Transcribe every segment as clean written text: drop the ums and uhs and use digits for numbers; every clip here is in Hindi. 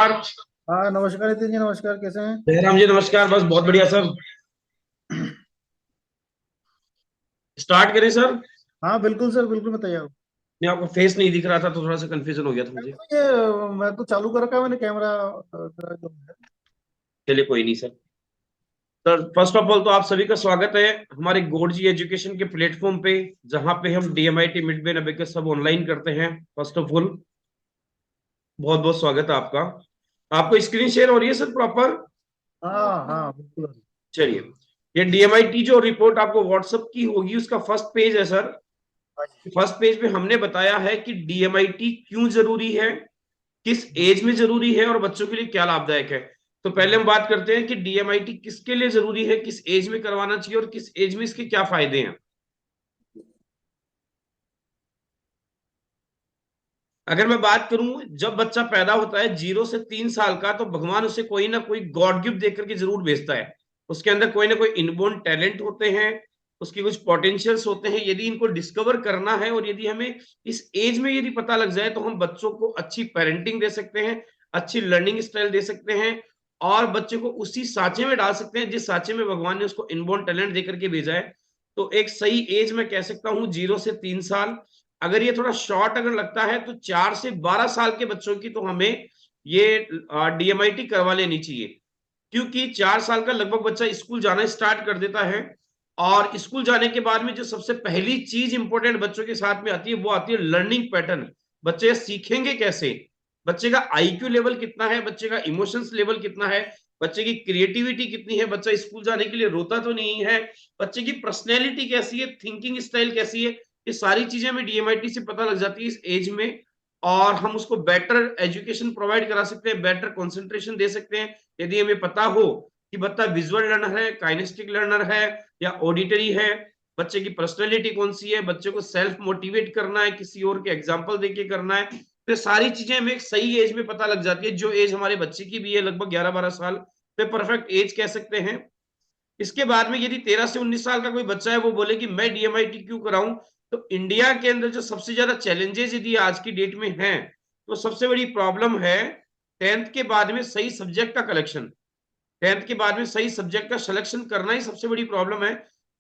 नमस्कार। हाँ नमस्कार नितिन जी, नमस्कार। कैसे हैं? जयराम जी नमस्कार। बस बहुत बढ़िया सर। स्टार्ट करें सर। हाँ बिल्कुल सर, बिल्कुल मैं तैयार हूँ। नहीं, आपका फेस नहीं दिख रहा था तो थोड़ा सा कंफ्यूजन हो गया था मुझे। तो ये मैं तो चालू कर रखा है मैंने कैमरा जो है। चलिए कोई नहीं sir. Sir first of all तो आप सभी का स्वागत है हमारे गोल्ड एजुकेशन के प्लेटफॉर्म पे, जहां पे हम डीएमआईटी मिड बे अबेकस सब ऑनलाइन करते हैं। फर्स्ट ऑफ ऑल बहुत बहुत स्वागत है आपका। आपको स्क्रीन शेयर हो रही है सर प्रॉपर? हाँ हाँ बिल्कुल। चलिए, ये डीएमआईटी जो रिपोर्ट आपको व्हाट्सएप की होगी उसका फर्स्ट पेज है सर। हाँ जी। फर्स्ट पेज पे हमने बताया है कि डीएमआईटी क्यों जरूरी है, किस एज में जरूरी है और बच्चों के लिए क्या लाभदायक है। तो पहले हम बात करते हैं कि डीएमआईटी किसके लिए जरूरी है, किस एज में करवाना चाहिए और किस एज में इसके क्या फायदे हैं। अगर मैं बात करूं, जब बच्चा पैदा होता है 0 से 3 साल का, तो भगवान उसे कोई ना कोई गॉड गिफ्ट देकर के जरूर भेजता है। उसके अंदर कोई ना कोई इनबोर्न टैलेंट होते हैं, उसकी कुछ पोटेंशियल्स होते हैं। यदि इनको डिस्कवर करना है और यदि हमें इस एज में यदि पता लग जाए, तो हम बच्चों को अच्छी पेरेंटिंग दे सकते हैं, अच्छी लर्निंग स्टाइल दे सकते हैं और बच्चे को उसी सांचे में डाल सकते हैं जिस सांचे में भगवान ने उसको इनबोर्न टैलेंट देकर के भेजा है। तो एक सही एज मैं कह सकता हूं 0 से 3 साल। अगर ये थोड़ा शॉर्ट अगर लगता है तो 4 से 12 साल के बच्चों की तो हमें ये डीएमआईटी करवा लेनी चाहिए, क्योंकि 4 साल का लगभग बच्चा स्कूल जाना स्टार्ट कर देता है। और स्कूल जाने के बाद में जो सबसे पहली चीज इंपॉर्टेंट बच्चों के साथ में आती है वो आती है लर्निंग पैटर्न। बच्चे सीखेंगे कैसे, बच्चे का आईक्यू लेवल कितना है, बच्चे का इमोशंस लेवल कितना है, बच्चे की क्रिएटिविटी कितनी है, बच्चा स्कूल जाने के लिए रोता तो नहीं है, बच्चे की पर्सनैलिटी कैसी है, थिंकिंग स्टाइल कैसी है। ये सारी चीजें हमें डीएमआईटी से पता लग जाती है इस एज में। और हम उसको बेटर एजुकेशन प्रोवाइड करा सकते हैं, बेटर कंसंट्रेशन दे सकते हैं। यदि हमें पता हो कि बच्चा विजुअल लर्नर है, काइनेस्टिक लर्नर है या ऑडिटरी है, बच्चे की पर्सनैलिटी कौन सी है, बच्चे को सेल्फ मोटिवेट करना है, किसी और के एग्जाम्पल देके करना है, तो सारी चीजें हमें एक सही एज में पता लग जाती है। जो एज हमारे बच्चे की भी है लगभग 11-12 साल, तो परफेक्ट एज कह सकते हैं। इसके बाद में यदि 13 से 19 साल का कोई बच्चा है वो बोले कि मैं डीएमआईटी क्यों कराऊं, तो इंडिया के अंदर जो सबसे ज्यादा चैलेंजेस यदि आज की डेट में हैं, तो सबसे बड़ी प्रॉब्लम है 10th के बाद में सही सब्जेक्ट का कलेक्शन। 10th के बाद में सही सब्जेक्ट का सिलेक्शन करना ही सबसे बड़ी प्रॉब्लम है।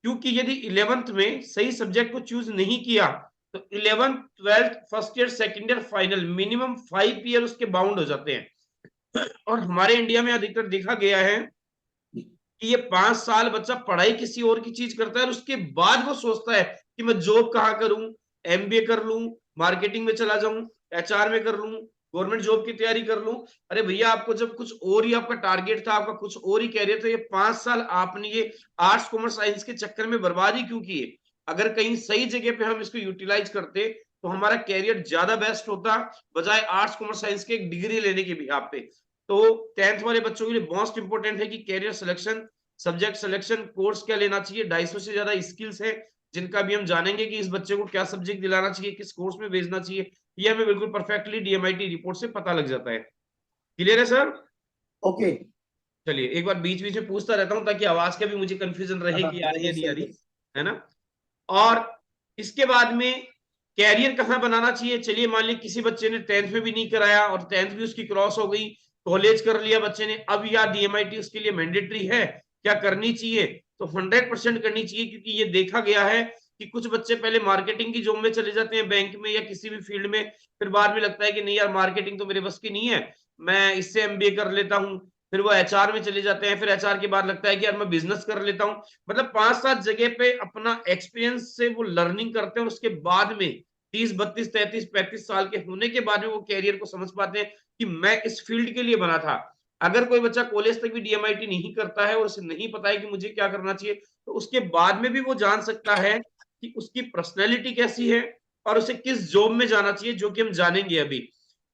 क्योंकि यदि 11th में सही सब्जेक्ट को चूज नहीं किया, तो 11th 12th first year second year final minimum 5 year उसके बाउंड हो जाते हैं। और हमारे इंडिया में अधिकतर देखा गया है कि ये 5 साल बच्चा पढ़ाई किसी और की चीज करता है और उसके बाद वो सोचता है कि मैं जॉब कहाँ करूं, एमबीए कर लूं, मार्केटिंग में चला जाऊं, एचआर में कर लूं, गवर्नमेंट जॉब की तैयारी कर लूं। अरे भैया, आपको जब कुछ और ही आपका टारगेट था, आपका कुछ और ही कैरियर था, ये 5 साल आपने ये आर्ट्स कॉमर्स साइंस के चक्कर में बर्बाद ही क्यों किए? अगर कहीं सही जगह पे हम इसको यूटिलाइज करते तो हमारा कैरियर ज्यादा बेस्ट होता, बजाय आर्ट्स कॉमर्स साइंस के एक डिग्री लेने के भी आप पे। तो 10th वाले बच्चों के लिए मोस्ट इंपोर्टेंट है कि career selection, subject selection, course क्या लेना चाहिए। 250 से ज्यादा स्किल्स है जिनका भी हम जानेंगे कि इस बच्चे को क्या सब्जेक्ट दिलाना चाहिए, किस कोर्स में भेजना चाहिए। ये हमें बिल्कुल परफेक्टली डीएमआईटी रिपोर्ट से पता लग जाता है। क्लियर है सर? ओके। चलिए, एक बार बीच बीच में पूछता रहता हूँ ताकि आवाज का भी मुझे कंफ्यूजन रहे हाँ कि आ नहीं रही है नहीं, नहीं आ सही रही, है। है ना। और इसके बाद में कैरियर कहाँ बनाना चाहिए। चलिए मान लीजिए किसी बच्चे ने 10th में भी नहीं कराया और 10th भी उसकी क्रॉस हो गई, कॉलेज कर लिया बच्चे ने, अब यार डीएमआईटी उसके लिए मैंडेटरी है, क्या करनी चाहिए? तो 100% करनी चाहिए, क्योंकि ये देखा गया है कि कुछ बच्चे पहले मार्केटिंग की जॉब में चले जाते हैं, बैंक में या किसी भी फील्ड में, फिर बाद में लगता है कि नहीं यार मार्केटिंग तो मेरे बस की नहीं है, मैं इससे एमबीए कर लेता हूँ। फिर वो एचआर में चले जाते हैं, फिर एचआर के बाद लगता है कि यार मैं बिजनेस कर लेता हूँ। मतलब 5-7 जगह पे अपना एक्सपीरियंस से वो लर्निंग करते हैं और उसके बाद में 30, 32, 33, 35 साल के होने के बाद में वो कैरियर को समझ पाते हैं कि मैं इस फील्ड के लिए बना था। अगर कोई बच्चा कॉलेज तक भी डीएमआईटी नहीं करता है और उसे नहीं पता है कि मुझे क्या करना चाहिए, तो उसके बाद में भी वो जान सकता है कि उसकी पर्सनैलिटी कैसी है और उसे किस जॉब में जाना चाहिए, जो कि हम जानेंगे अभी।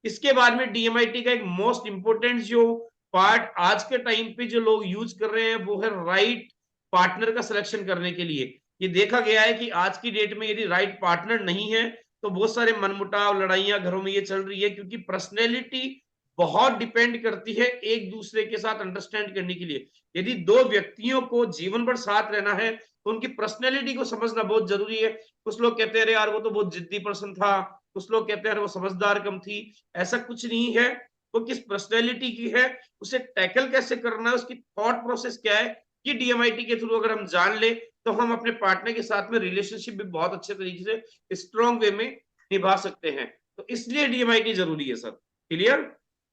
इसके बाद में डीएमआईटी का एक मोस्ट इंपोर्टेंट जो पार्ट आज के टाइम पे जो लोग यूज कर रहे हैं वो है राइट पार्टनर का सिलेक्शन करने के लिए। ये देखा गया है कि आज की डेट में यदि राइट पार्टनर नहीं है, तो बहुत सारे मनमुटाव, लड़ाइयां घरों में ये चल रही है, क्योंकि पर्सनैलिटी बहुत डिपेंड करती है एक दूसरे के साथ अंडरस्टैंड करने के लिए। यदि दो व्यक्तियों को जीवन भर साथ रहना है, तो उनकी पर्सनैलिटी को समझना बहुत जरूरी है। कुछ लोग कहते हैं अरे यार वो तो बहुत जिद्दी पर्सन था, कुछ लोग कहते हैं अरे वो समझदार कम थी। ऐसा कुछ नहीं है। वो किस पर्सनैलिटी की है, उसे टैकल कैसे करना है, उसकी थॉट प्रोसेस क्या है, ये डीएमआईटी के थ्रू अगर हम जान ले तो हम अपने पार्टनर के साथ में रिलेशनशिप भी बहुत अच्छे तरीके से स्ट्रॉन्ग वे में निभा सकते हैं। तो इसलिए डीएमआईटी जरूरी है सर। क्लियर?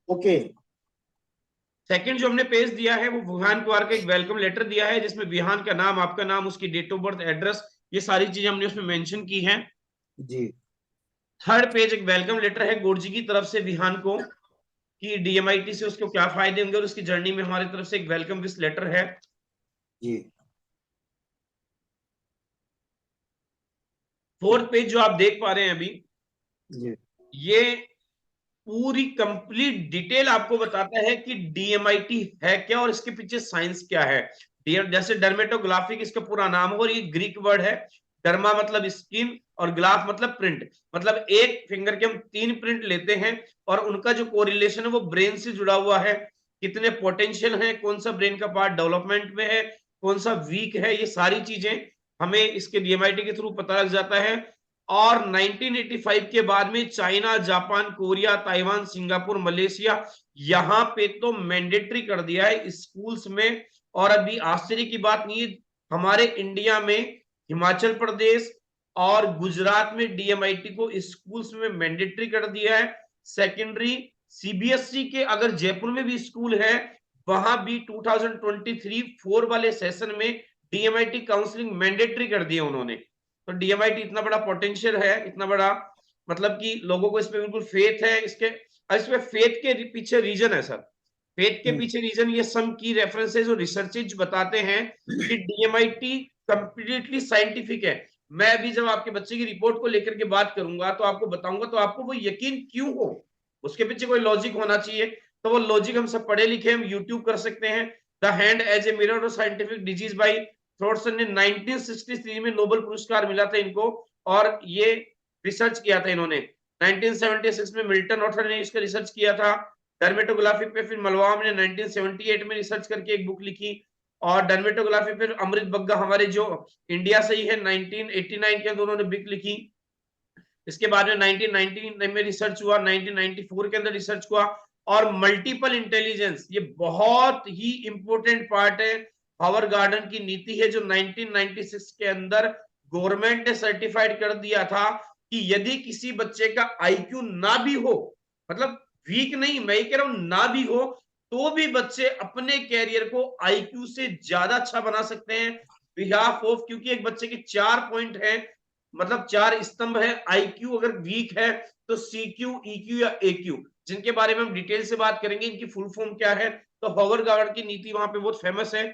ओके। सेकंड जो हमने पेज दिया है वो विहान कुमार का एक वेलकम लेटर दिया है, जिसमें विहान का नाम, आपका नाम, उसकी डेट ऑफ बर्थ, एड्रेस, ये सारी चीजें हमने उसमें मेंशन की हैं। जी थर्ड पेज एक वेलकम लेटर है गुरुजी की तरफ से विहान को, कि डीएमआईटी से उसको क्या फायदे होंगे, और उसकी जर्नी में हमारी तरफ से एक वेलकम विश लेटर है। जी फोर्थ पेज जो आप देख पा रहे हैं अभी, जी ये पूरी कंप्लीट डिटेल आपको बताता है कि डीएमआईटी है क्या और इसके पीछे साइंस क्या है। जैसे डर्मेटोग्राफिक इसका पूरा नाम है, और ये ग्रीक वर्ड है। डर्मा मतलब स्किन और ग्लाफ मतलब प्रिंट, मतलब एक फिंगर के हम 3 प्रिंट लेते हैं और उनका जो कोरिलेशन है वो ब्रेन से जुड़ा हुआ है। कितने पोटेंशियल है, कौन सा ब्रेन का पार्ट डेवलपमेंट में है, कौन सा वीक है, ये सारी चीजें हमें इसके डीएमआईटी के थ्रू पता लग जाता है। और 1985 के बाद में China, Japan, Korea, Taiwan, Singapore, Malaysia, यहां पे तो मैंडेटरी कर दिया है स्कूल्स में। और अभी आश्चर्य की बात नहीं है, हमारे इंडिया में हिमाचल प्रदेश और गुजरात में डीएमआईटी को स्कूल्स में मैंडेटरी कर दिया है। सेकेंडरी सीबीएसई के अगर जयपुर में भी स्कूल है, वहां भी 2023-4 वाले सेशन में डीएमआईटी काउंसलिंग मैंडेटरी कर दिया उन्होंने। तो डीएमआईटी इतना बड़ा पोटेंशियल है, इतना बड़ा, मतलब कि लोगों को इस पे बिल्कुल फेथ है। इसमें फेथ के पीछे रीजन है सर, फेथ के पीछे रीजन ये सम की रेफरेंसेस और रिसर्चेज बताते हैं कि डीएमआईटी कंप्लीटली साइंटिफिक है। मैं अभी जब आपके बच्चे की रिपोर्ट को लेकर के बात करूंगा तो आपको बताऊंगा, तो आपको वो यकीन क्यों हो, उसके पीछे कोई लॉजिक होना चाहिए। तो वो लॉजिक हम सब पढ़े लिखे, हम यूट्यूब कर सकते हैं। The hand as a mirror of scientific disease by थ्रॉटसन ने 1963 में नोबेल पुरस्कार मिला था इनको, और ये रिसर्च किया था इन्होंने। 1976 में मिल्टन ऑथर ने इसका रिसर्च किया था डर्मेटोग्राफी पे। फिर मलवाम ने 1978 में रिसर्च करके एक बुक लिखी, और डर्मेटोग्राफी फिर अमृत बग्गा हमारे जो इंडिया से ही है 1989 के अंदर उन्होंने बुक लिखी। इसके बाद में 1990 में रिसर्च हुआ, 1994 के अंदर रिसर्च हुआ। और मल्टीपल इंटेलिजेंस ये बहुत ही इंपॉर्टेंट पार्ट है, हावर गार्डन की नीति है जो 1996 के अंदर गवर्नमेंट ने सर्टिफाइड कर दिया था कि यदि किसी बच्चे का आईक्यू ना भी हो, मतलब वीक नहीं, मैं कह रहा हूं ना भी हो, तो भी बच्चे अपने कैरियर को आईक्यू से ज्यादा अच्छा बना सकते हैं बिहाफ ऑफ, क्योंकि एक बच्चे के 4 पॉइंट है, मतलब 4 स्तंभ है। आईक्यू अगर वीक है तो सीक्यू, ईक्यू या एक्यू, जिनके बारे में हम डिटेल से बात करेंगे, इनकी फुल फॉर्म क्या है। तो हावर गार्डन की नीति वहां पे बहुत फेमस है।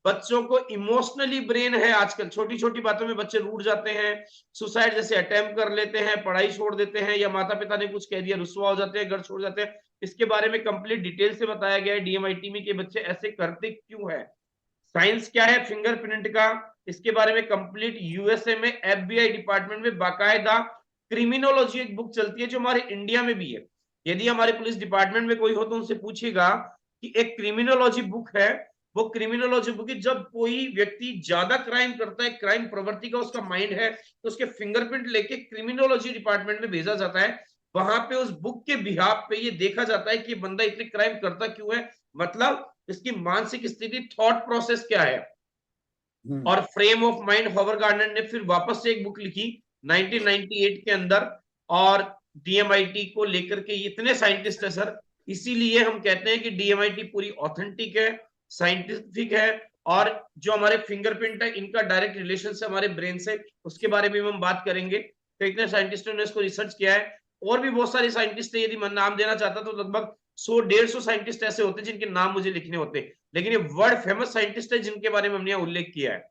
बच्चों को इमोशनली ब्रेन है, आजकल छोटी छोटी बातों में बच्चे रूठ जाते हैं, सुसाइड जैसे अटेम्प्ट कर लेते हैं, पढ़ाई छोड़ देते हैं, या माता पिता ने कुछ कह दिया रुस्वा हो जाते हैं, घर छोड़ जाते हैं। इसके बारे में कंप्लीट डिटेल से बताया गया है डीएमआईटी में कि बच्चे ऐसे करते क्यों है। साइंस क्या है फिंगरप्रिंट का, इसके बारे में कंप्लीट यूएसए में एफबीआई डिपार्टमेंट में बाकायदा क्रिमिनोलॉजी एक बुक चलती है जो हमारे इंडिया में भी है। यदि हमारे पुलिस डिपार्टमेंट में कोई हो तो उनसे पूछिएगा कि एक क्रिमिनोलॉजी बुक है, वो क्रिमिनोलॉजी बुक जब कोई व्यक्ति ज्यादा क्राइम करता है, क्राइम प्रवृत्ति का उसका माइंड है, तो उसके फिंगरप्रिंट लेके क्रिमिनोलॉजी डिपार्टमेंट में भेजा जाता है। वहां पे उस बुक के बिहाफ पे ये देखा जाता है कि बंदा इतने क्राइम करता क्यों है, मतलब इसकी मानसिक स्थिति, थॉट प्रोसेस क्या है। और frame of mind Howard Gardner ने फिर वापस से एक बुक लिखी 1998 के अंदर, और डीएमआईटी को लेकर के इतने साइंटिस्ट है सर, इसीलिए हम कहते हैं कि डीएमआईटी पूरी ऑथेंटिक है, साइंटिफिक है। और जो हमारे फिंगरप्रिंट है इनका डायरेक्ट रिलेशन से हमारे ब्रेन से, उसके बारे में हम बात करेंगे। तो इतने साइंटिस्टों ने इसको रिसर्च किया है, और भी बहुत सारे साइंटिस्ट है, यदि मैं नाम देना चाहता तो लगभग 100-150 साइंटिस्ट ऐसे होते जिनके नाम मुझे लिखने होते, लेकिन ये वर्ल्ड फेमस साइंटिस्ट है जिनके बारे में हमने उल्लेख किया है।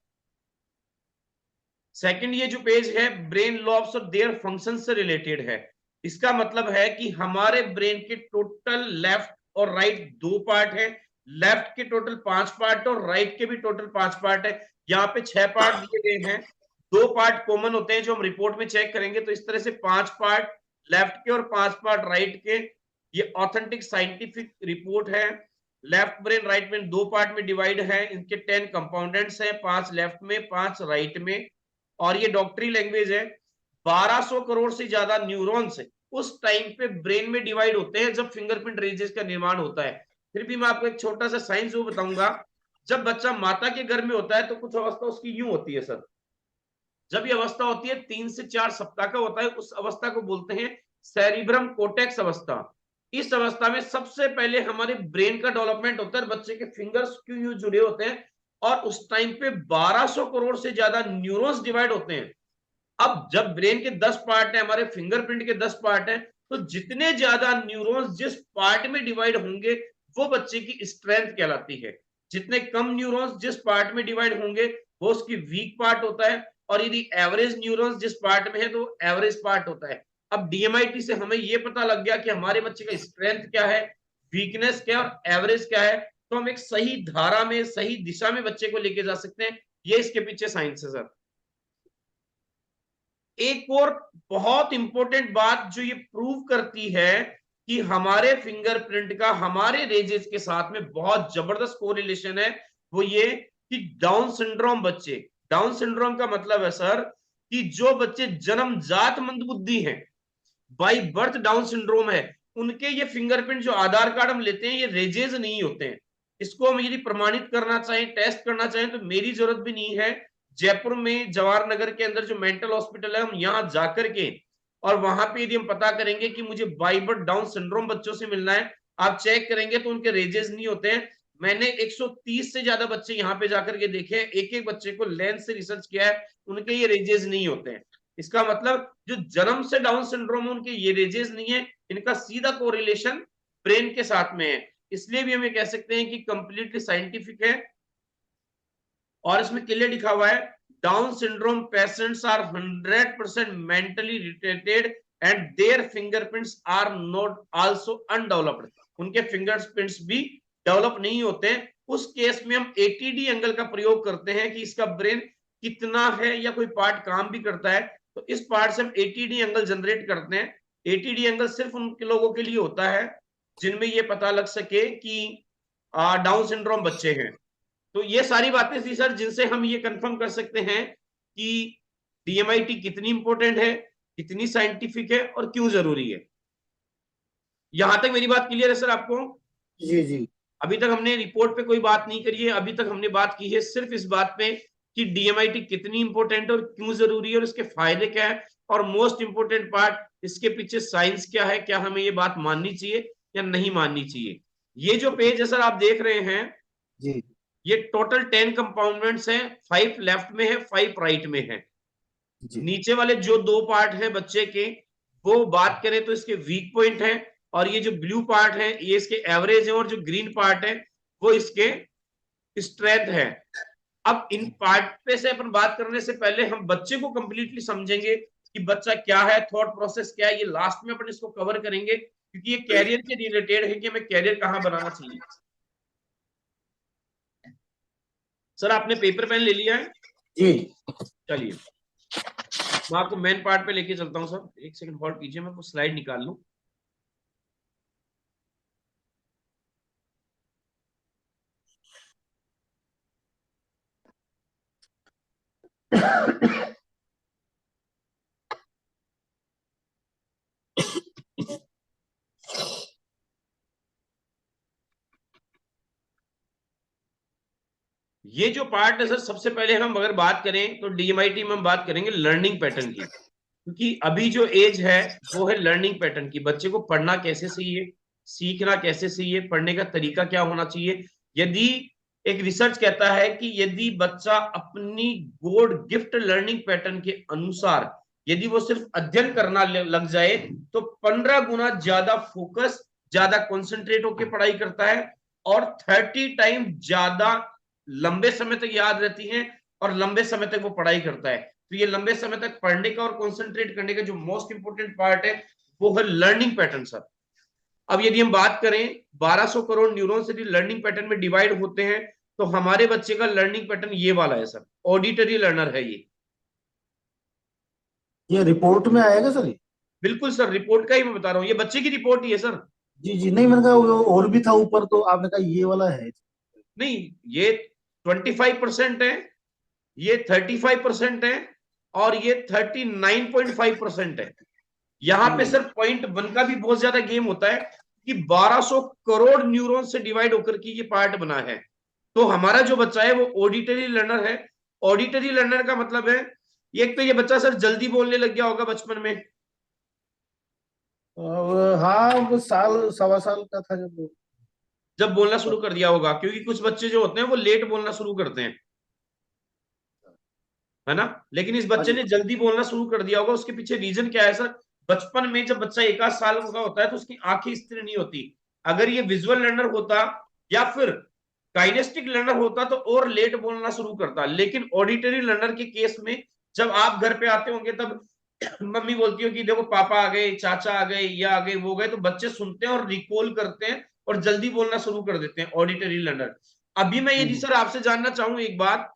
सेकंड ये जो पेज है ब्रेन लॉब्स और देयर फंक्शन से रिलेटेड है। इसका मतलब है कि हमारे ब्रेन के टोटल लेफ्ट और राइट 2 पार्ट है, लेफ्ट के टोटल 5 पार्ट और राइट के भी टोटल 5 पार्ट है। यहाँ पे 6 पार्ट दिए गए हैं, 2 पार्ट कॉमन होते हैं जो हम रिपोर्ट में चेक करेंगे। तो इस तरह से 5 पार्ट लेफ्ट के और 5 पार्ट राइट के, ये ऑथेंटिक साइंटिफिक रिपोर्ट है। Left brain right brain 2 part में डिवाइड है, इनके 10 कंपाउंडेंट्स हैं, 5 लेफ्ट में 5 राइट में। और ये डॉक्टरी लैंग्वेज है, 1200 करोड़ से ज्यादा न्यूरॉन्स है उस टाइम पे ब्रेन में डिवाइड होते हैं जब फिंगरप्रिंट रेंजेस का निर्माण होता है। फिर भी मैं आपको एक छोटा सा साइंस वो बताऊंगा। जब बच्चा माता के गर्भ में होता है तो कुछ अवस्था उसकी यूं होती है सर। जब ये अवस्था होती है 3 से 4 सप्ताह का होता है, उस अवस्था को बोलते हैं सेरिब्रम कोटेक्स अवस्था। इस अवस्था में सबसे पहले हमारे ब्रेन का डेवलपमेंट होता है, बच्चे के फिंगर्स क्यों यूं जुड़े होते हैं, और उस टाइम पे 1200 करोड़ से ज्यादा न्यूरॉन्स डिवाइड होते हैं। अब जब ब्रेन के 10 पार्ट है, हमारे फिंगरप्रिंट के 10 पार्ट है, तो जितने ज्यादा न्यूरॉन्स जिस पार्ट में डिवाइड होंगे वो बच्चे की स्ट्रेंथ कहलाती है। जितने कम न्यूरॉन्स जिस पार्ट में डिवाइड होंगे वो उसकी वीक पार्ट होता है, और यदि एवरेज न्यूरॉन्स जिस पार्ट में है तो एवरेज पार्ट होता है। अब डीएमआईटी से हमें यह पता लग गया कि हमारे बच्चे का स्ट्रेंथ क्या है, वीकनेस क्या है और एवरेज क्या है, तो हम एक सही धारा में सही दिशा में बच्चे को लेके जा सकते हैं। ये इसके पीछे साइंस है सर। एक और बहुत इंपॉर्टेंट बात जो ये प्रूव करती है कि हमारे फिंगरप्रिंट का हमारे रेजेस के साथ में बहुत जबरदस्त कोरिलेशन है, वो ये कि डाउन सिंड्रोम बच्चे, डाउन सिंड्रोम का मतलब है सर कि जो बच्चे जन्मजात मंदबुद्धि हैं, बाई बर्थ डाउन सिंड्रोम है, उनके ये फिंगरप्रिंट जो आधार कार्ड हम लेते हैं ये रेजेस नहीं होते हैं। इसको हम यदि प्रमाणित करना चाहें, टेस्ट करना चाहें, तो मेरी जरूरत भी नहीं है। जयपुर में जवाहर नगर के अंदर जो मेंटल हॉस्पिटल है, हम यहाँ जाकर के और वहां पे यदि हम पता करेंगे कि मुझे बाई बर्थ डाउन सिंड्रोम बच्चों से मिलना है, आप चेक करेंगे तो उनके रेजेस नहीं होते हैं। मैंने 130 से ज्यादा बच्चे यहाँ पे जाकर के देखे हैं, एक एक बच्चे को लेंस से रिसर्च किया है, उनके ये रेजेस नहीं होते हैं। इसका मतलब जो जन्म से डाउन सिंड्रोम है उनके ये रेजेस नहीं है, इनका सीधा कोरिलेशन ब्रेन के साथ में है। इसलिए भी हम ये कह सकते हैं कि कंप्लीटली साइंटिफिक है। और इसमें क्लियर लिखा हुआ है Down syndrome patients are 100% mentally retarded and their fingerprints are not also undeveloped. उनके फिंगरप्रिंट्स भी डेवलप नहीं होते हैं। उस केस में हम एटीडी एंगल का प्रयोग करते हैं कि इसका ब्रेन कितना है या कोई पार्ट काम भी करता है, तो इस पार्ट से हम एटीडी एंगल जनरेट करते हैं। एटीडी एंगल सिर्फ उन लोगों के लिए होता है जिनमें ये पता लग सके कि डाउन सिंड्रोम बच्चे हैं। तो ये सारी बातें थी सर जिनसे हम ये कंफर्म कर सकते हैं कि डीएमआईटी कितनी इंपॉर्टेंट है, कितनी साइंटिफिक है और क्यों जरूरी है। यहां तक मेरी बात क्लियर है सर आपको? जी जी। अभी तक हमने रिपोर्ट पे कोई बात नहीं करी है, अभी तक हमने बात की है सिर्फ इस बात पे कि डीएमआईटी कितनी इंपॉर्टेंट है और क्यों जरूरी है और इसके फायदे क्या है, और मोस्ट इंपॉर्टेंट पार्ट इसके पीछे साइंस क्या है, क्या हमें ये बात माननी चाहिए या नहीं माननी चाहिए। ये जो पेज है सर आप देख रहे हैं, जी ये टोटल 10 कंपाउंडमेंट्स हैं, 5 लेफ्ट में है 5 राइट में है। जी। नीचे वाले जो 2 पार्ट है बच्चे के, वो बात करें तो इसके वीक पॉइंट है, और ये जो ब्लू पार्ट है ये इसके एवरेज है, और जो ग्रीन पार्ट है वो इसके स्ट्रेंथ है। अब इन पार्ट पे से अपन बात करने से पहले हम बच्चे को कंप्लीटली समझेंगे कि बच्चा क्या है, थॉट प्रोसेस क्या है, ये लास्ट में अपन इसको कवर करेंगे क्योंकि ये कैरियर के रिलेटेड है कि हमें कैरियर कहां बनाना चाहिए। सर आपने पेपर पेन ले लिया है? जी। चलिए मैं आपको मेन पार्ट पे लेके चलता हूँ सर, एक सेकंड होल्ड कीजिए, मैं कुछ स्लाइड निकाल लूं। ये जो पार्ट है सर, सबसे पहले हम अगर बात करें तो डीएमआईटी में हम बात करेंगे लर्निंग पैटर्न की, क्योंकि अभी जो एज है वो है लर्निंग पैटर्न की। बच्चे को पढ़ना कैसे चाहिए, सीखना कैसे चाहिए, पढ़ने का तरीका क्या होना चाहिए। यदि एक रिसर्च कहता है कि यदि बच्चा अपनी गॉड गिफ्ट लर्निंग पैटर्न के अनुसार यदि वो सिर्फ अध्ययन करना लग जाए तो 15 गुना ज्यादा फोकस, ज्यादा कॉन्सेंट्रेट होकर पढ़ाई करता है, और 30 टाइम ज्यादा लंबे समय तक याद रहती हैं, और लंबे समय तक वो पढ़ाई करता है। तो ये लंबे समय तक पढ़ने का और कंसंट्रेट करने का जो मोस्ट इंपोर्टेंट पार्ट है वो है लर्निंग पैटर्न सर। अब यदि हम बात करें 1200 करोड़ न्यूरॉन्स यदि लर्निंग पैटर्न में डिवाइड होते हैं तो हमारे बच्चे का लर्निंग पैटर्न ये वाला है सर, ऑडिटरी लर्नर है ये रिपोर्ट में आएगा सर ये? बिल्कुल सर, रिपोर्ट का ही मैं बता रहा हूँ, ये बच्चे की रिपोर्ट ही है सर। जी जी। नहीं, मैंने कहा वो और भी था ऊपर, तो आपने कहा ये वाला है। नहीं, ये 25% है, ये 35% है, और ये 39.5% है। यहाँ पे सर पॉइंट 1 का भी बहुत ज्यादा गेम होता है कि 1200 करोड़ न्यूरॉन से डिवाइड होकर के ये पार्ट बना है। तो हमारा जो बच्चा है वो ऑडिटरी लर्नर है। ऑडिटरी लर्नर का मतलब है एक तो ये बच्चा सर जल्दी बोलने लग गया होगा बचपन में। हाँ, वो साल सवा साल का था जब बोलना शुरू कर दिया होगा, क्योंकि कुछ बच्चे जो होते हैं वो लेट बोलना शुरू करते हैं, है ना। लेकिन इस हाँ बच्चे जी। ने जल्दी बोलना शुरू कर दिया होगा। उसके पीछे रीजन क्या है सर? बचपन में जब बच्चा 1 आध साल का होता है तो उसकी आंखें स्थिर नहीं होती। अगर ये विजुअल लर्नर होता या फिर काइनेस्टिक लर्नर होता तो और लेट बोलना शुरू करता। लेकिन ऑडिटरी लर्नर के केस में जब आप घर पे आते होंगे तब मम्मी बोलती हो कि देखो पापा आ गए, चाचा आ गए, ये आ गए, वो गए, तो बच्चे सुनते हैं और रिकॉल करते हैं और जल्दी बोलना शुरू कर देते हैं ऑडिटरी लर्नर। अभी मैं यदि सर आपसे जानना चाहूं एक बात,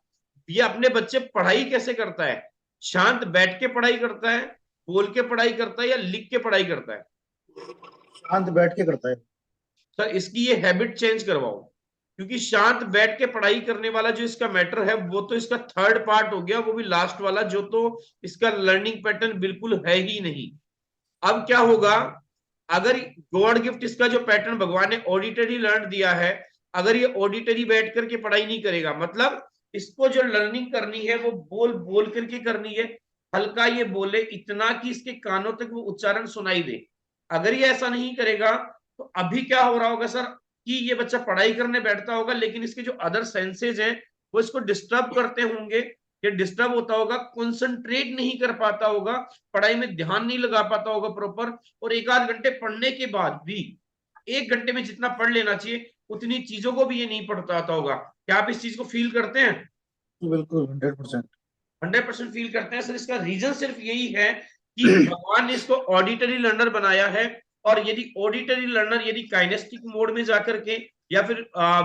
ये अपने बच्चे पढ़ाई कैसे करता है? शांत बैठ के पढ़ाई करता है, बोल के पढ़ाई करता है, या लिख के पढ़ाई करता है? शांत बैठ के करता है। सर इसकी ये हैबिट चेंज करवाओ, क्योंकि शांत बैठ के पढ़ाई करने वाला जो इसका मैटर है वो तो इसका थर्ड पार्ट हो गया, वो भी लास्ट वाला, जो तो इसका लर्निंग पैटर्न बिल्कुल है ही नहीं। अब क्या होगा? अगर गॉड गिफ्ट इसका जो पैटर्न भगवान ने ऑडिटरी लर्न दिया है, अगर ये ऑडिटरी बैठ करके पढ़ाई नहीं करेगा, मतलब इसको जो लर्निंग करनी है वो बोल बोल करके करनी है। हल्का ये बोले इतना कि इसके कानों तक वो उच्चारण सुनाई दे। अगर ये ऐसा नहीं करेगा तो अभी क्या हो रहा होगा सर कि ये बच्चा पढ़ाई करने बैठता होगा लेकिन इसके जो अदर सेंसेज हैं वो इसको डिस्टर्ब करते होंगे। ये डिस्टर्ब होता होगा, कंसंट्रेट नहीं कर पाता होगा, पढ़ाई में ध्यान नहीं लगा पाता होगा प्रॉपर। और 1 आध घंटे पढ़ने के बाद भी 1 घंटे में जितना पढ़ लेना चाहिए उतनी चीजों को भी ये नहीं पढ़ पाता होगा। क्या आप इस चीज को फील करते हैं? बिल्कुल 100%। 100% फील करते हैं सर। इसका रीजन सिर्फ यही है कि भगवान ने इसको ऑडिटरी लर्नर बनाया है। और यदि ऑडिटरी लर्नर यदि काइनेस्टिक मोड में जाकर के या फिर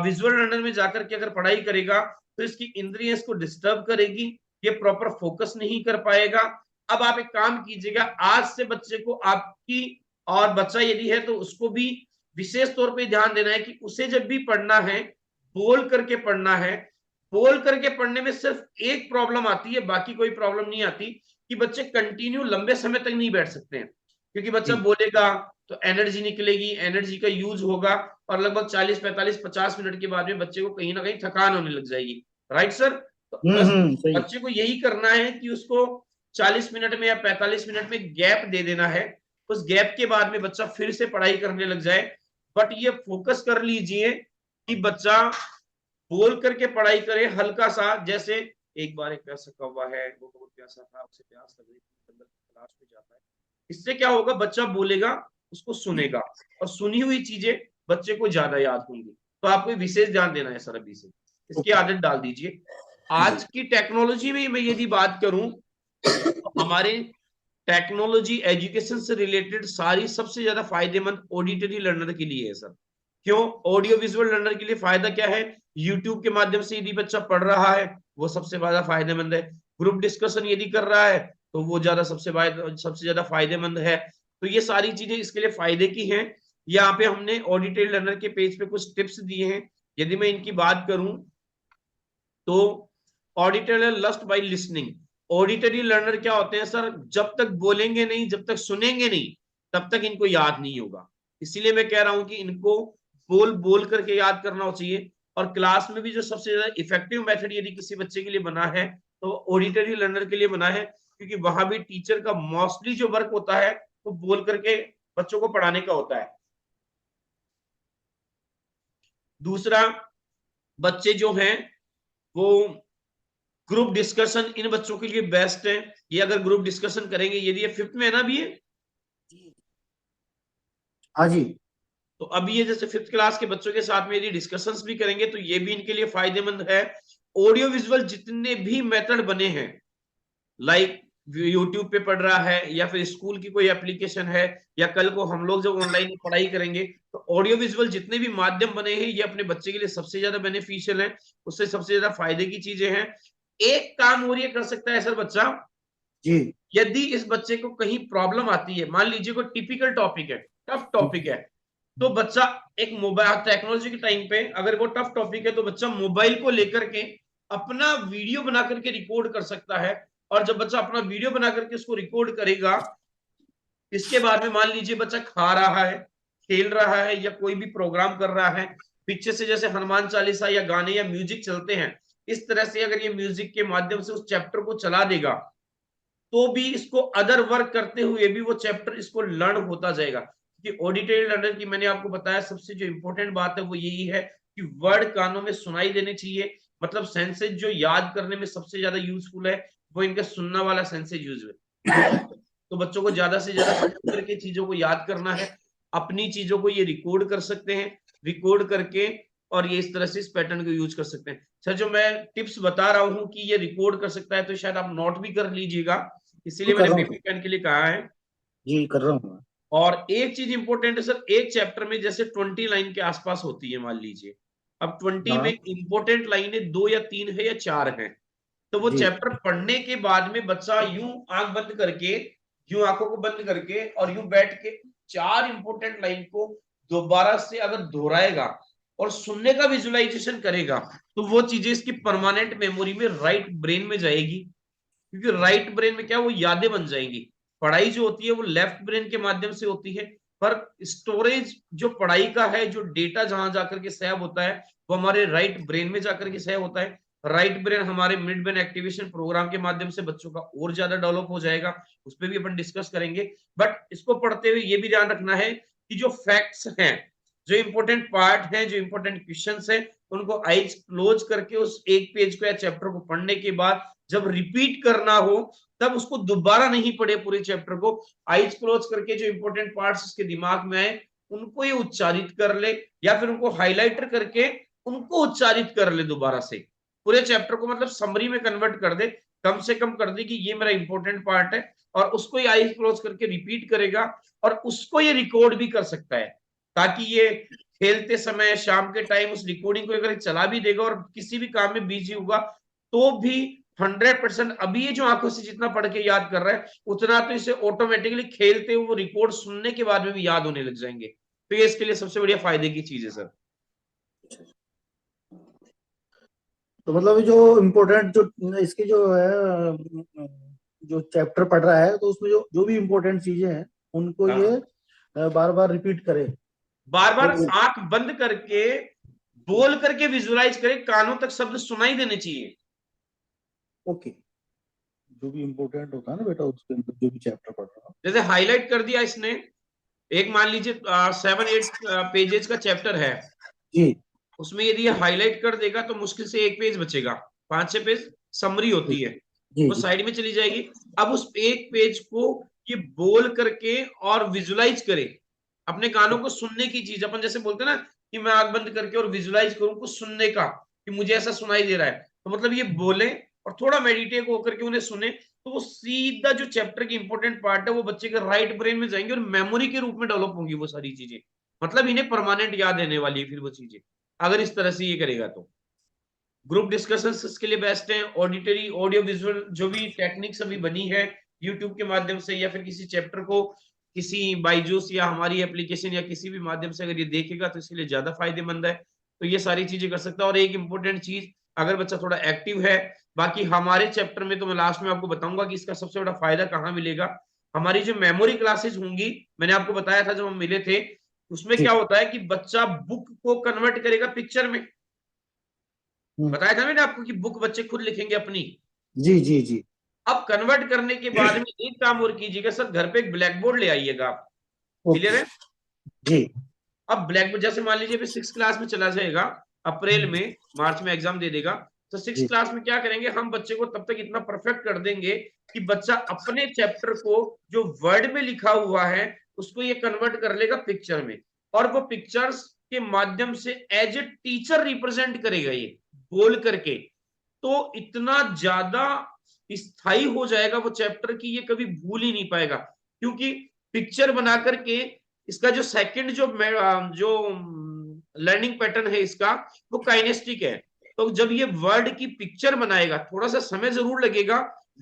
विजुअल लर्नर में जाकर के अगर पढ़ाई करेगा तो इसकी इंद्रियां इसको डिस्टर्ब करेगी, ये प्रॉपर फोकस नहीं कर पाएगा। अब आप एक काम कीजिएगा, आज से बच्चे को आपकी, और बच्चा यदि है तो उसको भी विशेष तौर पे ध्यान देना है कि उसे जब भी पढ़ना है बोल करके पढ़ना है। बोल करके पढ़ने में सिर्फ एक प्रॉब्लम आती है, बाकी कोई प्रॉब्लम नहीं आती, कि बच्चे कंटिन्यू लंबे समय तक नहीं बैठ सकते हैं। क्योंकि बच्चा जी। बोलेगा तो एनर्जी निकलेगी, एनर्जी का यूज होगा, और लगभग 40 45 50 मिनट के बाद में बच्चे को कहीं ना कहीं थकान होने लग जाएगी। Right sir? तो बस सही। बच्चे को यही करना है कि उसको 40 मिनट में या 45 मिनट में गैप दे देना है। उस गैप के बाद में बच्चा फिर से पढ़ाई करने लग जाए। बट ये फोकस कर लीजिए कि बच्चा बोल करके पढ़ाई करे हल्का सा। जैसे एक बार एक प्यासा कौवा है, वो बहुत प्यासा था, उसे प्यास लग रही थी, जंगल की तलाश में जाता है। इससे क्या होगा? बच्चा बोलेगा, उसको सुनेगा, और सुनी हुई चीजें बच्चे को ज्यादा याद होंगी। तो आपको विशेष ध्यान देना है सर अभी से, इसकी ओके। आदत डाल दीजिए। जी। आज की टेक्नोलॉजी में मैं यदि बात करूं तो हमारे टेक्नोलॉजी एजुकेशन से रिलेटेड सारी सबसे ज्यादा फायदेमंद ऑडिटरी लर्नर के लिए है सर। क्यों? ऑडियो विजुअल लर्नर के लिए फायदा क्या है? यूट्यूब के माध्यम से यदि बच्चा पढ़ रहा है वो सबसे ज्यादा फायदेमंद है। ग्रुप डिस्कशन यदि कर रहा है तो वो ज्यादा सबसे ज्यादा फायदेमंद है। तो ये सारी चीजें इसके लिए फायदे की हैं। यहाँ पे हमने ऑडिटरी लर्नर के पेज पे कुछ टिप्स दिए हैं। यदि मैं इनकी बात करूं तो auditory lust by listening. Auditory learner क्या होते हैं सर? जब तक बोलेंगे नहीं, जब तक सुनेंगे नहीं, तब तक इनको याद नहीं होगा। इसीलिए मैं कह रहा हूं कि इनको बोल बोल करके याद करना चाहिए। और क्लास में भी जो सबसे ज्यादा इफेक्टिव मेथड यदि किसी बच्चे के लिए बना है तो ऑडिटरी लर्नर के लिए बना है, क्योंकि वहां भी टीचर का मोस्टली जो वर्क होता है वो बोल करके बच्चों को पढ़ाने का होता है। दूसरा, बच्चे जो हैं वो ग्रुप डिस्कशन इन बच्चों के लिए बेस्ट है। ये अगर ग्रुप डिस्कशन करेंगे, यदि ये 5th में है ना, भी है हाँ जी। तो अभी ये जैसे 5th क्लास के बच्चों के साथ में यदि डिस्कशंस भी करेंगे तो ये भी इनके लिए फायदेमंद है। ऑडियो विजुअल जितने भी मेथड बने हैं, लाइक यूट्यूब पे पढ़ रहा है या फिर स्कूल की कोई एप्लीकेशन है, या कल को हम लोग जब ऑनलाइन पढ़ाई करेंगे तो ऑडियो विजुअल जितने भी माध्यम बने हैं ये अपने बच्चे के लिए सबसे ज्यादा बेनिफिशियल है। उससे सबसे ज्यादा फायदे की चीजें हैं। एक काम और ये कर सकता है सर बच्चा, जी। यदि इस बच्चे को कहीं प्रॉब्लम आती है, मान लीजिए कोई टिपिकल टॉपिक है, टफ टॉपिक है, तो बच्चा एक मोबाइल, टेक्नोलॉजी के टाइम पे अगर वो टफ टॉपिक है तो बच्चा मोबाइल को लेकर के अपना वीडियो बना करके रिकॉर्ड कर सकता है। और जब बच्चा अपना वीडियो बना करके उसको रिकॉर्ड करेगा इसके बाद में मान लीजिए बच्चा खा रहा है, खेल रहा है, या कोई भी प्रोग्राम कर रहा है, पीछे से जैसे हनुमान चालीसा या गाने या म्यूजिक चलते हैं, इस तरह से अगर ये म्यूजिक के माध्यम से उस चैप्टर को चला देगा, तो भी इसको अदर वर्क करते हुए भी वो चैप्टर इसको लर्न होता जाएगा। क्योंकि ऑडिटरी लर्नर की मैंने आपको बताया सबसे जो इंपॉर्टेंट बात है वो यही है कि वर्ड कानों में सुनाई देने चाहिए। मतलब सेंसेज जो याद करने में सबसे ज्यादा यूजफुल है वो इनका सुनना वाला सेंसेज यूज है। तो बच्चों को ज्यादा से ज्यादा सुन करके चीजों को याद करना है। अपनी चीजों को ये रिकॉर्ड कर सकते हैं, रिकॉर्ड करके और ये इस तरह से इस पैटर्न को यूज कर सकते हैं। सर जो मैं टिप्स बता रहा हूँ कि ये रिकॉर्ड कर सकता है, तो शायद आप नोट भी कर लीजिएगा, इसीलिए कर मैंने रहा हूँ पेपर पेन के लिए कहा है। जी, कर रहा हूँ। और एक चीज इंपॉर्टेंट है सर, एक चैप्टर में जैसे 20 लाइन के आसपास होती है मान लीजिए, अब 20 में हाँ इंपॉर्टेंट लाइनें 2 या 3 है या 4 है, तो वो जी। चैप्टर पढ़ने के बाद में बच्चा यूं आंख बंद करके, यूं आंखों को बंद करके और यूं बैठ के 4 इंपॉर्टेंट लाइन को दोबारा से अगर दोहराएगा और सुनने का विजुअलाइजेशन करेगा, तो वो चीजें इसकी परमानेंट मेमोरी में राइट ब्रेन में जाएगी। क्योंकि राइट ब्रेन में क्या वो यादें बन जाएंगी। पढ़ाई जो होती है वो लेफ्ट ब्रेन के माध्यम से होती है, पर स्टोरेज जो पढ़ाई का है, जो डेटा जहां जाकर के सेव होता है वो हमारे राइट ब्रेन में जाकर के सेव होता है। राइट ब्रेन हमारे मिड ब्रेन एक्टिवेशन प्रोग्राम के माध्यम से बच्चों का और ज्यादा डेवलप हो जाएगा, उस पर भी अपन डिस्कस करेंगे। बट इसको पढ़ते हुए ये भी ध्यान रखना है कि जो फैक्ट्स हैं, जो इंपॉर्टेंट पार्ट हैं, जो इंपॉर्टेंट क्वेश्चंस हैं, उनको आईज क्लोज करके उस एक पेज को या चैप्टर को पढ़ने के बाद जब रिपीट करना हो तब उसको दोबारा नहीं पढ़े पूरे चैप्टर को, आईज क्लोज करके जो इंपॉर्टेंट पार्ट्स उसके दिमाग में आए उनको ये उच्चारित कर ले, या फिर उनको हाईलाइटर करके उनको उच्चारित कर ले दोबारा से। पूरे चैप्टर को मतलब समरी में कन्वर्ट कर दे, कम से कम कर दे कि ये मेरा इंपॉर्टेंट पार्ट है, और उसको ही आईज क्लोज करके रिपीट करेगा और उसको ये रिकॉर्ड भी कर सकता है, ताकि ये खेलते समय शाम के टाइम उस रिकॉर्डिंग को अगर चला भी देगा और किसी भी काम में बिजी होगा तो भी 100% अभी ये जो आंखों से जितना पढ़ के याद कर रहा है उतना तो इसे ऑटोमेटिकली खेलते हुए वो रिकॉर्ड सुनने के बाद में भी याद होने लग जाएंगे। तो ये इसके लिए सबसे बढ़िया फायदे की चीज है सर। तो मतलब ये जो इम्पोर्टेंट जो इसकी जो है, जो चैप्टर पढ़ रहा है, तो उसमें जो जो भी इम्पोर्टेंट चीजें हैं उनको ये हाँ, बार बार रिपीट करे। बार बार तो आंख बंद करके बोल करके विजुलाइज करे, कानों तक शब्द सुनाई देने चाहिए। ओके, जो भी इम्पोर्टेंट होता है ना बेटा, उसके अंदर जो भी चैप्टर पढ़ रहा जैसे हाईलाइट कर दिया इसने, एक मान लीजिए 7-8 पेजेस का चैप्टर है, जी उसमें यदि ये हाईलाइट कर देगा तो मुश्किल से एक पेज बचेगा, 5-6 पेज समरी जी होती है, जी वो जी। साइड में चली जाएगी। अब उस एक पेज को ये बोल करके और विजुलाइज करे, अपने कानों को सुनने की चीज, अपन जैसे बोलते हैं ना कि मैं आंख बंद करके और विजुलाइज करूं कुछ सुनने का, कि मुझे ऐसा सुनाई दे रहा है, तो मतलब ये बोले और थोड़ा मेडिटेट होकर के उन्हें सुने, तो वो सीधा जो चैप्टर की इंपॉर्टेंट पार्ट है वो बच्चे के राइट ब्रेन में जाएंगे और मेमोरी के रूप में डेवलप होंगी वो सारी चीजें। मतलब इन्हें परमानेंट याद रहने वाली है फिर वो चीजें, अगर इस तरह से ये करेगा तो। ग्रुप डिस्कशंस इसके लिए बेस्ट है। ऑडिटरी ऑडियो विजुअल जो भी टेक्निक्स अभी बनी है यूट्यूब के माध्यम से, या फिर किसी चैप्टर को किसी बाइजूस या हमारी एप्लीकेशन या किसी भी माध्यम से अगर ये देखेगा तो इसके लिए ज्यादा फायदेमंद है। तो ये सारी चीजें कर सकता है। और एक इंपॉर्टेंट चीज, अगर बच्चा थोड़ा एक्टिव है, बाकी हमारे चैप्टर में तो मैं लास्ट में आपको बताऊंगा कि इसका सबसे बड़ा फायदा कहाँ मिलेगा। हमारी जो मेमोरी क्लासेस होंगी, मैंने आपको बताया था जब हम मिले थे, उसमें जी। क्या होता है कि बच्चा बुक को कन्वर्ट करेगा पिक्चर में। हम्म, बताया था मैंने आपको कि बुक बच्चे खुद लिखेंगे अपनी। जी जी जी। अब कन्वर्ट करने के बाद में एक काम और कीजिएगा सर, घर पे एक ब्लैक बोर्ड ले आइएगा आप। Clear okay. है? जी अब ब्लैक बोर्ड जैसे मान लीजिए अभी 6 क्लास में चला जाएगा, अप्रैल में मार्च में एग्जाम दे देगा, तो 6 क्लास में क्या करेंगे हम, बच्चे को तब तक इतना परफेक्ट कर देंगे कि बच्चा अपने चैप्टर को जो वर्ड में लिखा हुआ है उसको ये कन्वर्ट कर लेगा पिक्चर में, और वो पिक्चर्स के माध्यम से एज ए टीचर रिप्रेजेंट करेगा ये बोल करके। तो इतना ज्यादा स्थायी हो जाएगा वो चैप्टर की ये कभी भूल ही नहीं पाएगा, क्योंकि पिक्चर बना करके इसका जो सेकंड जो लर्निंग पैटर्न है इसका, वो काइनेस्टिक है। तो जब ये वर्ड की पिक्चर बनाएगा थोड़ा सा समय जरूर लगेगा,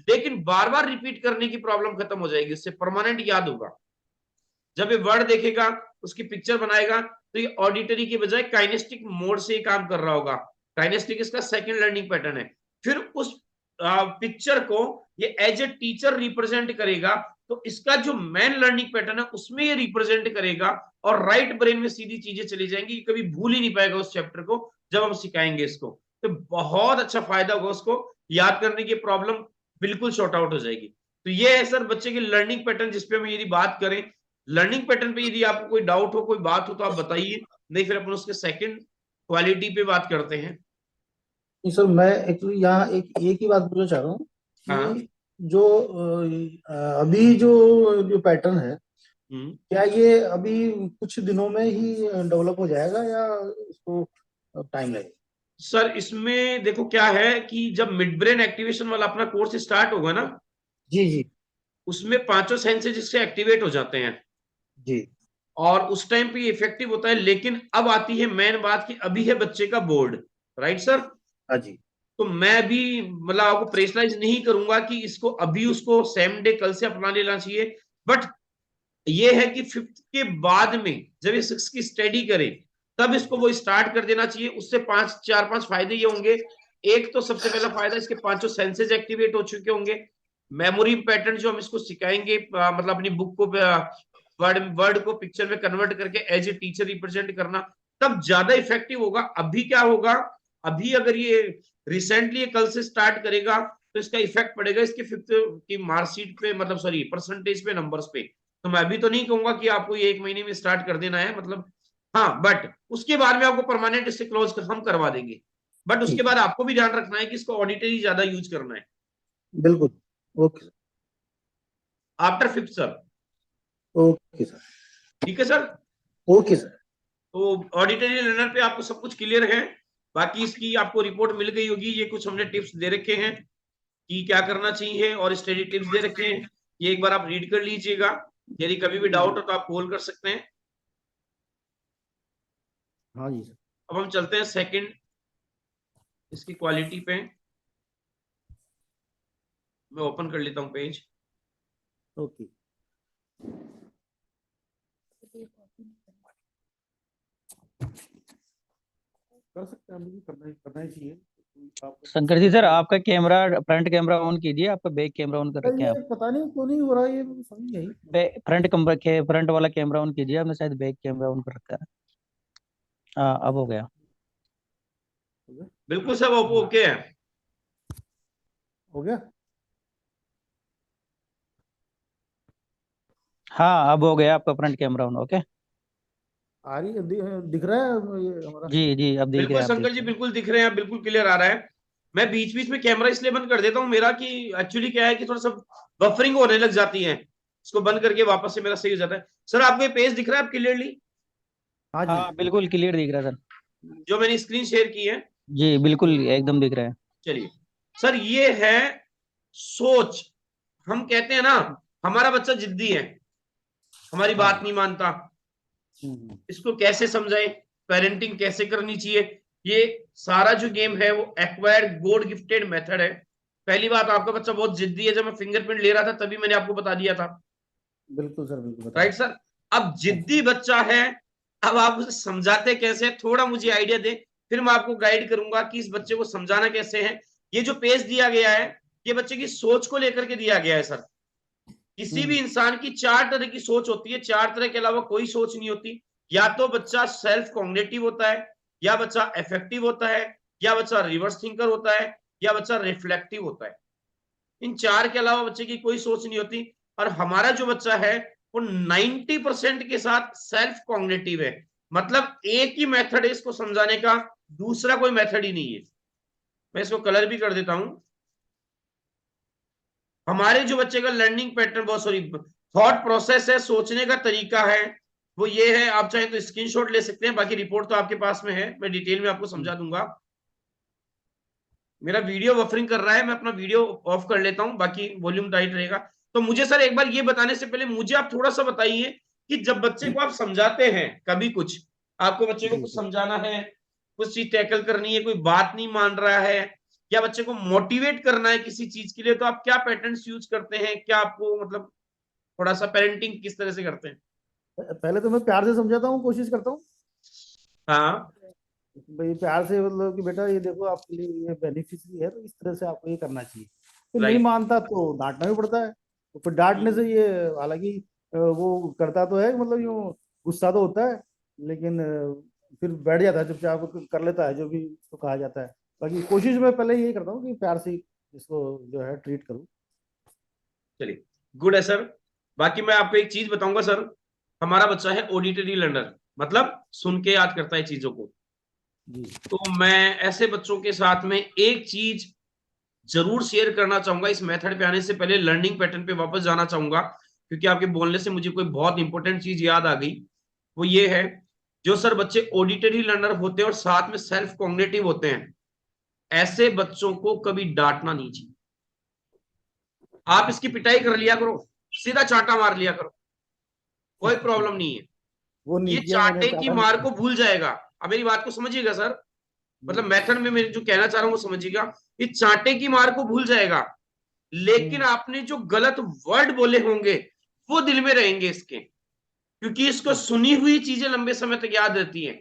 लेकिन बार बार रिपीट करने की प्रॉब्लम खत्म हो जाएगी, उससे परमानेंट याद होगा। जब ये वर्ड देखेगा उसकी पिक्चर बनाएगा तो ये ऑडिटरी की बजाय काइनेस्टिक मोड से काम कर रहा होगा। काइनेस्टिक इसका सेकंड लर्निंग पैटर्न है। फिर उस पिक्चर को ये एज ए टीचर रिप्रेजेंट करेगा तो इसका जो मेन लर्निंग पैटर्न है उसमें ये रिप्रेजेंट करेगा और राइट ब्रेन में सीधी चीजें चली जाएंगी, कभी भूल ही नहीं पाएगा उस चैप्टर को जब हम सिखाएंगे इसको। तो बहुत अच्छा फायदा होगा, उसको याद करने की प्रॉब्लम बिल्कुल शॉर्ट आउट हो जाएगी। तो ये है सर बच्चे की लर्निंग पैटर्न, जिसपे हम यदि बात करें लर्निंग पैटर्न पे, यदि आपको कोई डाउट हो, कोई बात हो तो आप बताइए, नहीं फिर अपन उसके सेकंड क्वालिटी पे बात करते हैं। नहीं सर, मैं एक्चुअली यहाँ एक ही बात पूछना चाह रहा हूँ हाँ। कि जो अभी जो पैटर्न है, हम्म। क्या ये अभी कुछ दिनों में ही डेवलप हो जाएगा या इसको टाइम लगेगा? सर इसमें देखो क्या है कि जब मिड ब्रेन एक्टिवेशन वाला अपना कोर्स स्टार्ट होगा ना, जी जी उसमें पांचों सेंसेस इससे एक्टिवेट हो जाते हैं जी। और उस टाइम पे इफेक्टिव होता है। लेकिन अब आती है मेन बात कि अभी है बच्चे का बोर्ड, राइट सर। हाँ जी। तो मैं भी मतलब आपको प्रेशराइज नहीं करूंगा कि इसको अभी उसको सेम डे कल से अपना लेना चाहिए, बट ये है कि फिफ्थ के बाद में जब ये सिक्स की स्टडी करे तब इसको वो स्टार्ट कर देना चाहिए। उससे चार पांच फायदे ये होंगे। एक तो सबसे पहला फायदा, इसके पांचों सेंसेस एक्टिवेट हो चुके होंगे। मेमोरी पैटर्न जो हम इसको सिखाएंगे, मतलब अपनी बुक को वर्ड को पिक्चर में कन्वर्ट करके एज ए टीचर रिप्रेजेंट करना, तब ज्यादा इफेक्टिव होगा। अभी क्या होगा, अभी अगर ये रिसेंटली कल से स्टार्ट करेगा तो इसका इफेक्ट पड़ेगा इसके फिफ्थ की मार्कशीट पे, मतलब सॉरी परसेंटेज पे, नंबर्स पे। तो मैं अभी तो नहीं कहूंगा कि आपको ये एक महीने में स्टार्ट कर देना है, मतलब हाँ, बट उसके बाद में आपको परमानेंट इससे क्लोज हम करवा देंगे। बट उसके ठीक है। बाद आपको भी ध्यान रखना है कि इसको ऑडिटरी ज्यादा यूज करना है बिल्कुल। Okay. After fifth sir. Okay sir. ठीक है सर। Okay sir. तो ऑडिटरी लर्नर पे आपको सब कुछ क्लियर है। बाकी इसकी आपको रिपोर्ट मिल गई होगी, ये कुछ हमने टिप्स दे रखे हैं कि क्या करना चाहिए और स्टडी टिप्स दे रखे हैं, ये एक बार आप रीड कर लीजिएगा। यदि कभी भी डाउट हो तो आप कॉल कर सकते हैं। हाँ जी सर। अब हम चलते हैं सेकंड इसकी क्वालिटी पे। मैं ओपन कर लेता हूं पेज। ओके। कर सकते हैं, मुझे करना ही चाहिए। आप शंकर जी सर, आपका कैमरा फ्रंट कैमरा ऑन कीजिए। आपका बैक कैमरा ऑन कर सर, रखे हैं ये आप। पता नहीं क्यों नहीं हो रहा, ये मुझे समझ नहीं आई। फ्रंट वाला कैमरा ऑन कीजिए। आपने शायद बैक कैमरा ऑन कर रखा है। हाँ, अब हो गया। हो गया। बिल्कुल सब ओके है। हो गया। हाँ, अब हो गया आपका फ्रंट कैमरा ऑन। ओके। आ रही है, दिख रहा है ये हमारा। जी जी, अब दिख रहे बिल्कुल हैं, आप दिख शंकर जी रहे हैं। बिल्कुल दिख रहे हैं, बिल्कुल क्लियर आ रहा है। मैं बीच बीच में कैमरा इसलिए बंद कर देता हूँ मेरा, कि एक्चुअली क्या है कि थोड़ा सा बफरिंग होने लग जाती है, इसको बंद करके वापस से मेरा सही हो जाता है। सर आपको ये पेज दिख रहा है क्लियरली, हाँ जी। हाँ, बिल्कुल क्लियर दिख रहा है सर। जो मैंने स्क्रीन शेयर की है? जी बिल्कुल एकदम दिख रहा है। चलिए सर, ये है सोच। हम कहते हैं ना, हमारा बच्चा जिद्दी है, हमारी हाँ बात जी। नहीं मानता, हम्म। इसको कैसे समझाएं, पेरेंटिंग कैसे करनी चाहिए। ये सारा जो गेम है वो एक्वायर्ड गॉड गिफ्टेड मेथड है। पहली बात, आपका बच्चा बहुत जिद्दी है, जब मैं फिंगरप्रिंट ले रहा था तभी मैंने आपको बता दिया था, बिल्कुल सर, बिल्कुल बताएं। Right sir. अब हाँ जी। जिद्दी बच्चा है, अब आप उसे समझाते कैसे, थोड़ा मुझे आइडिया दें, फिर मैं आपको गाइड करूंगा कि इस बच्चे को समझाना कैसे है। ये जो पेज दिया गया है, ये बच्चे की सोच को लेकर के दिया गया है सर। किसी भी हम्म। इंसान की चार तरह की सोच होती है, चार तरह के अलावा कोई सोच नहीं होती। या तो बच्चा सेल्फ कॉग्निटिव होता है, या बच्चा अफेक्टिव होता है, या बच्चा रिवर्स थिंकर होता है, या बच्चा रिफ्लेक्टिव होता है। इन चार के अलावा बच्चे की कोई सोच नहीं होती। और हमारा जो बच्चा है वो 90% के साथ सेल्फ कॉग्निटिव है। मतलब एक ही मेथड है इसको समझाने का, दूसरा कोई मेथड ही नहीं है। मैं इसको कलर भी कर देता हूं। हमारे जो बच्चे का लर्निंग पैटर्न, बहुत सॉरी, थॉट प्रोसेस है, सोचने का तरीका है, वो ये है। आप चाहे तो स्क्रीनशॉट ले सकते हैं, बाकी रिपोर्ट तो आपके पास में है, मैं डिटेल में आपको समझा दूंगा। मेरा वीडियो बफरिंग कर रहा है, मैं अपना वीडियो ऑफ कर लेता हूं, बाकी वॉल्यूम टाइट रहेगा। तो मुझे सर एक बार ये बताने से पहले मुझे आप थोड़ा सा बताइए कि जब बच्चे को आप समझाते हैं, कभी कुछ आपको बच्चे को जी कुछ जी। समझाना है, कुछ चीज टैकल करनी है, कोई बात नहीं मान रहा है, या बच्चे को मोटिवेट करना है किसी चीज के लिए, तो आप क्या पैटर्न्स यूज करते हैं, क्या आपको मतलब थोड़ा सा पेरेंटिंग किस तरह से करते हैं? पहले तो मैं प्यार से समझाता हूँ, कोशिश करता हूँ हाँ। भाई, प्यार से, मतलब कि बेटा ये देखो आपके लिए ये बेनिफिशियरी है, तो इस तरह से आपको ये करना चाहिए। फिर नहीं राइट। मानता तो डांटना भी पड़ता है। तो फिर डांटने से ये, हालांकि वो करता तो है, मतलब यूं गुस्सा तो होता है, लेकिन फिर बैठ जाता है चुपचाप, कर लेता है जो भी उसको कहा जाता है। बाकी कोशिश मैं पहले यही करता हूँ कि प्यार से इसको जो है ट्रीट करूँ। चलिए, गुड है सर। बाकी मैं आपको एक चीज बताऊंगा सर, हमारा बच्चा है ऑडिटरी लर्नर, मतलब सुन के याद करता है चीजों को। जी। तो मैं ऐसे बच्चों के साथ में एक चीज जरूर शेयर करना चाहूंगा। इस मेथड पे आने से पहले लर्निंग पैटर्न पे वापस जाना चाहूंगा, क्योंकि आपके बोलने से मुझे कोई बहुत इंपॉर्टेंट चीज याद आ गई। वो ये है, जो सर बच्चे ऑडिटरी लर्नर होते हैं और साथ में सेल्फ कॉग्निटिव होते हैं, ऐसे बच्चों को कभी डांटना नहीं चाहिए। आप इसकी पिटाई कर लिया करो, सीधा चांटा मार लिया करो, कोई प्रॉब्लम नहीं है। वो ये नहीं किया मैंने, चांटे की चाटा नहीं मार किया। को भूल जाएगा। अब मेरी बात को समझिएगा सर, मतलब जी। मेथड में मैं जो कहना चाह रहा हूं वो समझिएगा। ये चांटे की मार को भूल जाएगा, लेकिन आपने जो गलत वर्ड बोले होंगे वो दिल में रहेंगे इसके, क्योंकि इसको सुनी हुई चीजें लंबे समय तक याद रहती हैं।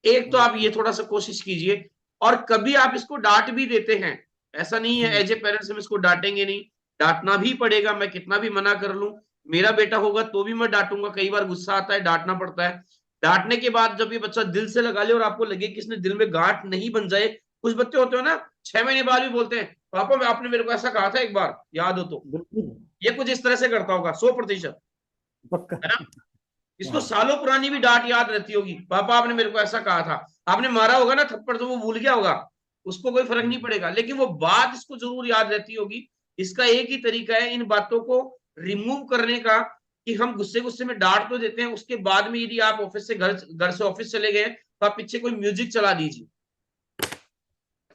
एक तो आप ओके। ये थोड़ा सा कोशिश कीजिए। और कभी आप इसको डांट भी देते हैं, ऐसा नहीं है एज ए पेरेंट्स हम इसको डांटेंगे नहीं, डांटना भी पड़ेगा। मैं कितना भी मना कर लूं, मेरा बेटा होगा तो भी मैं डांटूंगा। कई बार गुस्सा आता है, डांटना पड़ता है। डांटने के बाद जब ये बच्चा दिल से लगा ले और आपको लगे कि इसने दिल में गांठ नहीं बन जाए, कुछ बच्चे होते हो ना 6 महीने बाद भी बोलते हैं पापा आपने मेरे को ऐसा कहा था एक बार, याद हो तो। बिल्कुल। ये कुछ इस तरह से करता होगा 100%, पक्का। है ना। इसको हाँ। सालों पुरानी भी डांट याद रहती होगी, पापा आपने मेरे को ऐसा कहा था। आपने मारा होगा ना थप्पड़ तो वो भूल गया होगा, उसको कोई फर्क नहीं पड़ेगा, लेकिन वो बात इसको जरूर याद रहती होगी। इसका एक ही तरीका है इन बातों को रिमूव करने का, कि हम गुस्से गुस्से में डांट तो देते हैं, उसके बाद में यदि आप ऑफिस से घर से ऑफिस चले गए तो आप पीछे कोई म्यूजिक चला दीजिए।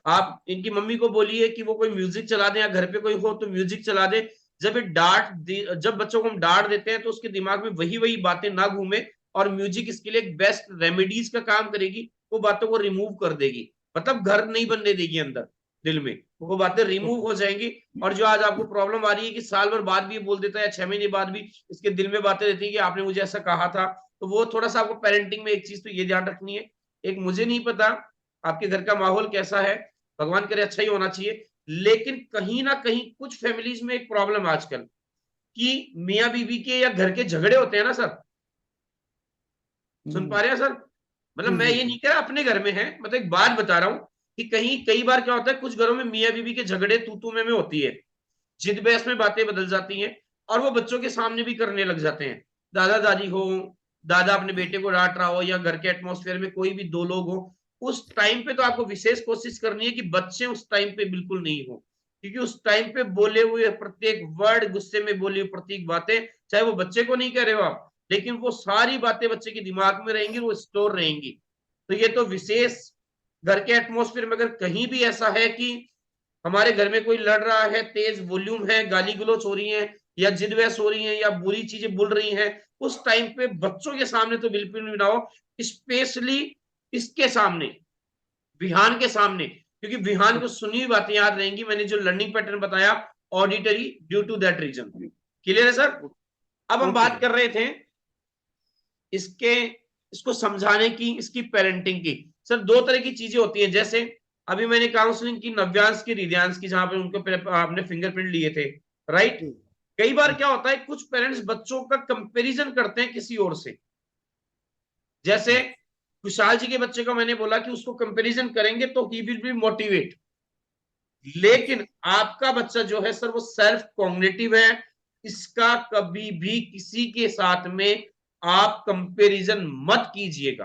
आप इनकी मम्मी को बोलिए कि वो कोई म्यूजिक चला दे, या घर पे कोई हो तो म्यूजिक चला दे। जब बच्चों को हम डांट देते हैं तो उसके दिमाग में वही वही बातें ना घूमे, और म्यूजिक इसके लिए एक बेस्ट रेमेडीज का काम करेगी। वो बातों को रिमूव कर देगी, मतलब घर नहीं बनने देगी अंदर दिल में, वो बातें रिमूव हो जाएंगी। और जो आज आपको प्रॉब्लम आ रही है कि साल भर बाद भी ये बोल देता है, 6 महीने बाद भी इसके दिल में बातें रहती है कि आपने मुझे ऐसा कहा था, तो वो थोड़ा सा आपको पेरेंटिंग में एक चीज तो ये ध्यान रखनी है। एक, मुझे नहीं पता आपके घर का माहौल कैसा है, भगवान करे अच्छा ही होना चाहिए, लेकिन कहीं ना कहीं कुछ फैमिलीज में एक प्रॉब्लम आजकल, कि मियां बीवी के या घर के झगड़े होते हैं ना सर। सुन पा रहे हैं सर? मतलब जी मैं जी ये जी। नहीं कह रहा अपने घर में है, मतलब एक बात बता रहा हूं कि कहीं कई बार क्या होता है, कुछ घरों में मियां बीवी के झगड़े तू तू में होती है, जिद बहस में बातें बदल जाती हैं, और वो बच्चों के सामने भी करने लग जाते हैं। दादा दादी हो, दादा अपने बेटे को डांट रहा हो, या घर के एटमॉस्फेयर में कोई भी दो लोग हो, उस टाइम पे तो आपको विशेष कोशिश करनी है कि बच्चे उस टाइम पे बिल्कुल नहीं हो, क्योंकि उस टाइम पे बोले हुए प्रत्येक वर्ड, गुस्से में बोली हुई प्रत्येक बातें, चाहे वो बच्चे को नहीं कह रहे हो आप, लेकिन वो सारी बातें बच्चे के दिमाग में रहेंगी, वो स्टोर रहेंगी। तो ये तो विशेष, घर के एटमॉस्फेयर में अगर कहीं भी ऐसा है कि हमारे घर में कोई लड़ रहा है, तेज वॉल्यूम है, गाली गलौज हो रही है, या जिद बहस हो रही है, या बुरी चीजें बोल रही हैं, उस टाइम पे बच्चों के सामने तो बिल्कुल भी ना हो, स्पेशली इसके सामने, विहान के सामने, क्योंकि विहान को सुनी हुई बातें याद रहेंगी। मैंने जो लर्निंग पैटर्न बताया, auditory, due to that reason. Clear है सर? अब हम ओके। बात कर रहे थे इसके, इसको समझाने की, इसकी पेरेंटिंग की। सर दो तरह की चीजें होती हैं, जैसे अभी मैंने काउंसलिंग की नव्यांश की, रिद्यांश की, जहां पे उनको आपने फिंगरप्रिंट लिए थे, राइट। जी कई बार जी। क्या होता है, कुछ पेरेंट्स बच्चों का कंपैरिजन करते हैं किसी और से। जैसे अच्छा। खुशहाल जी के बच्चे का मैंने बोला कि उसको कंपैरिजन करेंगे तो ही विल बी मोटिवेट, लेकिन आपका बच्चा जो है सर वो सेल्फ कॉग्निटिव है, इसका कभी भी किसी के साथ में आप कंपैरिजन मत कीजिएगा,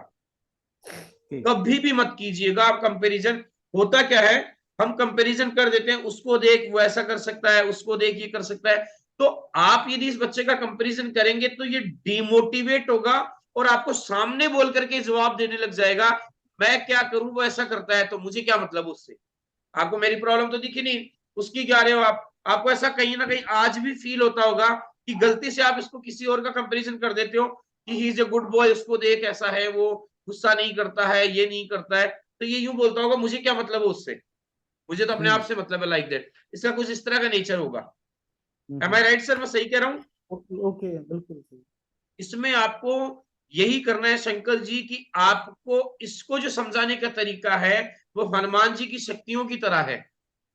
ठीक। कभी भी मत कीजिएगा आप कंपैरिजन। होता क्या है, हम कंपैरिजन कर देते हैं, उसको देख वो ऐसा कर सकता है, उसको देख ये कर सकता है। तो आप यदि इस बच्चे का कंपैरिजन करेंगे तो ये डिमोटिवेट होगा, और आपको सामने बोल करके जवाब देने लग जाएगा, मैं क्या करूं वो ऐसा करता है तो मुझे क्या मतलब उससे। आपको मेरी प्रॉब्लम तो दिखी नहीं, उसकी क्या रहे हो आप। आपको ऐसा कहीं ना कहीं आज भी फील होता होगा कि गलती से आप इसको किसी और का कंपैरिजन कर देते हो, कि he is a good boy, उसको देख ऐसा है, वो गुस्सा नहीं करता है, ये नहीं करता है, तो ये यूं बोलता होगा मुझे क्या मतलब है उससे, मुझे तो अपने आप से मतलब है, लाइक दैट। इसका कुछ इस तरह का नेचर होगा। एम आई राइट सर? मैं सही कह रहा हूं? ओके ओके, बिल्कुल सही। इसमें आपको यही करना है शंकर जी, कि आपको इसको जो समझाने का तरीका है वो हनुमान जी की शक्तियों की तरह है।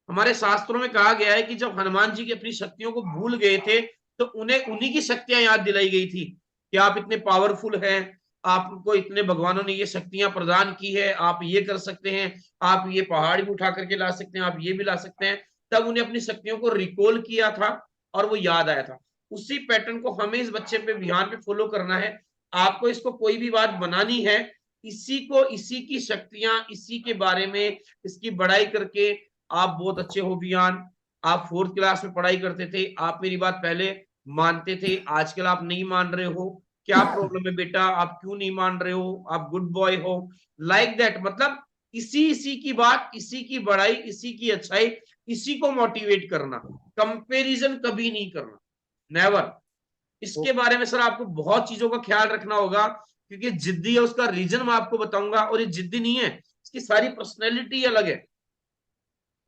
हमारे शास्त्रों में कहा गया है कि जब हनुमान जी की अपनी शक्तियों को भूल गए थे तो उन्हें उन्हीं की शक्तियां याद दिलाई गई थी कि आप इतने पावरफुल हैं, आपको इतने भगवानों ने ये शक्तियां प्रदान की है, आप ये कर सकते हैं, आप ये पहाड़ भी उठा करके ला सकते हैं, आप ये भी ला सकते हैं। तब उन्हें अपनी शक्तियों को रिकॉल किया था और वो याद आया था। उसी पैटर्न को हमें इस बच्चे पे ध्यान पे फॉलो करना है। आपको इसको कोई भी बात बनानी है, इसी को, इसी की शक्तियां, इसी के बारे में इसकी बड़ाई करके आप बहुत अच्छे हो बियान। आप 4th क्लास में पढ़ाई करते थे, आप मेरी बात पहले मानते थे, आजकल आप नहीं मान रहे हो। क्या प्रॉब्लम है बेटा, आप क्यों नहीं मान रहे हो, आप गुड बॉय हो, लाइक दैट। मतलब इसी की बात, इसी की बड़ाई, इसी की अच्छाई, इसी को मोटिवेट करना, कंपैरिजन कभी नहीं करना, नेवर। इसके बारे में सर आपको बहुत चीजों का ख्याल रखना होगा, क्योंकि जिद्दी है, उसका रीजन मैं आपको बताऊंगा। और ये जिद्दी नहीं है, इसकी सारी पर्सनैलिटी अलग है।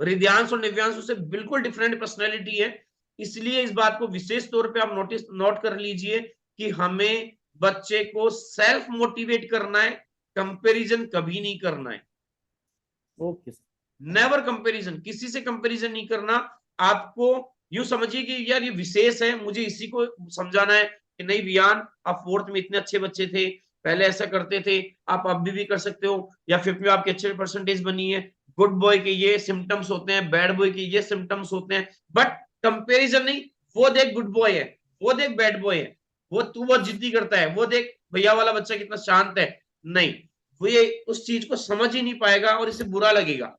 रिद्यांश और निव्यांश से बिल्कुल डिफरेंट पर्सनैलिटी है। इसलिए इस बात को विशेष तौर पे आप नोट कर लीजिए कि हमें बच्चे को सेल्फ मोटिवेट करना है, कंपैरिजन कभी नहीं करना है। Okay sir. नेवर कंपैरिजन, किसी से कंपैरिजन नहीं करना। आपको यूं समझिए कि यार ये विशेष है, मुझे इसी को समझाना है कि नहीं वियान, आप 4th में इतने अच्छे बच्चे थे, पहले ऐसा करते थे, आप अब भी कर सकते हो, या 5th में आपके अच्छे परसेंटेज बनी है। गुड बॉय के ये सिम्टम्स होते हैं, बैड बॉय के ये सिम्टम्स होते हैं, बट कंपेरिजन नहीं। वो देख गुड बॉय है, वो देख बैड बॉय है, वो तू बहुत जिद्दी करता है, वो देख भैया वाला बच्चा कितना शांत है। नहीं, वो ये उस चीज को समझ ही नहीं पाएगा और इसे बुरा लगेगा।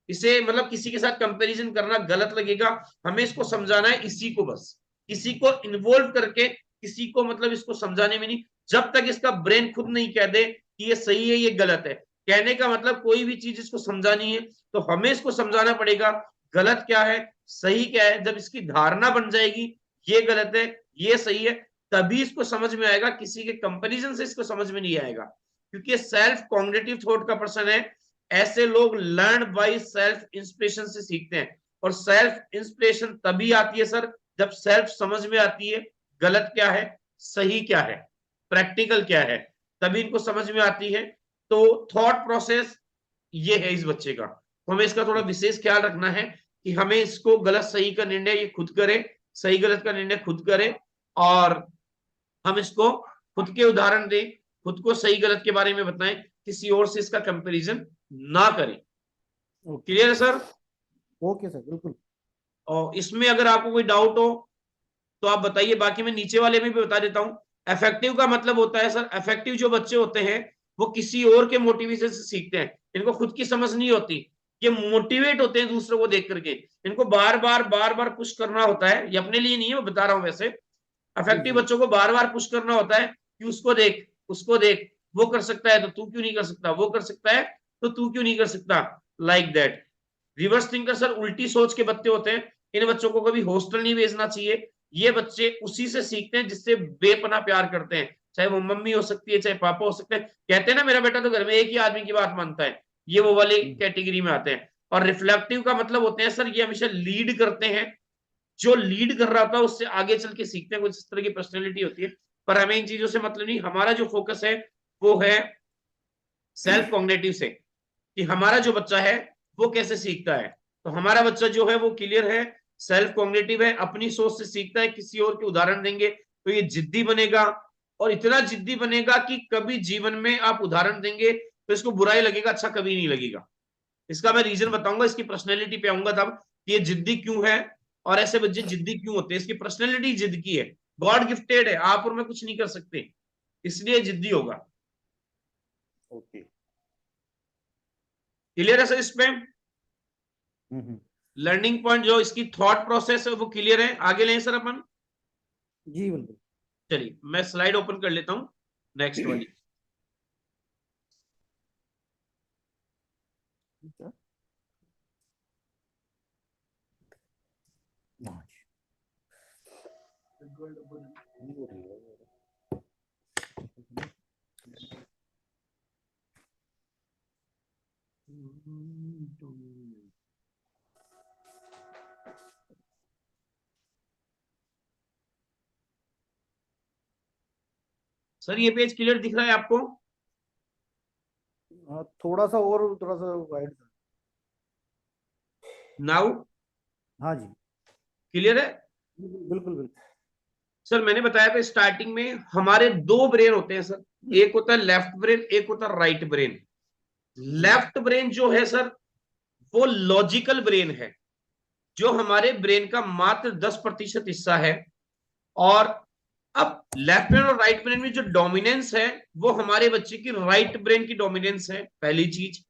इसे मतलब किसी के साथ कंपैरिजन करना गलत लगेगा। हमें इसको समझाना है, इसी को, बस किसी को इन्वॉल्व करके, किसी को मतलब इसको समझाने में नहीं। जब तक इसका ब्रेन खुद नहीं कह दे कि ये सही है, ये गलत है, कहने का मतलब कोई भी चीज इसको समझानी है तो हमें इसको समझाना पड़ेगा, गलत क्या है, सही क्या है। जब इसकी धारणा बन जाएगी ये गलत है, ये सही है, तभी इसको समझ में आएगा। किसी के कंपैरिजन से इसको समझ में नहीं आएगा, क्योंकि सेल्फ कॉग्निटिव थॉट का पर्सन है। ऐसे लोग लर्न बाय सेल्फ इंस्पिरेशन से सीखते हैं। और सेल्फ इंस्पिरेशन तभी आती है सर, जब सेल्फ समझ में आती है गलत क्या है, सही क्या है, प्रैक्टिकल क्या है, तभी इनको समझ में आती है। तो थॉट प्रोसेस ये है इस बच्चे का। तो हमें इसका थोड़ा विशेष ख्याल रखना है कि हमें इसको गलत सही का निर्णय ये खुद करे, सही गलत का निर्णय खुद करे, और हम इसको खुद के उदाहरण दें, खुद को सही गलत के बारे में बताएं, किसी और से इसका कंपैरिजन ना करें। क्लियर है सर? ओके सर, बिल्कुल। और इसमें अगर आपको कोई डाउट हो तो आप बताइए, बाकी मैं नीचे वाले में भी बता देता हूं। इफेक्टिव का मतलब होता है सर, इफेक्टिव जो बच्चे होते हैं वो किसी और के मोटिवेशन से सीखते हैं। इनको खुद की समझ नहीं होती, ये मोटिवेट होते हैं दूसरों को देख करके। इनको बार बार पुश करना होता है, ये अपने लिए नहीं है, मैं बता रहा हूं वैसे। इफेक्टिव जी। बच्चों को बार बार पुश करना होता है कि उसको देख, उसको देख, वो कर सकता है तो तू क्यों नहीं कर सकता, वो कर सकता है तो तू क्यों नहीं कर सकता, like that. Reverse thinker sir उल्टी सोच के बच्चे होते हैं। इन बच्चों को कभी हॉस्टल नहीं भेजना चाहिए। ये बच्चे उसी से सीखते हैं जिससे बेपना प्यार करते हैं, चाहे वो मम्मी हो सकती है, चाहे पापा हो सकते हैं। कहते हैं ना मेरा बेटा तो घर में एक ही आदमी की बात मानता है, ये वो वाले कैटेगरी में आते हैं। और रिफ्लेक्टिव का मतलब होते हैं सर, ये हमेशा लीड करते हैं, जो लीड कर रहा था उससे आगे चल के सीखते हैं। कुछ इस तरह की पर्सनैलिटी होती है। पर हमें इन चीजों से मतलब नहीं, हमारा जो फोकस है वो है सेल्फ कॉग्निटिव से, कि हमारा जो बच्चा है वो कैसे सीखता है। तो हमारा बच्चा जो है वो क्लियर है, सेल्फ कॉग्निटिव है, अपनी सोच से सीखता है। किसी और के उदाहरण देंगे तो ये जिद्दी बनेगा, और इतना जिद्दी बनेगा कि कभी जीवन में आप उदाहरण देंगे तो इसको बुराई लगेगा, अच्छा कभी नहीं लगेगा। इसका मैं रीजन बताऊंगा, इसकी पर्सनैलिटी पे आऊंगा तब कि ये जिद्दी क्यों है और ऐसे बच्चे जिद्दी क्यों होते हैं। इसकी पर्सनैलिटी जिद की है, गॉड गिफ्टेड है, आप और मैं कुछ नहीं कर सकते, इसलिए जिद्दी होगा। ओके। क्लियर है सर? इस पे हम्म। लर्निंग पॉइंट जो इसकी थॉट प्रोसेस है वो क्लियर है। आगे लें सर अपन। जी बिल्कुल। चलिए मैं स्लाइड ओपन कर लेता हूं, नेक्स्ट वाली। क्या? हाँ जी। सर ये पेज क्लियर दिख रहा है आपको? हाँ, थोड़ा सा और, थोड़ा सा वाइड। नाउ हाँ जी। क्लियर है? बिल्कुल बिल्कुल। सर मैंने बताया था स्टार्टिंग में हमारे दो ब्रेन होते हैं सर, एक होता है लेफ्ट ब्रेन, एक होता है राइट ब्रेन। लेफ्ट ब्रेन जो है सर वो लॉजिकल ब्रेन है, जो हमारे ब्रेन का मात्र 10% हिस्सा है। और अब लेफ्ट ब्रेन और राइट ब्रेन में जो डोमिनेंस है वो हमारे बच्चे की राइट ब्रेन की डोमिनेंस है, पहली चीज।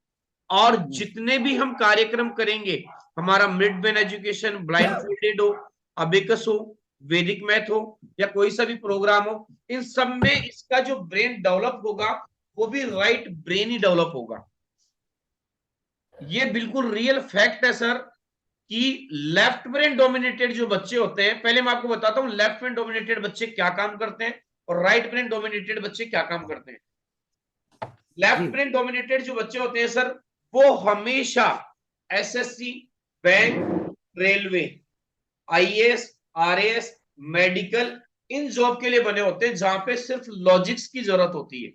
और जितने भी हम कार्यक्रम करेंगे, हमारा mid brain education, blind folded हो, अबेकस हो, वैदिक मैथ हो, या कोई सा भी प्रोग्राम हो, इन सब में इसका जो ब्रेन डेवलप होगा वो भी राइट ब्रेन ही डेवलप होगा। ये बिल्कुल रियल फैक्ट है सर कि लेफ्ट ब्रेन डोमिनेटेड जो बच्चे होते हैं, पहले मैं आपको बताता हूं लेफ्ट ब्रेन डोमिनेटेड बच्चे क्या काम करते हैं और राइट ब्रेन डोमिनेटेड बच्चे क्या काम करते हैं। लेफ्ट ब्रेन डोमिनेटेड जो बच्चे होते हैं सर वो हमेशा SSC, bank, railway, IAS, RAS, medical, इन जॉब के लिए बने होते हैं जहां पे सिर्फ लॉजिक्स की जरूरत होती है।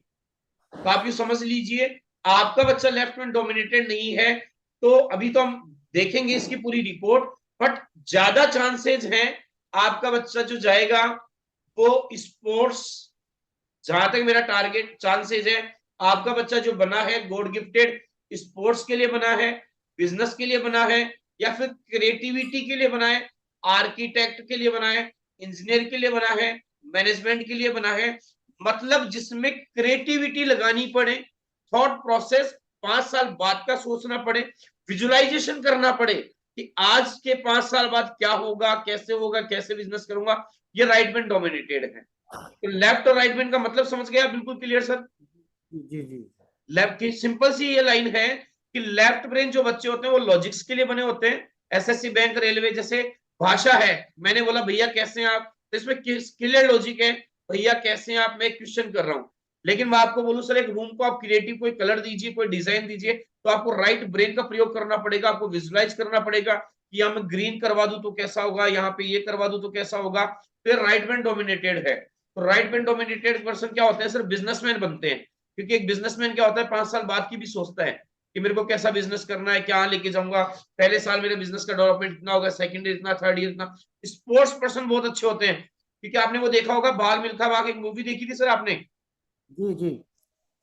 तो आप ये समझ लीजिए आपका बच्चा लेफ्ट ब्रेन डोमिनेटेड नहीं है, तो अभी तो हम देखेंगे इसकी पूरी रिपोर्ट, बट ज्यादा चांसेस हैं आपका बच्चा जो जाएगा वो स्पोर्ट्स, जहां तक मेरा टारगेट चांसेस है आपका बच्चा जो बना है गॉड गिफ्टेड, स्पोर्ट्स के लिए बना है, बिजनेस के लिए बना है, या फिर क्रिएटिविटी के लिए बना है, आर्किटेक्ट के लिए बना है, इंजीनियर के लिए बना है, मैनेजमेंट के लिए बना है। मतलब जिसमें क्रिएटिविटी लगानी पड़े, थॉट प्रोसेस 5 साल बाद का सोचना पड़े, विजुअलाइजेशन करना पड़े कि आज के 5 साल बाद क्या होगा, कैसे बिजनेस करूंगा, ये राइट ब्रेन डोमिनेटेड है। तो लेफ्ट और राइट ब्रेन का मतलब समझ गया बिल्कुल क्लियर सर? जी जी। लेफ्ट की सिंपल सी ये लाइन है कि लेफ्ट ब्रेन जो बच्चे होते हैं वो लॉजिक्स के लिए बने होते हैं, एसएससी, बैंक, रेलवे। जैसे भाषा है, मैंने बोला भैया कैसे हैं आप, तो इसमें क्लियर लॉजिक है, भैया कैसे हैं आप, मैं क्वेश्चन कर रहा हूं। लेकिन मैं आपको बोलूं सर एक रूम को आप क्रिएटिव कोई कलर दीजिए, कोई डिजाइन दीजिए, तो आपको राइट ब्रेन का प्रयोग करना पड़ेगा, आपको विजुअलाइज करना पड़ेगा कि यहाँ मैं ग्रीन करवा दूं तो कैसा होगा, यहाँ पे ये करवा दूं तो कैसा होगा। फिर राइट ब्रेन डोमिनेटेड है, तो राइट ब्रेन डोमिनेटेड पर्सन क्या होते हैं सर, बिजनेसमैन बनते हैं। क्योंकि एक बिजनेसमैन क्या होता है 5 साल बाद की भी सोचता है कि मेरे को कैसा बिजनेस करना है, क्या लेके जाऊंगा, पहले साल मेरे बिजनेस का डेवलपमेंट इतना होगा, सेकंड ईयर इतना, थर्ड ईयर इतना। स्पोर्ट्स पर्सन बहुत अच्छे होते हैं, क्योंकि आपने वो देखा होगा बाल मिल्खा भाग, एक मूवी देखी थी सर आपने, जी जी।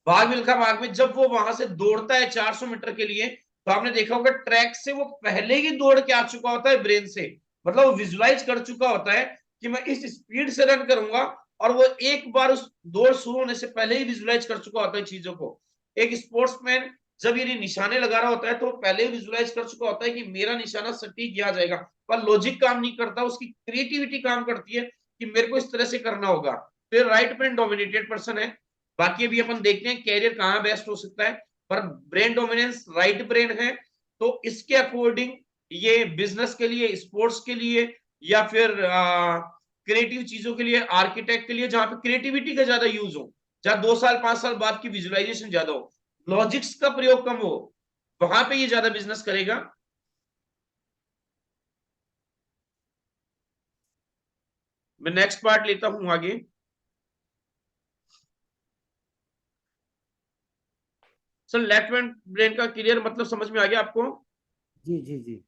बाल मिल्खा भाग में जब वो वहां से दौड़ता है 400 मीटर के लिए, तो आपने देखा होगा ट्रैक से वो पहले ही दौड़ के आ चुका होता है ब्रेन से। मतलब वो विजुलाइज कर चुका होता है कि मैं इस स्पीड से रन करूंगा, और वो एक बार उस दौड़ शुरू होने से पहले ही विजुलाइज कर चुका होता है चीजों को। एक स्पोर्ट्समैन जब ये निशाने लगा रहा होता है तो पहले ही विजुलाइज कर चुका होता है कि मेरा निशाना सटीक किया जाएगा, पर लॉजिक काम नहीं करता, उसकी क्रिएटिविटी काम करती है कि मेरे को इस तरह से करना होगा। फिर राइट ब्रेन डोमिनेटेड पर्सन है। बाकी अभी अपन देखते हैं कैरियर कहाँ बेस्ट हो सकता है, पर ब्रेन डोमिनेंस राइट ब्रेन है, तो इसके अकॉर्डिंग ये बिजनेस के लिए, स्पोर्ट्स के लिए, या फिर क्रिएटिव चीजों के लिए, आर्किटेक्ट के लिए, जहां पे क्रिएटिविटी का ज्यादा यूज हो, जहां 2 साल 5 साल बाद की विजुअलाइजेशन ज्यादा हो, लॉजिक्स का प्रयोग कम हो, वहां पे ये ज्यादा बिजनेस करेगा। मैं नेक्स्ट पार्ट लेता हूं आगे। सर लेफ्ट ब्रेन का क्लियर मतलब समझ में आ गया आपको? जी जी जी।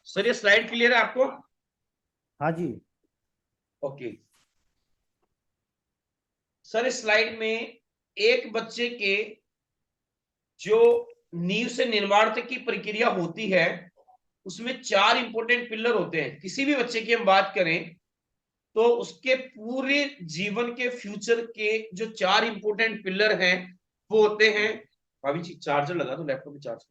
सर ये स्लाइड क्लियर है आपको? हाँ जी। ओके सर, इस स्लाइड में एक बच्चे के जो नींव से निर्माण तक की प्रक्रिया होती है उसमें 4 इंपॉर्टेंट पिलर होते हैं। किसी भी बच्चे की हम बात करें तो उसके पूरे जीवन के फ्यूचर के जो 4 इंपॉर्टेंट पिलर हैं वो होते हैं, अभी चार्जर लगा तो लैपटॉप में चार्ज।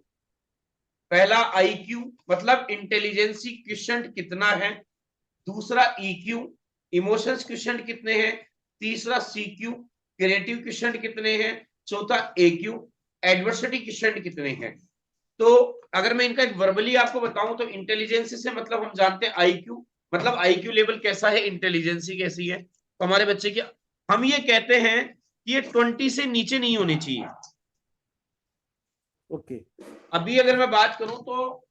पहला आईक्यू, मतलब इंटेलिजेंसी क्वेश्चन कितना है। दूसरा ईक्यू, इमोशंस क्वेश्चन कितने हैं। तीसरा सीक्यू, क्रिएटिव क्वेश्चन कितने हैं। चौथा एक्यू, एडवर्सिटी क्वेश्चन कितने हैं। तो अगर मैं इनका एक वर्बली आपको बताऊं तो इंटेलिजेंस से मतलब हम जानते हैं आईक्यू, मतलब आईक्यू लेवल कैसा है, इंटेलिजेंसी कैसी है। तो हमारे बच्चे की हम ये कहते हैं कि ये 20 से नीचे नहीं होनी चाहिए। ओके। अभी अगर मैं बात करूं तो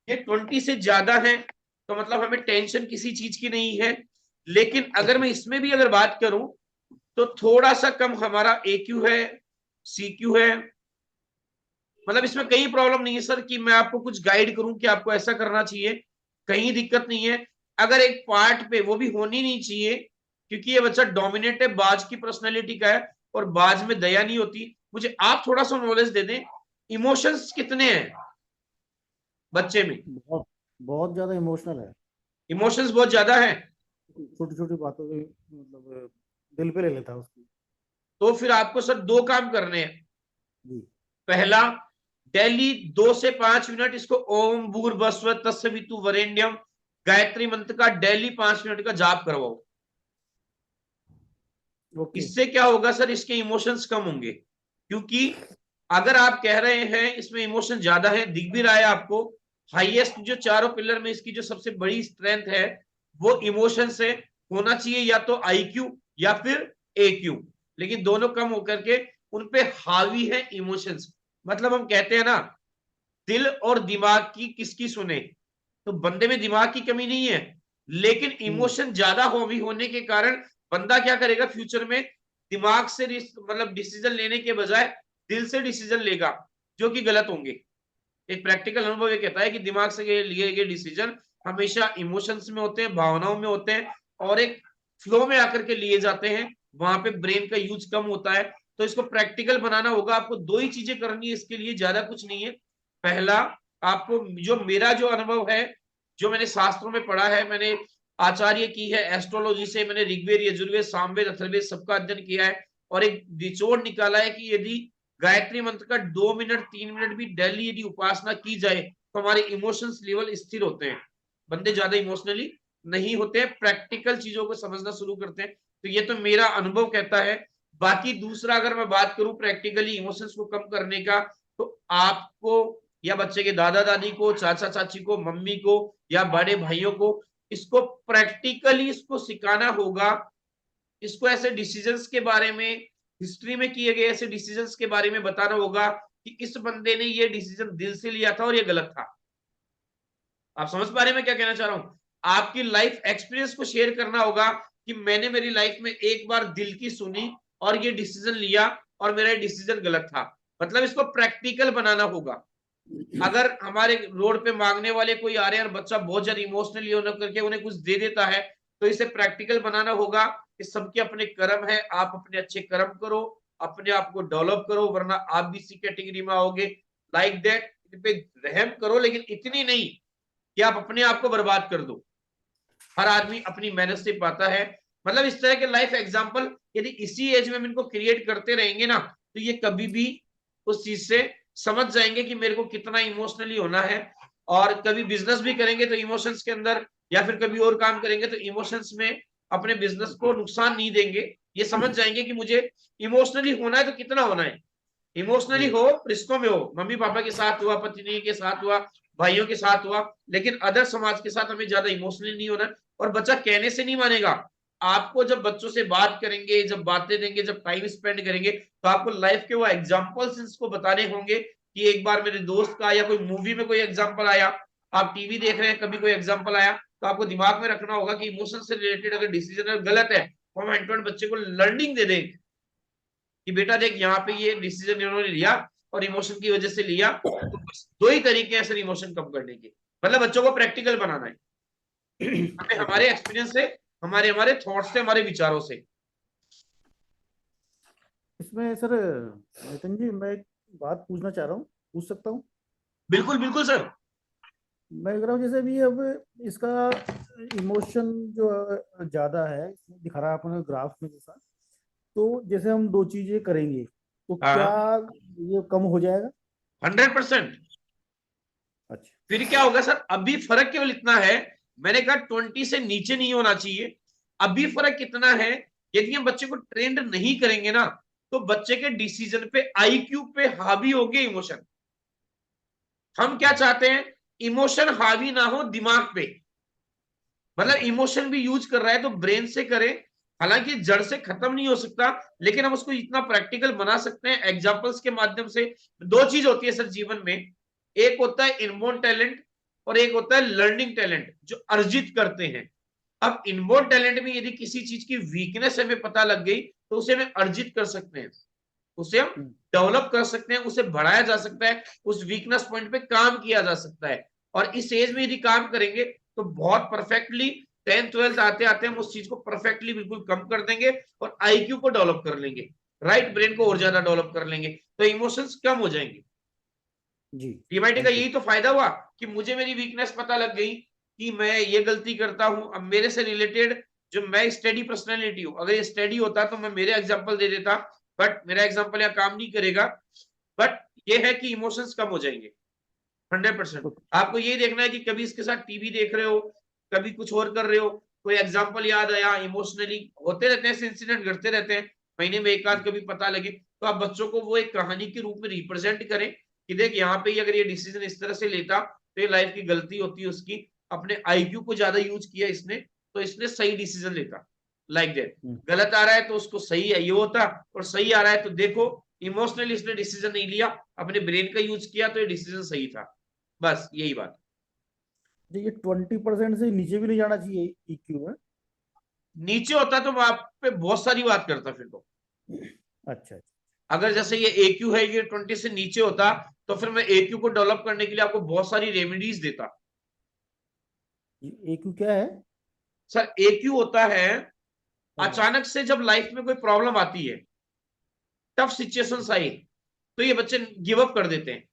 ये 20 से ज्यादा है, तो मतलब हमें टेंशन किसी चीज की नहीं है। लेकिन अगर मैं इसमें भी अगर बात करूं तो थोड़ा सा कम हमारा AQ है, CQ है। मतलब इसमें कहीं प्रॉब्लम नहीं है सर कि मैं आपको कुछ गाइड करूं कि आपको ऐसा करना चाहिए, कहीं दिक्कत नहीं है। अगर एक पार्ट पे वो भी होनी नहीं चाहिए, क्योंकि ये बच्चा डोमिनेट है, बाज की पर्सनैलिटी का है और बाज में दया नहीं होती। मुझे आप थोड़ा सा नॉलेज दे दें, इमोशंस कितने हैं बच्चे में? बहुत बहुत ज्यादा इमोशनल है। इमोशंस बहुत ज्यादा है। छोटी छोटी बातों पे मतलब दिल पे ले लेता है उसकी। तो फिर आपको सर दो काम करने हैं। जी। पहला, डेली 2 से 5 मिनट इसको ओम भूर्भुवस्सुः तत्सवितुर्वरेण्यम गायत्री मंत्र का डेली 5 मिनट का जाप करवाओ। ओके। इससे क्या होगा सर, इसके इमोशंस कम होंगे। क्योंकि अगर आप कह रहे हैं इसमें इमोशन ज्यादा है, दिख भी रहा है आपको, हाईएस्ट जो चारों पिलर में इसकी जो सबसे बड़ी स्ट्रेंथ है वो इमोशन से होना चाहिए, या तो IQ या फिर AQ। लेकिन दोनों कम होकर के उन पे हावी है इमोशंस। मतलब हम कहते हैं ना, दिल और दिमाग की किसकी सुने, तो बंदे में दिमाग की कमी नहीं है, लेकिन हम्म। इमोशन ज्यादा हावी होने के कारण बंदा क्या करेगा फ्यूचर में, दिमाग से मतलब डिसीजन लेने के बजाय दिल से डिसीजन लेगा, जो कि गलत होंगे। एक प्रैक्टिकल अनुभव ये कहता है कि दिमाग से लिए गए डिसीजन हमेशा इमोशंस में होते हैं, भावनाओं में होते हैं, और एक फ्लो में आकर के लिए जाते हैं, वहां पे ब्रेन का यूज कम होता है। तो इसको प्रैक्टिकल बनाना होगा आपको। दो ही चीजें करनी है इसके लिए, ज्यादा कुछ नहीं है। पहला, आपको जो अनुभव है, जो मैंने शास्त्रों में पढ़ा है, मैंने आचार्य की है एस्ट्रोलॉजी से, मैंने ऋग्वेद यजुर्वेद सामवेद अथर्ववेद सबका अध्ययन किया है, और एक निचोड़ निकाला है कि यदि गायत्री मंत्र का 2 मिनट 3 मिनट भी डेली यदि उपासना की जाए तो हमारे इमोशंस लेवल स्थिर होते हैं, बंदे ज्यादा इमोशनली नहीं होते हैं, प्रैक्टिकल चीजों को समझना शुरू करते हैं। तो ये तो मेरा अनुभव कहता है। बाकी दूसरा, अगर मैं बात करूं प्रैक्टिकली इमोशंस को कम करने का, तो आपको या बच्चे के दादा दादी को, चाचा चाची को, मम्मी को या बड़े भाइयों को इसको प्रैक्टिकली इसको सिखाना होगा। इसको ऐसे डिसीजंस के बारे में, हिस्ट्री में किए गए ऐसे डिसीजंस के बारे में बताना होगा कि इस बंदे ने ये डिसीजन दिल से लिया था और ये गलत था। आप समझ पा रहे हैं मैं क्या कहना चाह रहा हूं? आपकी लाइफ एक्सपीरियंस को शेयर करना होगा कि मैंने मेरी लाइफ में एक बार दिल की सुनी और ये डिसीजन लिया और मेरा डिसीजन गलत था। मतलब इसको प्रैक्टिकल बनाना होगा। अगर हमारे रोड पे मांगने वाले कोई आ रहे हैं और बच्चा बहुत ज्यादा इमोशनली होने करके उन्हें कुछ दे देता है, तो इसे प्रैक्टिकल बनाना होगा कि सबके अपने कर्म है, आप अपने अच्छे कर्म करो, अपने आप को डेवलप करो, वरना आप भी इसी कैटेगरी में आओगे। लाइक दैट, इन पे रहम करो, लेकिन इतनी नहीं कि आप अपने आप को बर्बाद कर दो। हर आदमी अपनी मेहनत से पाता है। मतलब इस तरह के लाइफ एग्जाम्पल यदि इसी एज में हम इनको क्रिएट करते रहेंगे ना, तो ये कभी भी उस चीज से समझ जाएंगे कि मेरे को कितना इमोशनली होना है। और कभी बिजनेस भी करेंगे तो इमोशंस के अंदर, या फिर कभी और काम करेंगे तो इमोशंस में अपने बिजनेस को नुकसान नहीं देंगे। ये समझ जाएंगे कि मुझे इमोशनली होना है तो कितना होना है। इमोशनली जी। हो, रिश्तों में हो, मम्मी पापा के साथ हुआ, पत्नी के साथ हुआ, भाइयों के साथ हुआ, लेकिन अदर समाज के साथ हमें ज्यादा इमोशनली नहीं होना। और बच्चा कहने से नहीं मानेगा। आपको जब बच्चों से बात करेंगे, जब बातें देंगे, जब टाइम स्पेंड करेंगे, तो आपको लाइफ के वो एग्जाम्पल्स इसको बताने होंगे कि एक बार मेरे दोस्त का या कोई मूवी में कोई एग्जाम्पल आया, आप टीवी देख रहे हैं कभी कोई एग्जाम्पल आया, तो आपको दिमाग में रखना होगा कि इमोशन से रिलेटेड अगर डिसीजन गलत है तो हम हैंड टू हैंड बच्चे को लर्निंग दे दें कि बेटा देख यहाँ पे ये डिसीजन इन्होंने लिया और इमोशन की वजह से लिया। तो बस दो ही तरीके हैं सर इमोशन कम करने के। मतलब बच्चों को प्रैक्टिकल बनाना है, हमें ओके। हमारे एक्सपीरियंस से, हमारे हमारे थॉट्स से, हमारे विचारों से। इसमें सर नितिन जी, मैं एक बात पूछना चाह रहा हूँ, पूछ सकता हूँ? बिल्कुल बिल्कुल सर। मैं कह रहा हूँ जैसे भी अब इसका इमोशन जो ज्यादा है, इसमें दिखा रहा है अपने ग्राफ में जैसा, तो जैसे हम दो चीजें करेंगे तो क्या हाँ, ये कम हो जाएगा? 100%। अच्छा। फिर क्या होगा सर, अभी फर्क केवल इतना है, मैंने कहा 20 से नीचे नहीं होना चाहिए। अभी फर्क कितना है, यदि हम बच्चे को ट्रेंड नहीं करेंगे ना, तो बच्चे के डिसीजन पे, IQ पे हावी होंगे इमोशन। हम क्या चाहते हैं, इमोशन हावी ना हो दिमाग पे। मतलब इमोशन भी यूज कर रहा है तो ब्रेन से करे, हालांकि जड़ से खत्म नहीं हो सकता, लेकिन हम उसको इतना प्रैक्टिकल बना सकते हैं एग्जाम्पल्स के माध्यम से। दो चीज होती है सर जीवन में, एक होता है इनबोर्न टैलेंट और एक होता है लर्निंग टैलेंट जो अर्जित करते हैं। अब इनबोर्न टैलेंट में यदि किसी चीज की वीकनेस हमें पता लग गई तो उसे हमें अर्जित कर सकते हैं, उसे हम डेवलप कर सकते हैं, उसे बढ़ाया जा सकता है, उस वीकनेस पॉइंट पे काम किया जा सकता है। और इस एज में यदि काम करेंगे तो बहुत परफेक्टली 10th-12th आते आते हम उस चीज को परफेक्टली बिल्कुल कम कर देंगे और आईक्यू को डेवलप कर लेंगे, राइट ब्रेन को और ज्यादा डेवलप कर लेंगे, तो इमोशंस कम हो जाएंगे। जी टीएमआईटी का यही तो फायदा हुआ कि मुझे मेरी वीकनेस पता लग गई कि मैं ये गलती करता हूं। अब मेरे से रिलेटेड जो मैं स्टडी पर्सनैलिटी हूं, अगर ये स्टडी होता तो मैं मेरे एग्जांपल दे देता, बट मेरा एग्जांपल यहाँ काम नहीं करेगा। बट ये है कि इमोशंस कम हो जाएंगे 100%। आपको ये देखना है कि कभी इसके साथ टीवी देख रहे हो, कभी कुछ और कर रहे हो, कोई एग्जाम्पल याद आया, इमोशनली होते रहते हैं इंसिडेंट, घटते रहते हैं, महीने में एक आध कभी पता लगे तो आप बच्चों को वो एक कहानी के रूप में रिप्रेजेंट करें कि देख यहाँ पे अगर ये डिसीजन इस तरह से लेता तो ये लाइफ की गलती होती है उसकी, अपने आईक्यू को ज्यादा यूज किया इसने तो इसने सही डिसीजन लेता, लाइक दैट। गलत आ रहा है तो उसको सही है ये होता, और सही आ रहा है तो देखो इमोशनली इसने डिसीजन नहीं लिया, अपने ब्रेन का यूज किया तो ये डिसीजन सही था। बस यही बात। ये 20% से नीचे भी नहीं जाना चाहिए EQ में? नीचे होता तो मैं आप पे बहुत सारी बात करता फिर तो। अच्छा, अगर जैसे ये AQ है, ये 20 से नीचे होता तो फिर मैं AQ को डेवलप करने के लिए आपको बहुत सारी रेमेडीज देता। EQ क्या है सर AQ होता है अचानक से जब लाइफ में कोई प्रॉब्लम आती है, टफ सिचुएशंस आई, तो ये बच्चे गिव अप कर देते हैं,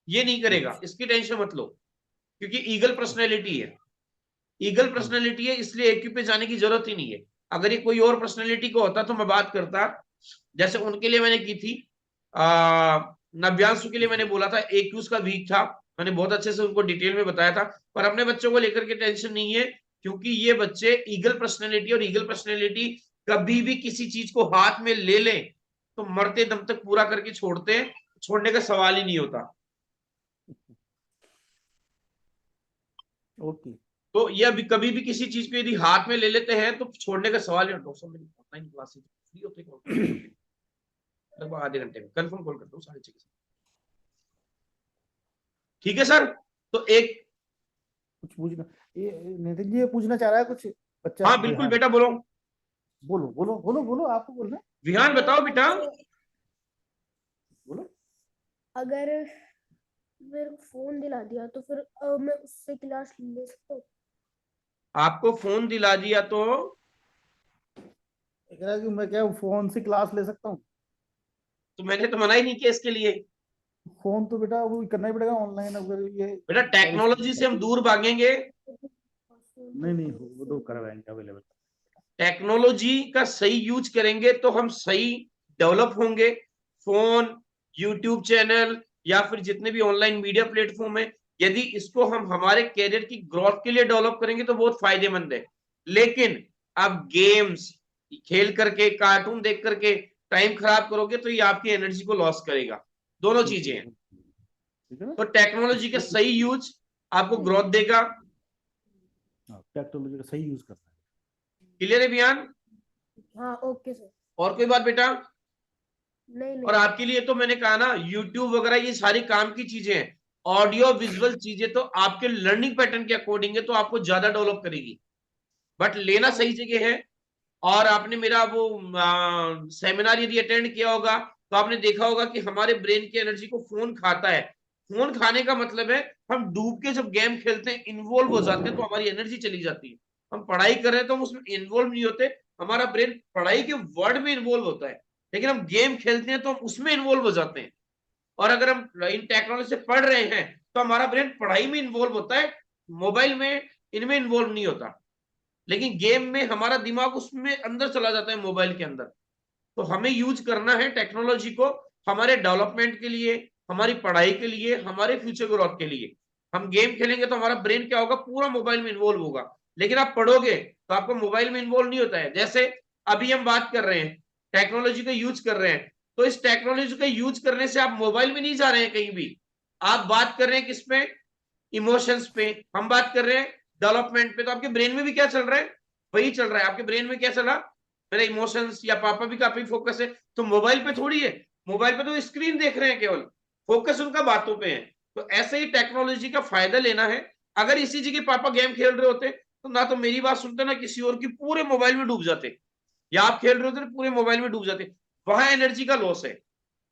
ये नहीं करेगा, इसकी टेंशन मत लो, क्योंकि ईगल पर्सनैलिटी है, ईगल पर्सनैलिटी है, इसलिए AQ पे जाने की जरूरत ही नहीं है। अगर ये कोई और पर्सनैलिटी को होता तो मैं बात करता, जैसे उनके लिए मैंने की थी, नव्यांशु के लिए मैंने बोला था AQ उसका वीक था, मैंने बहुत अच्छे से उनको डिटेल में बताया था। पर अपने बच्चों को लेकर के टेंशन नहीं है, क्योंकि ये बच्चे ईगल पर्सनैलिटी, और ईगल पर्सनैलिटी कभी भी किसी चीज को हाथ में ले ले तो मरते दम तक पूरा करके छोड़ते हैं, छोड़ने का सवाल ही नहीं होता। ओके। तो ये अभी कभी भी किसी चीज को यदि हाथ में ले लेते हैं तो छोड़ने का सवाल नहीं। डॉक्टर मेरी ऑनलाइन क्लासेस फ्री होते हैं लगभग आधे घंटे में, कंफर्म कॉल करता हूँ 6:30। ठीक है सर। तो एक कुछ पूछना, ये नितिन जी ये पूछना चाह रहा है कुछ बच्चा। हाँ बिल्कुल बेटा बोलो। बोलो बोलो बोलो बोलो, आपको बोलना है। विहान बताओ बेटा। बोलो। अगर मेरे को फोन दिला दिया तो फिर मैं उससे क्लास ले सकता हूँ? आपको फोन दिला दिया तो कह रहा है कि मैं क्या फोन से क्लास ले सकता हूँ? मैंने तो मना ही नहीं किया इसके लिए। फोन तो बेटा वो करना ही पड़ेगा ऑनलाइन, अगर ये बेटा टेक्नोलॉजी से हम दूर भागेंगे। नहीं वो तो करवाएंगे अवेलेबल। टेक्नोलॉजी का सही यूज करेंगे तो हम सही डेवलप होंगे। फोन, यूट्यूब चैनल या फिर जितने भी ऑनलाइन मीडिया प्लेटफॉर्म है, यदि इसको हम हमारे कैरियर की ग्रोथ के लिए डेवलप करेंगे तो बहुत फायदेमंद है। लेकिन आप गेम्स खेल करके, कार्टून देख करके टाइम खराब करोगे तो ये आपकी एनर्जी को लॉस करेगा। दोनों चीजें हैं। तो टेक्नोलॉजी का सही यूज आपको ग्रोथ देगा। टेक्नोलॉजी का सही यूज करना है। क्लियर है बयान? हाँ ओके सर। और कोई बात बेटा? नहीं और आपके लिए तो मैंने कहा ना, यूट्यूब वगैरह ये सारी काम की चीजें हैं। ऑडियो विजुअल चीजें तो आपके लर्निंग पैटर्न के अकॉर्डिंग है, तो आपको ज्यादा डेवलप करेगी, बट लेना सही जगह है। और आपने मेरा वो सेमिनार यदि अटेंड किया होगा तो आपने देखा होगा कि हमारे ब्रेन की एनर्जी को फोन खाता है। फोन खाने का मतलब है हम डूब के जब गेम खेलते हैं, इन्वॉल्व हो जाते हैं, तो हमारी एनर्जी चली जाती है। हम पढ़ाई कर रहे हैं तो हम उसमें इन्वॉल्व नहीं होते, हमारा ब्रेन पढ़ाई के वर्ड में इन्वॉल्व होता है। लेकिन हम गेम खेलते हैं तो हम उसमें इन्वॉल्व हो जाते हैं। और अगर हम इन टेक्नोलॉजी से पढ़ रहे हैं तो हमारा ब्रेन पढ़ाई में इन्वॉल्व होता है, मोबाइल में इनमें इन्वॉल्व नहीं होता। लेकिन गेम में हमारा दिमाग उसमें अंदर चला जाता है, मोबाइल के अंदर। तो हमें यूज करना है टेक्नोलॉजी को हमारे डेवलपमेंट के लिए, हमारी पढ़ाई के लिए, हमारे फ्यूचर ग्रोथ के लिए। हम गेम खेलेंगे तो हमारा ब्रेन क्या होगा, पूरा मोबाइल में इन्वॉल्व होगा। लेकिन आप पढ़ोगे तो आपको मोबाइल में इन्वॉल्व नहीं होता है। जैसे अभी हम बात कर रहे हैं, टेक्नोलॉजी का यूज कर रहे हैं, तो इस टेक्नोलॉजी का यूज करने से आप मोबाइल में नहीं जा रहे हैं कहीं भी। आप बात कर रहे हैं किस पे? इमोशंस पे। हम बात कर रहे हैं डेवलपमेंट पे। तो आपके ब्रेन में भी क्या चल रहा है? वही चल रहा है। आपके ब्रेन में क्या चला? मेरे इमोशंस या पापा भी काफी फोकस है, तो मोबाइल पे थोड़ी है, मोबाइल पे तो स्क्रीन देख रहे हैं, केवल फोकस उनका बातों पे है। तो ऐसे ही टेक्नोलॉजी का फायदा लेना है। अगर इसी जगह पापा गेम खेल रहे होते तो ना तो मेरी बात सुनते ना किसी और की, पूरे मोबाइल में डूब जाते, या आप खेल रहे होते पूरे मोबाइल में डूब जाते, वहां एनर्जी का लॉस है।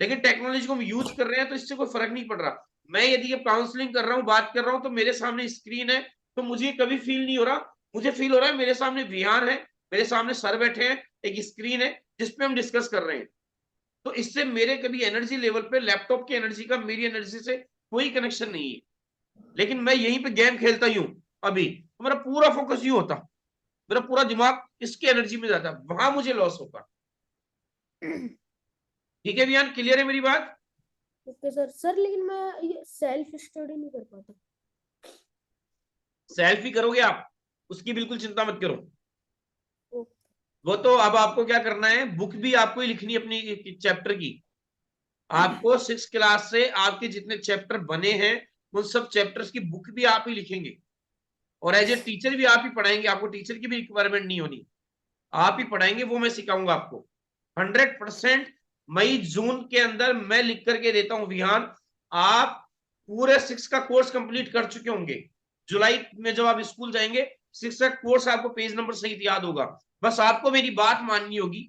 लेकिन टेक्नोलॉजी को हम यूज कर रहे हैं तो इससे कोई फर्क नहीं पड़ रहा। मैं यदि काउंसलिंग कर रहा हूँ, बात कर रहा हूँ, तो मेरे सामने स्क्रीन है, तो मुझे कभी फील नहीं हो रहा, मुझे फील हो रहा है मेरे सामने विहान है, मेरे सामने सर बैठे हैं, एक स्क्रीन है जिसपे हम डिस्कस कर रहे हैं। तो इससे मेरे कभी एनर्जी लेवल पे लैपटॉप की एनर्जी का मेरी एनर्जी से कोई कनेक्शन नहीं है। लेकिन मैं यहीं पे गेम खेलता ही हूँ अभी, तो मेरा पूरा फोकस यूं होता, मेरा पूरा दिमाग इसकी एनर्जी में जाता, वहां मुझे लॉस होता। ठीक है विहान, क्लियर है मेरी बात? Okay sir. सर लेकिन मैं ये सेल्फ स्टडी नहीं कर पाता। सेल्फी करोगे आप, उसकी बिल्कुल चिंता मत करो। ओके। वो तो अब आपको क्या करना है, बुक भी आपको ही लिखनी है अपनी चैप्टर की। आपको 6 क्लास से आपके जितने चैप्टर बने हैं उन सब चैप्टर्स की बुक भी आप ही लिखेंगे, और एज ए टीचर भी आप ही पढ़ाएंगे। आपको टीचर की भी रिक्वायरमेंट नहीं होनी, आप ही पढ़ाएंगे, वो मैं सिखाऊंगा आपको 100%। मई जून के अंदर मैं लिख करके देता हूं विहान, आप पूरे 6 का कोर्स कंप्लीट कर चुके होंगे। जुलाई में जब आप स्कूल जाएंगे 6 का कोर्स आपको पेज नंबर सहित याद होगा। बस आपको मेरी बात माननी होगी,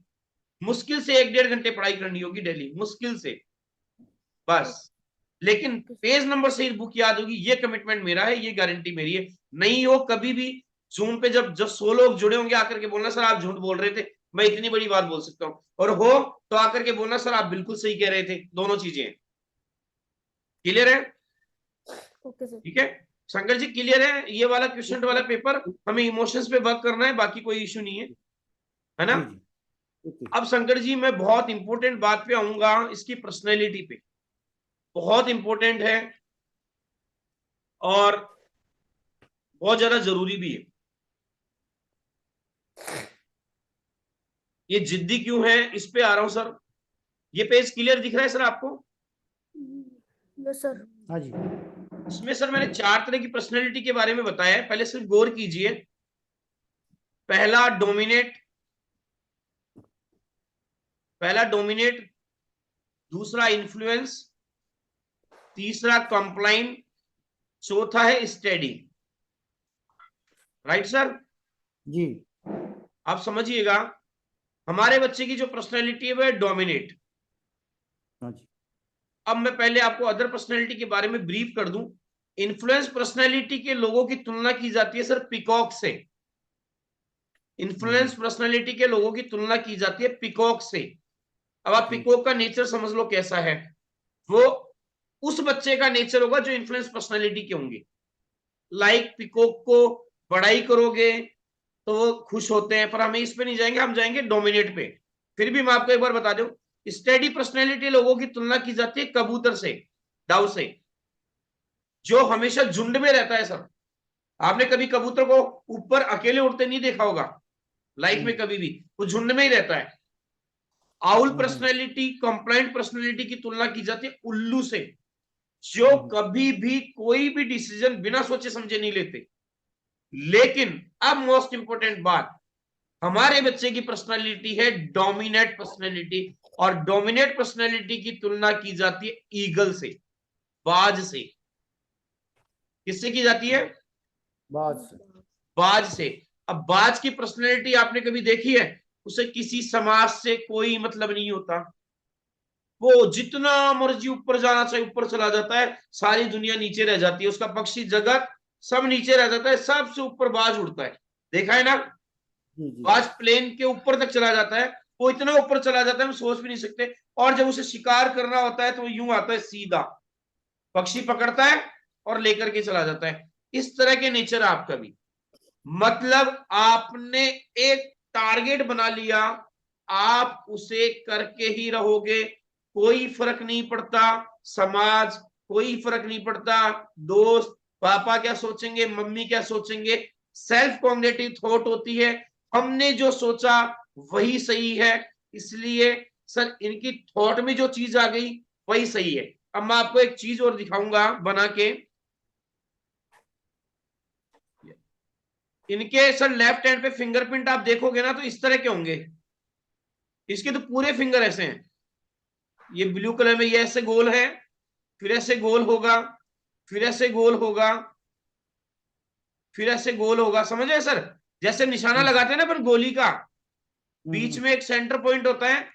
मुश्किल से 1-1.5 घंटे पढ़ाई करनी होगी डेली, मुश्किल से, बस। लेकिन पेज नंबर सहित बुक याद होगी, ये कमिटमेंट मेरा है, ये गारंटी मेरी है। नहीं हो कभी भी जून पे जब जब 100 लोग जुड़े होंगे आकर के बोलना सर आप झूठ बोल रहे थे, मैं इतनी बड़ी बात बोल सकता हूँ, और हो तो आकर के बोलना सर आप बिल्कुल सही कह रहे थे। दोनों चीजें हैं। क्लियर है? Okay sir. ठीक है शंकर जी, क्लियर है? ये वाला क्वेश्चन वाला पेपर हमें इमोशंस पे वर्क करना है, बाकी कोई इश्यू नहीं है ना? जी जी ओके। अब शंकर जी मैं बहुत इंपॉर्टेंट बात पे आऊंगा, इसकी पर्सनैलिटी पे, बहुत इंपॉर्टेंट है और बहुत ज्यादा जरूरी भी है। ये जिद्दी क्यों है, इस पे आ रहा हूं सर। ये पेज क्लियर दिख रहा है सर आपको? Yes sir. हाँ जी। इसमें सर मैंने 4 तरह की पर्सनैलिटी के बारे में बताया है, पहले सिर्फ गौर कीजिए। पहला डोमिनेट, दूसरा इन्फ्लुएंस, तीसरा कंप्लाइन, चौथा है स्टेडी। Right sir? जी। आप समझिएगा, हमारे बच्चे की जो पर्सनैलिटी है वो है डोमिनेट। हाँ जी। अब मैं पहले आपको अदर पर्सनैलिटी के बारे में ब्रीफ कर दूं। इन्फ्लुएंस पर्सनैलिटी के लोगों की तुलना की जाती है सर पीकॉक से। इन्फ्लुएंस पर्सनैलिटी के लोगों की तुलना की जाती है पीकॉक से। अब आप पीकॉक का नेचर समझ लो कैसा है। वो उस बच्चे का नेचर होगा जो इन्फ्लुएंस पर्सनैलिटी के होंगे। लाइक पीकॉक को बड़ाई करोगे तो वो खुश होते हैं, पर हमें इस पे नहीं जाएंगे, हम जाएंगे डोमिनेट पे। फिर भी मैं आपको एक बार बता दूं, स्टेडी पर्सनैलिटी लोगों की तुलना की जाती है कबूतर से, डाउ से, जो हमेशा झुंड में रहता है सर। आपने कभी कबूतर को ऊपर अकेले उड़ते नहीं देखा होगा लाइफ में कभी भी, वो झुंड में ही रहता है। आउल पर्सनैलिटी, कंप्लाइंट पर्सनैलिटी की तुलना की जाती है उल्लू से, जो कभी भी कोई भी डिसीजन बिना सोचे समझे नहीं लेते। लेकिन अब मोस्ट इंपोर्टेंट बात, हमारे बच्चे की पर्सनालिटी है डोमिनेट पर्सनालिटी, और डोमिनेट पर्सनालिटी की तुलना की जाती है ईगल से, बाज से। किससे की जाती है? बाज से। बाज से। अब बाज की पर्सनालिटी आपने कभी देखी है? उसे किसी समाज से कोई मतलब नहीं होता, वो जितना मर्जी ऊपर जाना चाहे ऊपर चला जाता है, सारी दुनिया नीचे रह जाती है, उसका पक्षी जगत सब नीचे रह जाता है, सबसे ऊपर बाज उड़ता है। देखा है ना? जी जी। बाज प्लेन के ऊपर तक चला जाता है, वो इतना ऊपर चला जाता है हम सोच भी नहीं सकते। और जब उसे शिकार करना होता है तो यूं आता है सीधा, पक्षी पकड़ता है और लेकर के चला जाता है। इस तरह के नेचर आपका भी, मतलब आपने एक टारगेट बना लिया, आप उसे करके ही रहोगे, कोई फर्क नहीं पड़ता समाज, कोई फर्क नहीं पड़ता दोस्त, पापा क्या सोचेंगे, मम्मी क्या सोचेंगे। सेल्फ कॉग्निटिव थॉट होती है, हमने जो सोचा वही सही है, इसलिए सर इनकी थॉट में जो चीज आ गई वही सही है। अब मैं आपको एक चीज और दिखाऊंगा बना के। इनके सर लेफ्ट हैंड पे फिंगरप्रिंट आप देखोगे ना तो इस तरह के होंगे, इसके तो पूरे फिंगर ऐसे हैं, ये ब्लू कलर में ये ऐसे गोल है, फिर ऐसे गोल होगा, फिर ऐसे गोल होगा, फिर ऐसे गोल होगा, समझ रहे सर? जैसे निशाना लगाते हैं ना अपन गोली का, बीच में एक सेंटर पॉइंट होता है,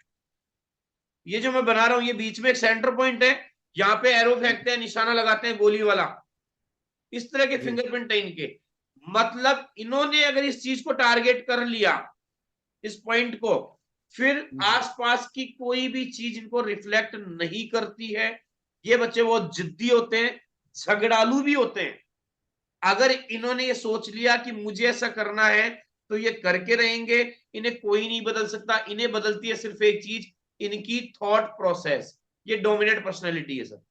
ये जो मैं बना रहा हूं ये बीच में एक सेंटर पॉइंट है, यहाँ पे एरो फेंकते हैं, निशाना लगाते हैं गोली वाला, इस तरह के फिंगरप्रिंट है इनके। मतलब इन्होंने अगर इस चीज को टारगेट कर लिया, इस पॉइंट को, फिर आसपास की कोई भी चीज इनको रिफ्लेक्ट नहीं करती है। ये बच्चे बहुत जिद्दी होते हैं, झगड़ालू भी होते हैं। अगर इन्होंने ये सोच लिया कि मुझे ऐसा करना है तो ये करके रहेंगे, इन्हें कोई नहीं बदल सकता। इन्हें बदलती है सिर्फ एक चीज, इनकी थॉट प्रोसेस। ये डोमिनेट पर्सनैलिटी है सर।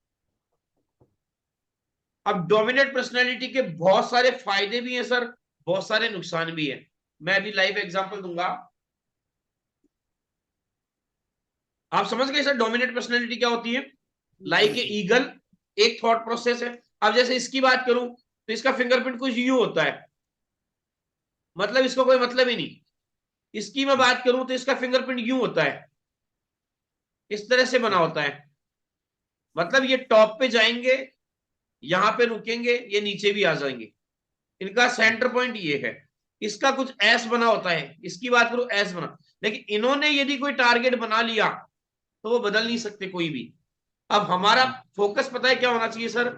अब डोमिनेट पर्सनैलिटी के बहुत सारे फायदे भी हैं सर, बहुत सारे नुकसान भी हैं। मैं अभी लाइव एग्जांपल दूंगा, आप समझ गए सर डोमिनेट पर्सनैलिटी क्या होती है। लाइक ए ईगल, एक थॉट प्रोसेस है। अब जैसे इसकी बात करूं तो इसका फिंगरप्रिंट कुछ यूं होता है, मतलब इसको कोई मतलब ही नहीं। इसकी मैं बात करूं तो इसका फिंगरप्रिंट यूं होता है, इस तरह से बना होता है। मतलब ये टॉप पे जाएंगे, यहां पे रुकेंगे, ये नीचे भी आ जाएंगे। इनका सेंटर पॉइंट ये है। इसका कुछ एस बना होता है, इसकी बात करूं एस बना। लेकिन इन्होंने यदि कोई टारगेट बना लिया तो वो बदल नहीं सकते कोई भी। अब हमारा फोकस पता है क्या होना चाहिए सर,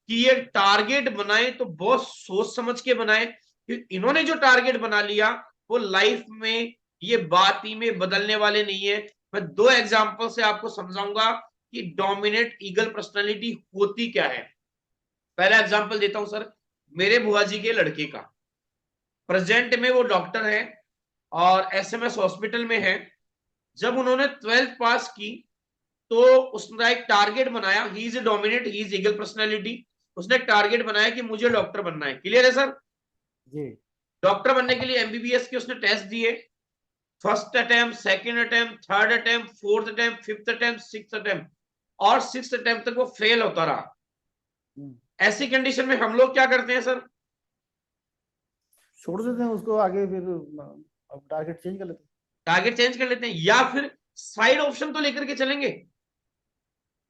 कि ये टारगेट बनाए तो बहुत सोच समझ के बनाए। इन्होंने जो टारगेट बना लिया वो लाइफ में ये बात ही में बदलने वाले नहीं है। मैं 2 एग्जांपल से आपको समझाऊंगा कि डोमिनेट ईगल पर्सनालिटी होती क्या है। पहला एग्जांपल देता हूं सर, मेरे बुआ जी के लड़के का। प्रेजेंट में वो डॉक्टर है और एसएमएस हॉस्पिटल में है। जब उन्होंने 12th पास की तो उसने एक टारगेट बनाया, he is a dominate, he is eagle personality. उसने एक टारगेट बनाया कि मुझे डॉक्टर बनना है। क्लियर है सर? जी। डॉक्टर बनने के लिए एमबीबीएस के उसने टेस्ट दिए, first attempt, second attempt, third attempt, fourth attempt, fifth attempt, sixth attempt, और सिक्स्थ अटेम्प्ट तक वो फेल होता रहा। ऐसी कंडीशन में हम लोग क्या करते हैं सर? छोड़ देते हैं उसको आगे, फिर अब टारगेट चेंज कर लेते हैं। टारगेट चेंज कर लेते हैं, या फिर साइड ऑप्शन तो लेकर के चलेंगे,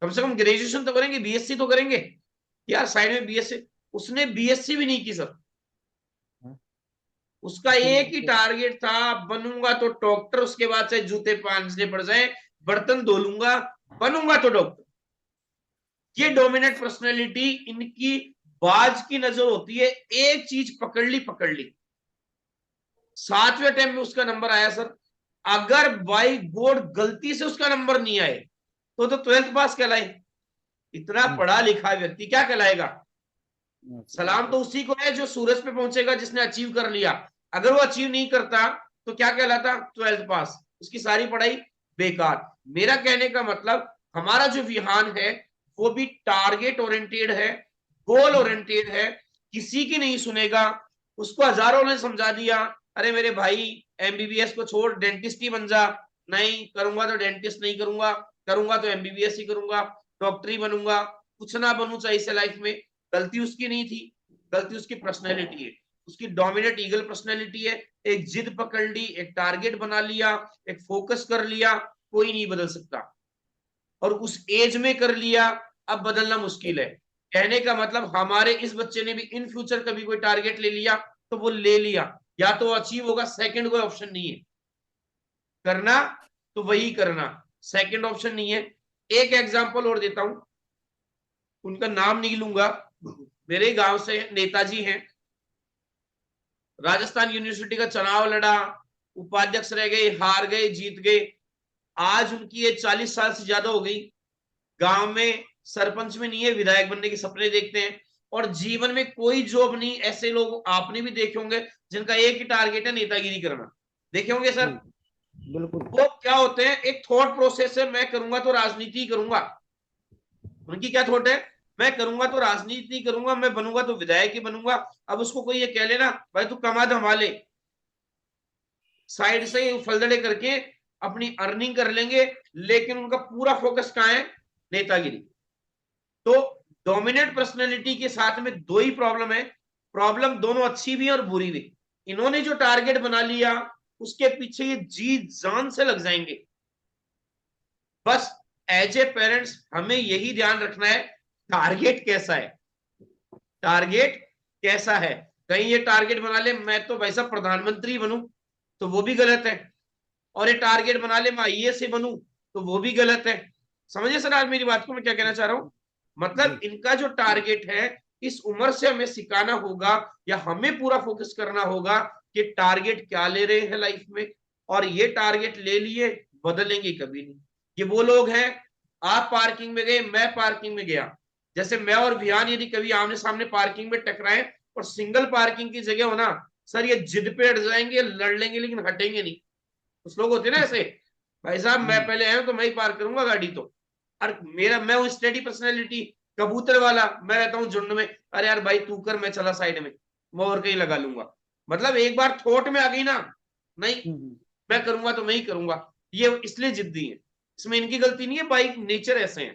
कम से कम ग्रेजुएशन तो करेंगे, बीएससी तो करेंगे यार, साइड में बीएससी। उसने बीएससी भी नहीं की सर। उसका एक ही टारगेट था, बनूंगा तो डॉक्टर, उसके बाद से जूते पांचने पड़ जाए, बर्तन धो लूंगा, बनूंगा तो डॉक्टर। ये डोमिनेट पर्सनैलिटी इनकी बाज की नजर होती है, एक चीज पकड़ ली। 7वें अटेम्प्ट में उसका नंबर आया सर। अगर बाई गॉड गलती से उसका नंबर नहीं आए तो 12th पास कहलाए। इतना पढ़ा लिखा व्यक्ति क्या कहलाएगा? सलाम तो उसी को है जो सूरज पे पहुंचेगा, जिसने अचीव कर लिया। अगर वो अचीव नहीं करता तो क्या कहलाता? 12th पास, उसकी सारी पढ़ाई बेकार। मेरा कहने का मतलब, हमारा जो विहान है वो भी टारगेट ओरिएंटेड है, गोल ओरिएंटेड है। किसी की नहीं सुनेगा। उसको हजारों ने समझा दिया, अरे मेरे भाई एमबीबीएस को छोड़ डेंटिस्ट ही बन जा। नहीं करूंगा तो डेंटिस्ट नहीं करूंगा, करूंगा तो एमबीबीएस ही करूंगा, डॉक्टरी बनूंगा, कुछ ना बनू चाहिए से लाइफ में। गलती उसकी नहीं थी, गलती उसकी पर्सनैलिटी है। उसकी डोमिनेट ईगल पर्सनैलिटी है। एक जिद पकड़ ली, एक टारगेट बना लिया, एक फोकस कर लिया, कोई नहीं बदल सकता। और उस एज में कर लिया, अब बदलना मुश्किल है। कहने का मतलब, हमारे इस बच्चे ने भी इन फ्यूचर कभी कोई टारगेट ले लिया तो वो ले लिया, या तो अचीव होगा, सेकंड कोई ऑप्शन नहीं है। करना तो वही करना, सेकंड ऑप्शन नहीं है। एक एग्जांपल और देता हूं, उनका नाम नहीं लूंगा, मेरे गांव से नेताजी हैं। राजस्थान यूनिवर्सिटी का चुनाव लड़ा, उपाध्यक्ष रह गए, हार गए, जीत गए। आज उनकी एज 40 साल से ज्यादा हो गई। गांव में सरपंच में नहीं है, विधायक बनने के सपने देखते हैं, और जीवन में कोई जॉब नहीं। ऐसे लोग आपने भी देखे होंगे जिनका एक ही टारगेट है, नेतागिरी करना। देखे होंगे सर? बिल्कुल। वो क्या होते हैं, एक थॉट प्रोसेस है, मैं करूंगा तो राजनीति करूंगा। उनकी क्या थॉट है? मैं करूंगा तो राजनीति करूंगा, मैं बनूंगा तो विधायक ही बनूंगा। अब उसको कोई ये कह लेना, भाई तू कमा धमा ले, साइड से फलदड़े करके अपनी अर्निंग कर लेंगे, लेकिन उनका पूरा फोकस कहां है? नेतागिरी। तो डोमिनेट पर्सनैलिटी के साथ में 2 ही प्रॉब्लम है। प्रॉब्लम दोनों अच्छी भी और बुरी भी। इन्होंने जो टारगेट बना लिया उसके पीछे ये जी जान से लग जाएंगे, बस एज ए पेरेंट्स हमें यही ध्यान रखना है, टारगेट कैसा है, टारगेट कैसा है। कहीं ये टारगेट बना ले मैं तो भाई साहब प्रधानमंत्री बनूं, तो वो भी गलत है, और ये टारगेट बना ले मैं आईएएस से बनूं, तो वो भी गलत है। समझिए सर आज मेरी बात को मैं क्या कहना चाह रहा हूं। मतलब जी इनका जो टारगेट है इस उम्र से हमें सिखाना होगा, या हमें पूरा फोकस करना होगा कि टारगेट क्या ले रहे हैं लाइफ में, और ये टारगेट ले लिए बदलेंगे कभी नहीं। ये वो लोग हैं, आप पार्किंग में गए मैं पार्किंग में गया, जैसे मैं और भियान यदि कभी आमने सामने पार्किंग में टकराए और सिंगल पार्किंग की जगह हो ना सर, ये जिद पे अड़ जाएंगे, लड़ लेंगे लेकिन हटेंगे नहीं। कुछ लोग होते हैं ना ऐसे, भाई साहब मैं पहले आया हूं तो मैं ही पार करूंगा गाड़ी, तो और मेरा मैं हूं स्टेडी पर्सनैलिटी, कबूतर वाला, मैं रहता हूँ झुंड में, अरे यार भाई तू कर मैं चला साइड में, मैं और कहीं लगा लूंगा। मतलब एक बार थॉट में आ गई ना, नहीं मैं करूंगा तो मैं ही करूंगा, ये इसलिए जिद्दी है, इसमें इनकी गलती नहीं है, बाइक नेचर ऐसे हैं।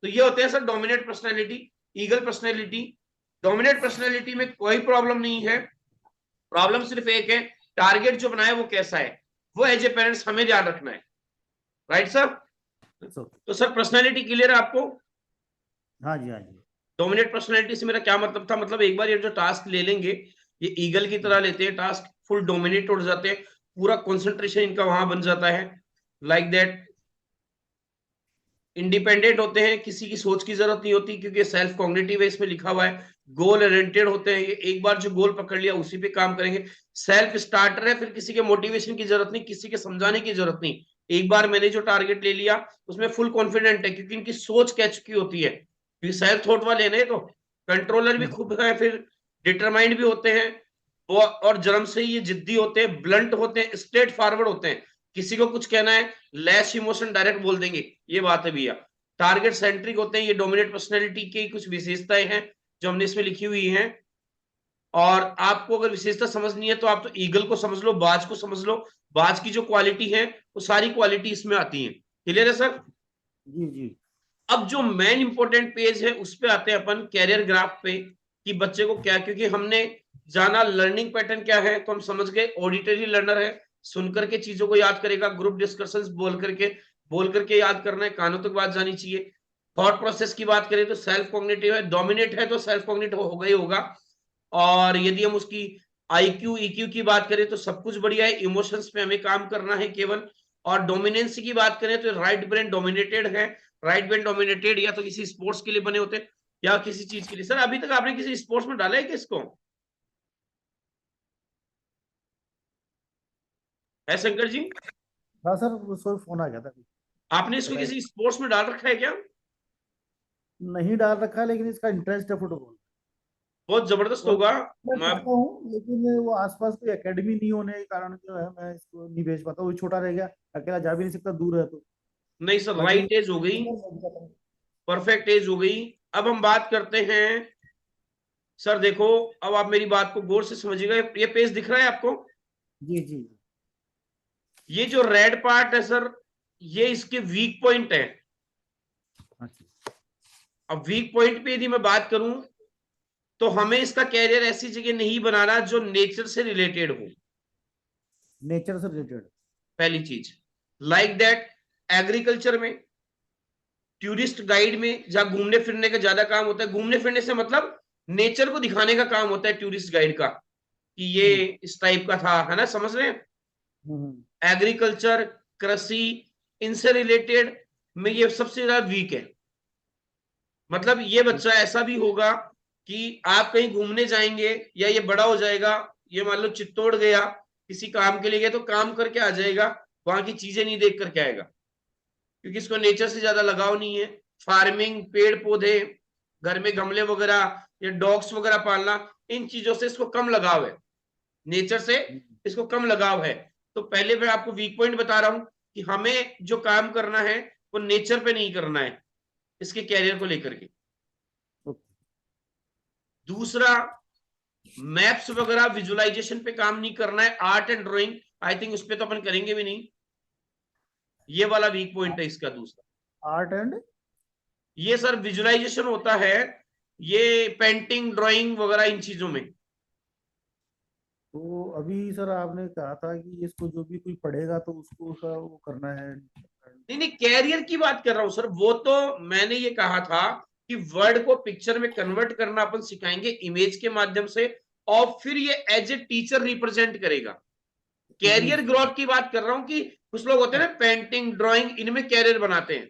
तो ये होते हैं sir dominate personality, eagle personality. Dominate personality में कोई प्रॉब्लम नहीं है, प्रॉब्लम सिर्फ एक है, टारगेट जो बनाया वो कैसा है, वो एज ए पेरेंट्स हमें ध्यान रखना है। Right sir. तो सर पर्सनैलिटी क्लियर है आपको। हाँ जी हाँ जी। डोमिनेट पर्सनैलिटी से मेरा क्या मतलब था, मतलब एक बार ये जो टास्क ले लेंगे, ये ईगल की तरह लेते हैं टास्क, फुल डोमिनेट हो जाते हैं, पूरा कंसंट्रेशन इनका वहां बन जाता है, लाइक दैट। इंडिपेंडेंट होते हैं, किसी की सोच की जरूरत नहीं होती क्योंकि सेल्फ कॉग्निटिव है, इसमें लिखा हुआ है। गोल ओरिएंटेड होते हैं, ये एक बार जो गोल पकड़ लिया उसी पे काम करेंगे। सेल्फ स्टार्टर है, फिर किसी के मोटिवेशन की जरूरत नहीं, किसी के समझाने की जरूरत नहीं, एक बार मैंने जो टारगेट ले लिया उसमें फुल कॉन्फिडेंट है क्योंकि इनकी सोच कह चुकी होती है, क्योंकि सेल्फ थॉट वाले हैं तो कंट्रोलर भी खूब है, फिर डिटरमाइंड भी होते हैं, और जन्म से ही ये जिद्दी होते हैं, ब्लंट होते हैं, स्ट्रेट फॉरवर्ड होते हैं, किसी को कुछ कहना है लेस इमोशन डायरेक्ट बोल देंगे, ये बात है भैया। टारगेट सेंट्रिक होते हैं, ये डोमिनेट पर्सनैलिटी की कुछ विशेषताएं हैं जो हमने इसमें लिखी हुई हैं। और आपको अगर विशेषता समझनी है तो आप तो ईगल को समझ लो, बाज को समझ लो, बाज की जो क्वालिटी है वो सारी क्वालिटी इसमें आती है। क्लियर है सर। जी जी। अब जो मेन इंपॉर्टेंट पेज है उस पे आते हैं अपन कैरियर ग्राफ पे, कि बच्चे को क्या, क्योंकि हमने जाना लर्निंग पैटर्न क्या है तो हम समझ गए ऑडिटरी लर्नर है, सुनकर के चीजों को याद करेगा, ग्रुप डिस्कशंस बोल करके याद करना है, कानों तक बात जानी चाहिए। थॉट प्रोसेस की बात करें तो सेल्फ कॉग्निटिव है, डोमिनेट है तो सेल्फ कॉग्निटिव होगा ही होगा। और यदि हम उसकी आईक्यू ईक्यू की बात करें तो सब कुछ बढ़िया है, इमोशंस पे हमें काम करना है केवल। और डोमिनेंस की बात करें तो राइट ब्रेन डोमिनेटेड है, राइट ब्रेन डोमिनेटेड या तो किसी स्पोर्ट्स के लिए बने होते हैं या किसी चीज के लिए। सर अभी तक आपने किसी स्पोर्ट्स में डाला है किसको, है शंकर जी? हाँ सर, वो फोन आ गया था अभी। आपने इसको बताइए। किसी स्पोर्ट्स में डाल रखा है क्या? नहीं डाल रखा है, लेकिन इसका इंटरेस्ट है फुटबॉल। बहुत जबरदस्त और होगा। मैं मैं चाहता हूँ, लेकिन वो आसपास कोई एकेडमी नहीं होने के कारण जो है मैं इसको नहीं भेज पाता, वो छोटा रह गया, अकेला जा भी नहीं सकता, दूर है तो। नहीं सर, बाकी राइट एज हो गई, परफेक्ट एज हो गई। अब हम बात करते हैं सर, देखो अब आप मेरी बात को गौर से समझिएगा, ये पेज दिख रहा है आपको, जी जी। ये जो रेड पार्ट है सर ये इसके वीक पॉइंट है। अच्छा। अब वीक पॉइंट पे यदि मैं बात करूं तो हमें इसका कैरियर ऐसी जगह नहीं बनाना जो नेचर से रिलेटेड हो, नेचर से रिलेटेड। पहली चीज। लाइक दैट एग्रीकल्चर में, टूरिस्ट गाइड में जहां घूमने फिरने का ज्यादा काम होता है, घूमने फिरने से मतलब नेचर को दिखाने का काम होता है टूरिस्ट गाइड का, कि ये हम्म इस टाइप का था, है ना, समझ रहे हैं। हम्म। एग्रीकल्चर, कृषि, इनसे रिलेटेड में ये सबसे ज्यादा वीक है। मतलब ये बच्चा ऐसा भी होगा कि आप कहीं घूमने जाएंगे या ये बड़ा हो जाएगा, ये मान लो चित्तौड़ गया किसी काम के लिए गया तो काम करके आ जाएगा, वहां की चीजें नहीं देख करके आएगा क्योंकि इसको नेचर से ज्यादा लगाव नहीं है। फार्मिंग, पेड़ पौधे, घर में गमले वगैरह या डॉग्स वगैरह पालना, इन चीजों से इसको कम लगाव है, नेचर से इसको कम लगाव है। तो पहले मैं आपको वीक पॉइंट बता रहा हूं कि हमें जो काम करना है वो नेचर पे नहीं करना है इसके कैरियर को लेकर के। दूसरा, मैप्स वगैरह विजुअलाइजेशन पे काम नहीं करना है, art and drawing I think उस पे तो अपन करेंगे भी नहीं, ये वाला वीक पॉइंट है इसका। दूसरा, आर्ट एंड। ये सर विजुअलाइजेशन होता है, ये पेंटिंग ड्राइंग वगैरह इन चीजों में। तो अभी सर आपने कहा था कि इसको जो भी कोई पढ़ेगा तो उसको उसका वो करना है। नहीं नहीं, कैरियर की बात कर रहा हूं सर। वो तो मैंने ये कहा था कि वर्ड को पिक्चर में कन्वर्ट करना अपन सिखाएंगे इमेज के माध्यम से, और फिर ये एज ए टीचर रिप्रेजेंट करेगा। कैरियर ग्रोथ की बात कर रहा हूं कि कुछ लोग होते हैं ना पेंटिंग ड्राइंग इनमें कैरियर बनाते हैं,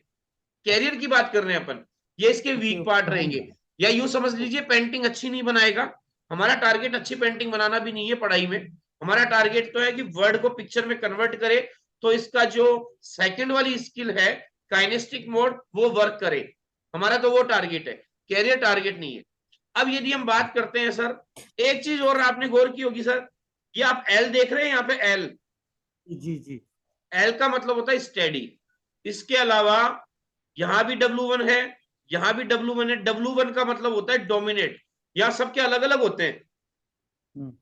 कैरियर की बात कर रहे हैं अपन, ये इसके वीक पार्ट रहेंगे। या यूं समझ लीजिए पेंटिंग अच्छी नहीं बनाएगा, हमारा टारगेट अच्छी पेंटिंग बनाना भी नहीं है पढ़ाई में, हमारा टारगेट तो है कि वर्ड को पिक्चर में कन्वर्ट करे, तो इसका जो सेकंड वाली स्किल है काइनेस्टिक मोड वो वर्क करे, हमारा तो वो टारगेट है, कैरियर टारगेट नहीं है। अब यदि हम बात करते हैं सर, एक चीज और आपने गौर की होगी सर, ये आप एल देख रहे हैं यहाँ पे, एल, जी जी, एल का मतलब होता है स्टेडी। इसके अलावा यहां भी W1 है, यहां भी W1 है। W1 का मतलब होता है डोमिनेट। यहाँ सबके अलग अलग होते हैं,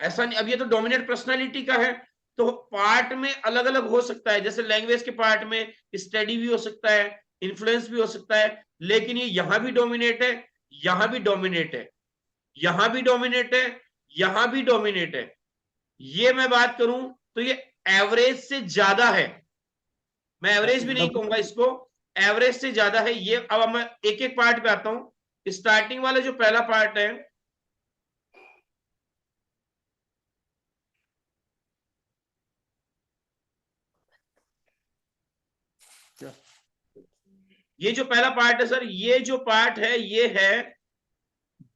ऐसा नहीं। अब ये तो डोमिनेट पर्सनालिटी का है, तो पार्ट में अलग अलग हो सकता है, जैसे लैंग्वेज के पार्ट में स्टडी भी हो सकता है, इन्फ्लुएंस भी हो सकता है, लेकिन ये यहां भी डोमिनेट है, यहां भी डोमिनेट है, यहां भी डोमिनेट है, यहां भी डोमिनेट है। ये मैं बात करूं तो ये एवरेज से ज्यादा है, मैं एवरेज भी नहीं कहूंगा इसको, एवरेज से ज्यादा है ये। अब मैं एक एक पार्ट पे आता हूं। स्टार्टिंग वाला जो पहला पार्ट है, ये जो पहला पार्ट है सर, ये जो पार्ट है ये है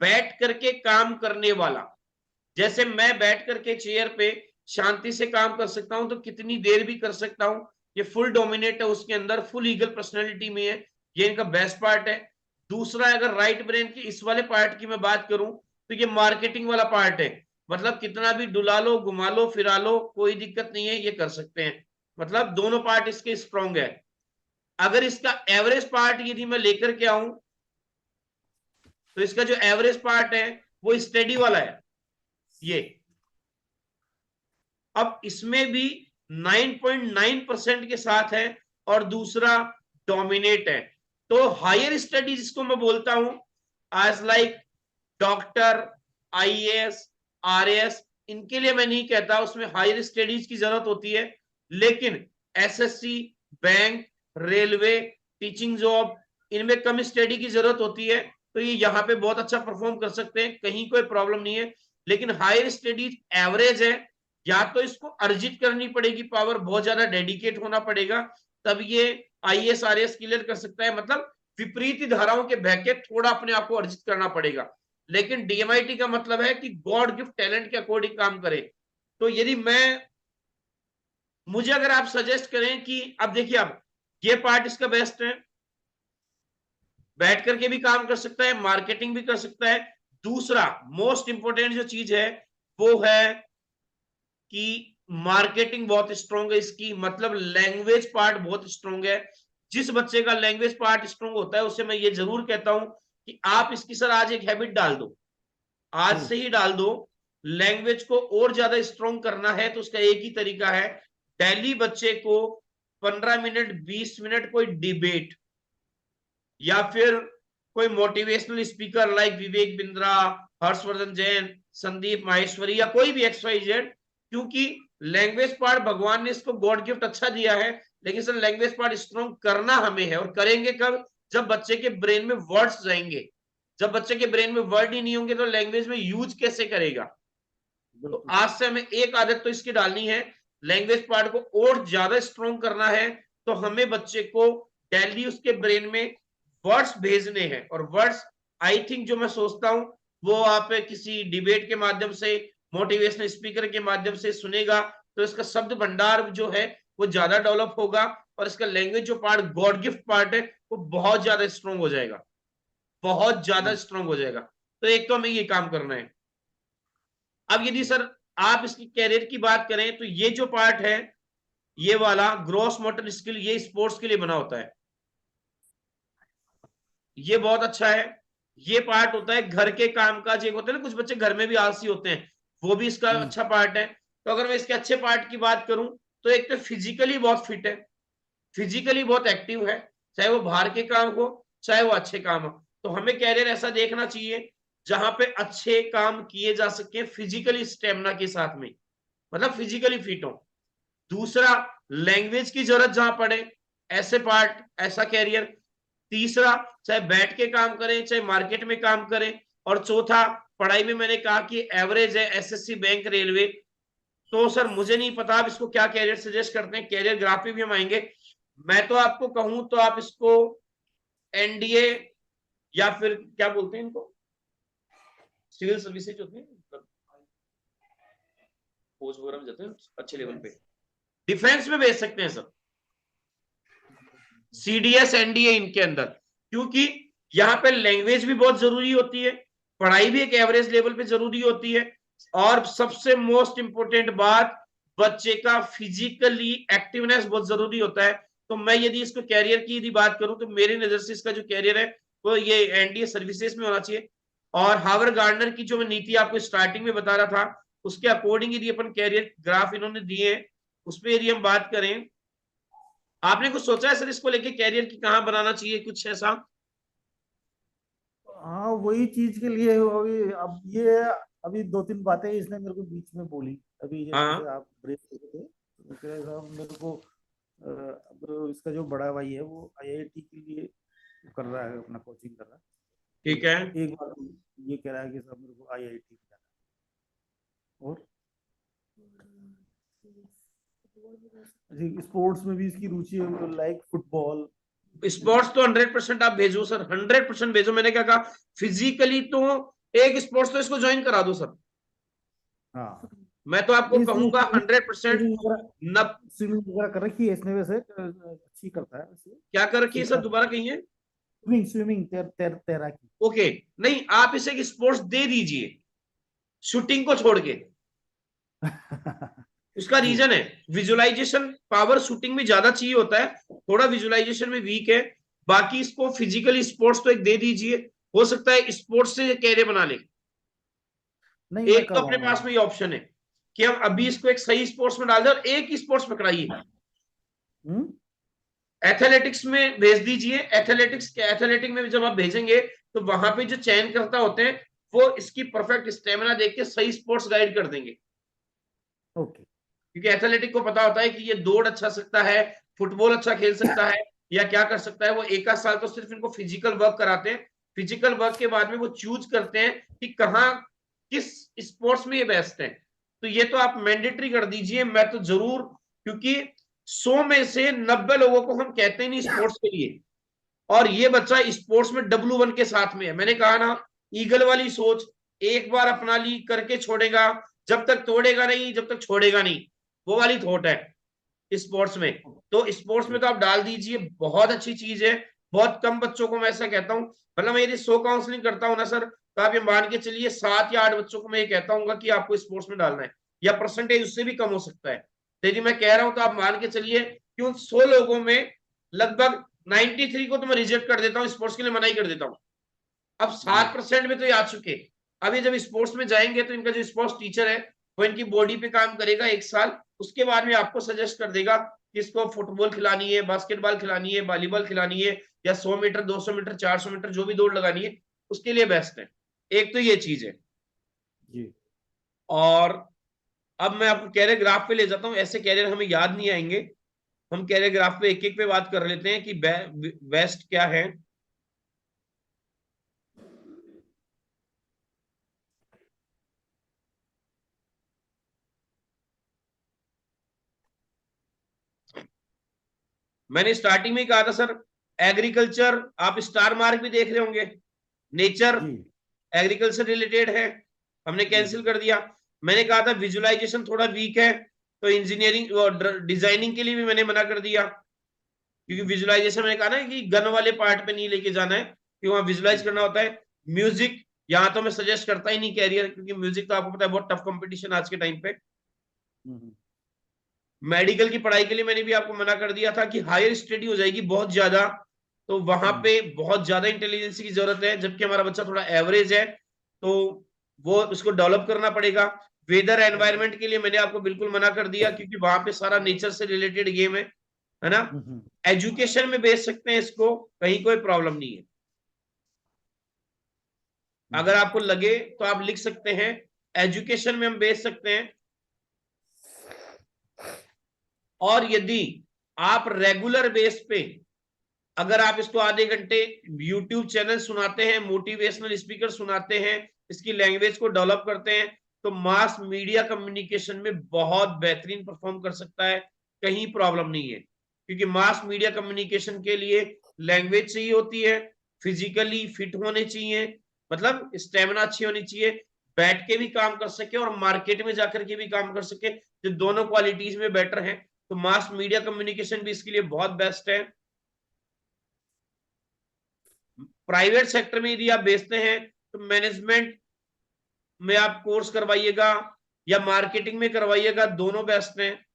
बैठ करके काम करने वाला। जैसे मैं बैठ करके चेयर पे शांति से काम कर सकता हूं, तो कितनी देर भी कर सकता हूं, ये फुल डोमिनेट है उसके अंदर, फुल ईगल पर्सनैलिटी में है, ये इनका बेस्ट पार्ट है। दूसरा, अगर राइट ब्रेन की इस वाले पार्ट की मैं बात करूं तो ये मार्केटिंग वाला पार्ट है, मतलब कितना भी डुला लो घुमा लो फिरा लो कोई दिक्कत नहीं है, ये कर सकते हैं, मतलब दोनों पार्ट इसके स्ट्रॉन्ग है। अगर इसका एवरेज पार्ट यदि मैं लेकर के आऊं, तो इसका जो एवरेज पार्ट है वो स्टडी वाला है ये। अब इसमें भी 9.9% के साथ है, और दूसरा डोमिनेट है। तो हायर स्टडी जिसको मैं बोलता हूं, आज लाइक डॉक्टर, आईएएस, आरएएस, इनके लिए मैं नहीं कहता, उसमें हायर स्टडीज की जरूरत होती है, लेकिन SSC, bank, railway, teaching job, इनमें कम स्टडी की जरूरत होती है, तो ये यहाँ पे बहुत अच्छा परफॉर्म कर सकते हैं, कहीं कोई प्रॉब्लम नहीं है। लेकिन हायर स्टडीज एवरेज है, या तो इसको अर्जित करनी पड़ेगी पावर, बहुत ज्यादा डेडिकेट होना पड़ेगा, तब ये आईएएस आरएएस क्लियर कर सकता है, मतलब विपरीत धाराओं के बह के थोड़ा अपने आप को अर्जित करना पड़ेगा। लेकिन डीएमआईटी का मतलब है कि गॉड गिफ्ट टैलेंट के अकॉर्डिंग काम करे। तो यदि मुझे अगर आप सजेस्ट करें कि अब देखिए, अब ये पार्ट इसका बेस्ट है, बैठ करके भी काम कर सकता है, मार्केटिंग भी कर सकता है। दूसरा मोस्ट इंपोर्टेंट जो चीज है वो है कि मार्केटिंग बहुत स्ट्रांग है इसकी, मतलब लैंग्वेज पार्ट बहुत स्ट्रांग है। जिस बच्चे का लैंग्वेज पार्ट स्ट्रांग होता है उससे मैं ये जरूर कहता हूं कि आप इसकी सर आज एक हैबिट डाल दो, आज से ही डाल दो। लैंग्वेज को और ज्यादा स्ट्रांग करना है तो उसका एक ही तरीका है, डेली बच्चे को 15 मिनट 20 मिनट कोई डिबेट या फिर कोई motivational speaker like Vivek Bindra, Harshvardhan Jain, Sandeep Maheshwari, या कोई भी XYZ, क्योंकि लैंग्वेज पार्ट भगवान ने इसको गॉड गिफ्ट अच्छा दिया है, लेकिन सर लैंग्वेज पार्ट स्ट्रॉन्ग करना हमें है, और करेंगे कब, जब बच्चे के ब्रेन में वर्ड्स जाएंगे। जब बच्चे के ब्रेन में वर्ड ही नहीं होंगे तो लैंग्वेज में यूज कैसे करेगा। तो आज से हमें एक आदत तो इसकी डालनी है, लैंग्वेज पार्ट को और ज्यादा स्ट्रॉन्ग करना है, तो हमें बच्चे को डेली उसके ब्रेन में वर्ड्स भेजने हैं। और वर्ड्स आई थिंक जो मैं सोचता हूं वो आप किसी डिबेट के माध्यम से, मोटिवेशनल स्पीकर के माध्यम से सुनेगा तो इसका शब्द भंडार जो है वो ज्यादा डेवलप होगा, और इसका लैंग्वेज जो पार्ट गॉड गिफ्ट पार्ट है वो बहुत ज्यादा स्ट्रॉन्ग हो जाएगा, बहुत ज्यादा स्ट्रॉन्ग हो जाएगा। तो एक तो हमें ये काम करना है। अब यदि सर आप इसकी कैरियर की बात करें तो ये जो पार्ट है ये वाला ग्रॉस मोटर स्किल, ये स्पोर्ट्स के लिए बना होता है, ये बहुत अच्छा है। ये पार्ट होता है घर के कामकाज, एक होता है ना कुछ बच्चे घर में भी आलसी होते हैं, वो भी इसका अच्छा पार्ट है। तो अगर मैं इसके अच्छे पार्ट की बात करूं तो एक तो फिजिकली बहुत फिट है, फिजिकली बहुत एक्टिव है, चाहे वो बाहर के काम हो चाहे वो अच्छे काम हो। तो हमें कैरियर ऐसा देखना चाहिए जहां पे अच्छे काम किए जा सके फिजिकली स्टेमिना के साथ में, मतलब फिजिकली फिट हो। दूसरा, लैंग्वेज की जरूरत जहां पड़े, ऐसे पार्ट, ऐसा कैरियर। तीसरा, चाहे बैठ के काम करें, चाहे मार्केट में काम करें। और चौथा, पढ़ाई में मैंने कहा कि एवरेज है, एसएससी, बैंक, रेलवे। तो सर मुझे नहीं पता आप इसको क्या कैरियर सजेस्ट करते हैं, कैरियर ग्राफ पे भी हम आएंगे। मैं तो आपको कहूं तो आप इसको एनडीए या फिर क्या बोलते हैं इनको, सिविल सर्विसेज होते हैं, मतलब पोस्ट वगैरह में जाते हैं अच्छे लेवल पे, डिफेंस में भेज सकते हैं सर, सीडीएस, एनडीए इनके अंदर। क्योंकि यहाँ पे लैंग्वेज भी बहुत जरूरी होती है, पढ़ाई भी एक एवरेज लेवल पे जरूरी होती है, और सबसे मोस्ट इंपोर्टेंट बात, बच्चे का फिजिकली एक्टिवनेस बहुत जरूरी होता है। तो मैं यदि इसको कैरियर की यदि बात करूं तो मेरी नजर से इसका जो कैरियर है वो ये एनडीए सर्विसेज में होना चाहिए। और हार्वर्ड गार्डनर की जो मैं नीति आपको स्टार्टिंग में बता रहा था, उसके अकॉर्डिंग यदि अपन कैरियर ग्राफ इन्होंने दिए हैं, उस पर यदि हम बात करें, आपने कुछ सोचा है सर इसको लेके कैरियर की कहाँ बनाना चाहिए, कुछ ऐसा? हाँ, वही चीज के लिए अभी अब ये अभी दो तीन बातें इसने मेरे को बीच में बोली अभी, जैसे हाँ आप ब्रेक थे तो कह रहे साहब मेरे को अब इसका जो बड़ा भाई है वो आईआईटी के लिए कर रहा है, अपना कोचिंग कर रहा है। ठीक है। तो एक बार ये कह रहा है कि साहब मेरे को आईआईटी जाना है। और स्पोर्ट्स में भी इसकी रुचि है, लाइक फुटबॉल। स्पोर्ट्स तो 100% आप भेजो सर, 100% भेजो। मैंने क्या कहा, फिजिकली तो एक स्पोर्ट्स तो इसको ज्वाइन करा दो सर। हाँ, मैं तो आपको कहूंगा 100%। नब स्विमिंग वगैरह कर रखी है इसने, वैसे अच्छी करता है वैसे, क्या कर रखी है सर, सीखता दोबारा कहिए। स्विमिंग स्विमिंग तैराकी। ओके, नहीं आप इसे एक स्पोर्ट्स दे दीजिए, शूटिंग को छोड़ के। उसका जी। रीजन है, विजुअलाइजेशन पावर शूटिंग में ज्यादा चाहिए होता है, थोड़ा विजुअलाइजेशन में वीक है। बाकी इसको फिजिकली स्पोर्ट्स तो एक दे दीजिए, हो सकता है स्पोर्ट्स से कैरियर बना ले। नहीं, मैं एक तो अपने करवाऊंगा। पास में ये ऑप्शन है कि हम अभी इसको एक सही स्पोर्ट्स में डाल दें और एक ही स्पोर्ट्स पकड़ाइए। हम्म। एथलेटिक्स में भेज दीजिए। एथलेटिक में जब आप भेजेंगे तो वहां पे जो चयन करता होते हैं वो इसकी परफेक्ट स्टेमिना देख के सही स्पोर्ट्स गाइड कर देंगे। ओके। क्योंकि एथलेटिक को पता होता है कि ये दौड़ अच्छा सकता है, फुटबॉल अच्छा खेल सकता है, या क्या कर सकता है। वो एक आध साल तो सिर्फ इनको फिजिकल वर्क कराते हैं, फिजिकल वर्क के बाद में वो चूज करते हैं कि कहाँ किस स्पोर्ट्स में ये बेस्ट है। तो ये तो आप मैंडेटरी कर दीजिए, मैं तो जरूर, क्योंकि 100 में से 90 लोगों को हम कहते ही नहीं स्पोर्ट्स के लिए, और ये बच्चा स्पोर्ट्स में W1 के साथ में है। मैंने कहा ना, ईगल वाली सोच, एक बार अपना ली करके छोड़ेगा, जब तक तोड़ेगा नहीं, जब तक छोड़ेगा नहीं, वो वाली थॉट है स्पोर्ट्स में। तो स्पोर्ट्स में तो आप डाल दीजिए, बहुत अच्छी चीज है। बहुत कम बच्चों को मैं ऐसा कहता हूँ, मतलब मैं यदि 100 काउंसलिंग करता हूँ ना सर, तो आप ये मान के चलिए 7 या 8 बच्चों को मैं ये कहता हूँ कि आपको स्पोर्ट्स में डालना है, या परसेंटेज उससे भी कम हो सकता है। तो यदि मैं कह रहा हूं तो आप मान के चलिए कि उन 100 लोगों में लगभग 93 को तो मैं रिजेक्ट कर देता हूँ, स्पोर्ट्स के लिए मना ही कर देता हूँ। अब 7% में तो ये आ चुके। अभी जब स्पोर्ट्स में जाएंगे तो इनका जो स्पोर्ट्स टीचर है वो इनकी बॉडी पे काम करेगा 1 साल, उसके बाद में आपको सजेस्ट कर देगा कि इसको फुटबॉल खिलानी है, बास्केटबॉल खिलानी है, वॉलीबॉल खिलानी है, या 100 मीटर, 200 मीटर, 400 मीटर जो भी दौड़ लगानी है, उसके लिए बेस्ट है। एक तो ये चीज है। जी। और अब मैं आपको कैरियर ग्राफ पे ले जाता हूँ, ऐसे कैरियर हमें याद नहीं आएंगे, हम कैरियर ग्राफ पे एक एक पे बात कर लेते हैं कि बेस्ट क्या है। मैंने स्टार्टिंग में ही कहा था सर, एग्रीकल्चर, आप स्टार मार्क भी देख रहे होंगे, नेचर जी। एग्रीकल्चर रिलेटेड है, हमने कैंसिल कर दिया। मैंने कहा था विजुअलाइजेशन थोड़ा वीक है, तो इंजीनियरिंग और डिजाइनिंग के लिए भी मैंने मना कर दिया, क्योंकि विजुअलाइजेशन मैंने कहा ना कि गन वाले पार्ट पे नहीं लेके जाना है, कि वहां विजुअलाइज करना होता है। म्यूजिक, यहाँ तो मैं सजेस्ट करता ही नहीं कैरियर, क्योंकि म्यूजिक तो आपको पता है बहुत टफ कंपटीशन आज के टाइम पे। मेडिकल की पढ़ाई के लिए मैंने भी आपको मना कर दिया था कि हायर स्टडी हो जाएगी बहुत ज्यादा, तो वहां पे बहुत ज्यादा इंटेलिजेंस की जरूरत है, जबकि हमारा बच्चा थोड़ा एवरेज है, तो वो उसको डेवलप करना पड़ेगा। वेदर एनवायरनमेंट के लिए मैंने आपको बिल्कुल मना कर दिया, क्योंकि वहां पे सारा नेचर से रिलेटेड गेम है ना। एजुकेशन में बेच सकते हैं इसको, कहीं कोई प्रॉब्लम नहीं है। अगर आपको लगे तो आप लिख सकते हैं, एजुकेशन में हम बेच सकते हैं। और यदि आप रेगुलर बेस पे अगर आप इसको आधे घंटे यूट्यूब चैनल सुनाते हैं, मोटिवेशनल स्पीकर सुनाते हैं, इसकी लैंग्वेज को डेवलप करते हैं, तो मास मीडिया कम्युनिकेशन में बहुत बेहतरीन परफॉर्म कर सकता है, कहीं प्रॉब्लम नहीं है। क्योंकि मास मीडिया कम्युनिकेशन के लिए लैंग्वेज चाहिए होती है, फिजिकली फिट होने चाहिए, मतलब स्टेमिना अच्छी होनी चाहिए, बैठ के भी काम कर सके और मार्केट में जाकर के भी काम कर सके, जो दोनों क्वालिटीज में बेटर है। तो मास मीडिया कम्युनिकेशन भी इसके लिए बहुत बेस्ट है। प्राइवेट सेक्टर में यदि आप बेचते हैं तो मैनेजमेंट में आप कोर्स करवाइएगा या मार्केटिंग में करवाइएगा, दोनों बेस्ट हैं।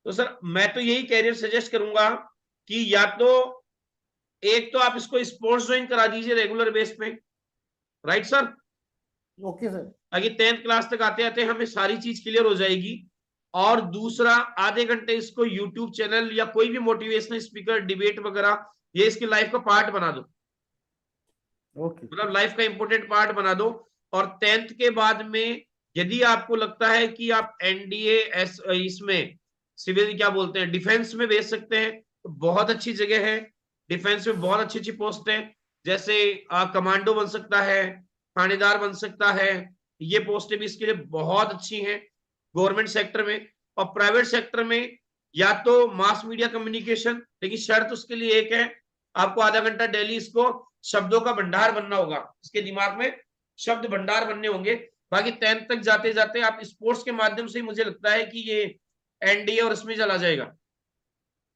तो सर मैं तो यही कैरियर सजेस्ट करूंगा कि या तो एक तो आप इसको स्पोर्ट्स ज्वाइन करा दीजिए रेगुलर बेस पे, राइट सर? Okay sir. आगे 10th क्लास तक आते आते हमें सारी चीज क्लियर हो जाएगी। और दूसरा, आधे घंटे इसको यूट्यूब चैनल या कोई भी मोटिवेशनल स्पीकर, डिबेट वगैरह, ये इसकी लाइफ का पार्ट बना दो, ओके। मतलब लाइफ का इंपॉर्टेंट पार्ट बना दो। और 10th के बाद में यदि आपको लगता है कि आप एनडीए इसमें सिविल क्या बोलते हैं, डिफेंस में भेज सकते हैं, तो बहुत अच्छी जगह है। डिफेंस में बहुत अच्छी अच्छी पोस्ट है, जैसे कमांडो बन सकता है, थानेदार बन सकता है, ये पोस्टें भी इसके लिए बहुत अच्छी हैं गवर्नमेंट सेक्टर में। और प्राइवेट सेक्टर में या तो मास मीडिया कम्युनिकेशन, लेकिन शर्त उसके लिए एक है, आपको आधा घंटा डेली इसको शब्दों का भंडार बनना होगा, इसके दिमाग में शब्द भंडार बनने होंगे। बाकी 10th तक जाते जाते आप स्पोर्ट्स के माध्यम से, मुझे लगता है कि ये एनडीए और इसमें चला जाएगा,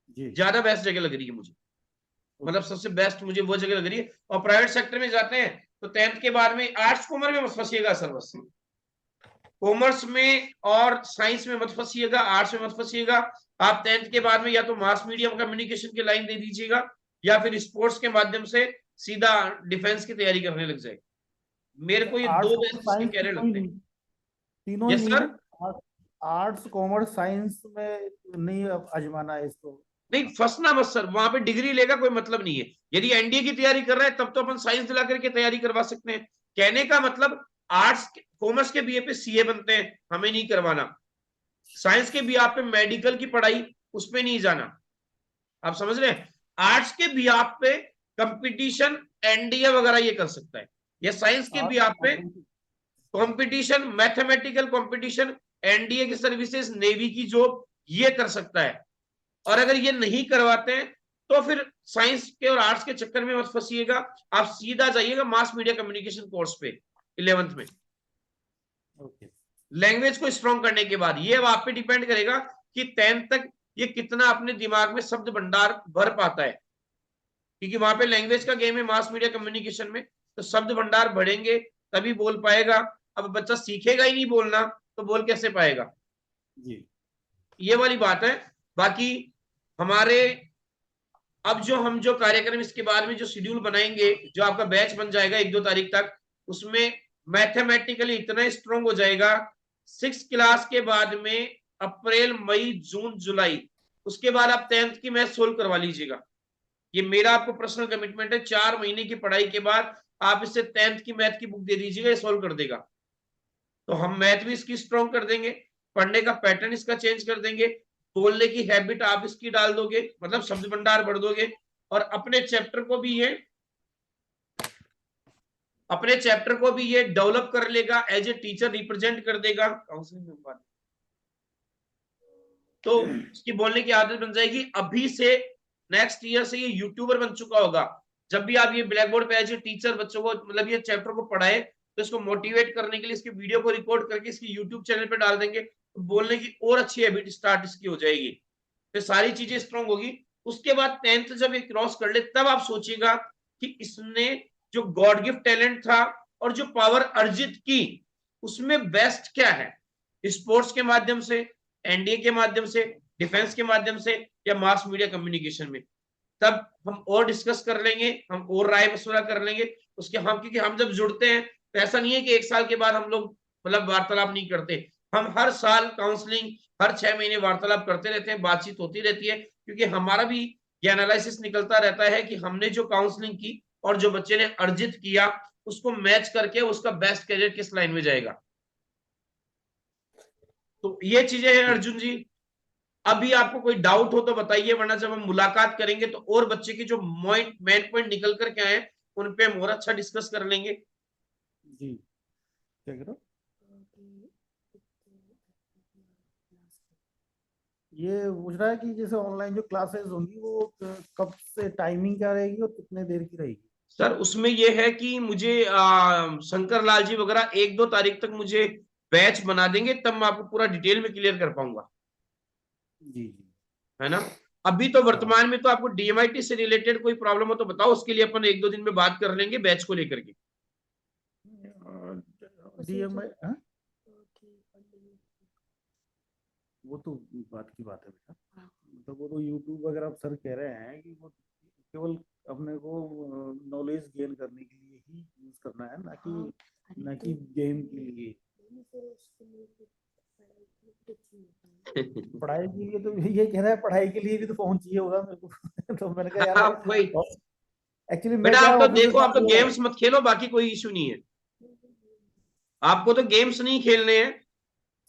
जी। ज्यादा बेस्ट जगह लग रही है मुझे, मतलब सबसे बेस्ट मुझे वो जगह लग रही है। और प्राइवेट सेक्टर में जाते हैं तो 10th के बाद में आर्ट्स कॉमर्स में मत फंसिएगा सर, बस कॉमर्स में और साइंस में मत फंसिएगा, आर्ट्स में मत फंसिएगा। आप 10th के बाद में या तो मास मीडिया कम्युनिकेशन की लाइन दे दीजिएगा या फिर स्पोर्ट्स के माध्यम से सीधा डिफेंस की तैयारी करने लग जाएगा। मेरे को ये आर्ट्स दो कॉमर्स बेस्ट इसके साइंस कैरियर तीनों ही लगते हैं। नहीं, तीनों ही यस नहीं सर। है। आर्ट्स कॉमर्स साइंस में नहीं आजमाना है इसको। नहीं फंसना मत सर, वहां पे डिग्री लेगा कोई मतलब नहीं है। यदि एनडीए की तैयारी कर रहा है तब तो अपन साइंस दिला करके तैयारी करवा सकते हैं। कहने का मतलब आर्ट्स कॉमर्स के बीए पे सीए बनते हैं, हमें नहीं करवाना। साइंस के बीए पे मेडिकल की पढ़ाई, उसपे नहीं जाना। आप समझ रहे हैं? आर्ट्स के बीए पे कंपटीशन एनडीए वगैरह ये कर सकता है, या साइंस के बीए पे कंपटीशन, मैथमेटिकल कंपटीशन, एनडीए की सर्विसेज, नेवी की जॉब, ये कर सकता है। और अगर ये नहीं करवाते हैं तो फिर साइंस के और आर्ट्स के चक्कर में मत फंसिएगा, आप सीधा जाइएगा मास मीडिया कम्युनिकेशन कोर्स पे 11th में। लैंग्वेज को स्ट्रॉन्ग करने के बाद ये अब आप पे डिपेंड करेगा कि 10th तक ये कितना अपने दिमाग में शब्द भंडार भर पाता है, क्योंकि वहां पे लैंग्वेज का गेम है मास मीडिया कम्युनिकेशन में, तो शब्द भंडार बढ़ेंगे तभी बोल पाएगा। अब बच्चा सीखेगा ही नहीं बोलना तो बोल कैसे पाएगा? जी। ये वाली बात है। बाकी हमारे अब जो कार्यक्रम इसके बाद में जो शेड्यूल बनाएंगे, जो आपका बैच बन जाएगा 1-2 तारीख तक, उसमें मैथमेटिकली इतना स्ट्रॉन्ग हो जाएगा 6 क्लास के बाद में, अप्रैल मई जून जुलाई, उसके बाद आप 10th की मैथ सोल्व करवा लीजिएगा। ये मेरा आपको पर्सनल कमिटमेंट है, 4 महीने की पढ़ाई के बाद आप इससे 10th की मैथ की बुक दे दीजिएगा, ये सोल्व कर देगा। तो हम मैथ भी इसकी स्ट्रॉन्ग कर देंगे, पढ़ने का पैटर्न इसका चेंज कर देंगे, बोलने की हैबिट आप इसकी डाल दोगे, मतलब शब्द भंडार बढ़ दोगे। और अपने चैप्टर को भी ये डेवलप कर लेगा, एज ए टीचर रिप्रेजेंट कर देगा काउंसलिंग में बात, तो उसकी बोलने की आदत बन जाएगी। अभी से नेक्स्ट ईयर से ये यूट्यूबर बन चुका होगा। जब भी आप ये ब्लैक बोर्ड पे एज ए टीचर बच्चों को, मतलब ये चैप्टर को पढ़ाए, तो इसको मोटिवेट करने के लिए इसकी वीडियो को रिकॉर्ड करके इसकी यूट्यूब चैनल पे डाल देंगे, तो बोलने की और अच्छी हैबिट स्टार्ट इसकी हो जाएगी, तो सारी चीजें स्ट्रॉन्ग होगी। उसके बाद 10th जब ये क्रॉस कर ले, तब आप सोचिएगा कि इसने जो गॉड गिफ्ट टैलेंट था और जो पावर अर्जित की, उसमें बेस्ट क्या है, स्पोर्ट्स के माध्यम से, एनडीए के माध्यम से, डिफेंस के माध्यम से, या मास मीडिया कम्युनिकेशन में। तब हम और डिस्कस कर लेंगे, हम और राय मशवरा कर लेंगे उसके। हम क्योंकि हम जब जुड़ते हैं तो ऐसा नहीं है कि 1 साल के बाद हम लोग मतलब वार्तालाप नहीं करते, हम हर साल काउंसलिंग, हर 6 महीने वार्तालाप करते रहते हैं, बातचीत होती रहती है, क्योंकि हमारा भी ये एनालिसिस निकलता रहता है कि हमने जो काउंसलिंग की और जो बच्चे ने अर्जित किया, उसको मैच करके उसका बेस्ट कैरियर किस लाइन में जाएगा। तो ये चीजें हैं अर्जुन जी। अभी आपको कोई डाउट हो तो बताइए, वरना जब हम मुलाकात करेंगे तो और बच्चे की जो मेन पॉइंट निकल कर के आए उन पे हम और अच्छा डिस्कस कर लेंगे। जी, क्या कह रहे हो? ये पूछ रहा है कि जैसे ऑनलाइन जो क्लासेस होंगी वो कब से, टाइमिंग क्या रहेगी और कितने देर की रहेगी? सर उसमें यह है कि मुझे शंकर लाल जी वगैरह 1-2 तारीख तक मुझे बैच बना देंगे, तब मैं आपको पूरा डिटेल में क्लियर कर पाऊंगा, जी जी। है ना। अभी तो हाँ, वर्तमान में तो आपको डीएमआईटी से रिलेटेड कोई प्रॉब्लम हो तो बताओ, उसके लिए अपन 1-2 दिन में बात कर लेंगे बैच को लेकर के। DMI, हाँ? वो तो बात की बात है बेटा, मतलब वो तो यूट्यूब वगैरह आप सर कह रहे हैं कि वो केवल अपने को नॉलेज गेन करने के लिए ही यूज करना है, ना कि गेम के लिए। पढ़ाई के लिए तो ये कह रहा है, पढ़ाई के लिए भी तो फोन चाहिए होगा मेरे को। तो मैंने कहा यार, आप वही, एक्चुअली मैं बेटा क्या आप तो ऑफिस में देखो, था आप तो तो। गेम्स मत खेलो, बाकी कोई इशू नहीं है। आपको तो गेम्स नहीं खेलने हैं,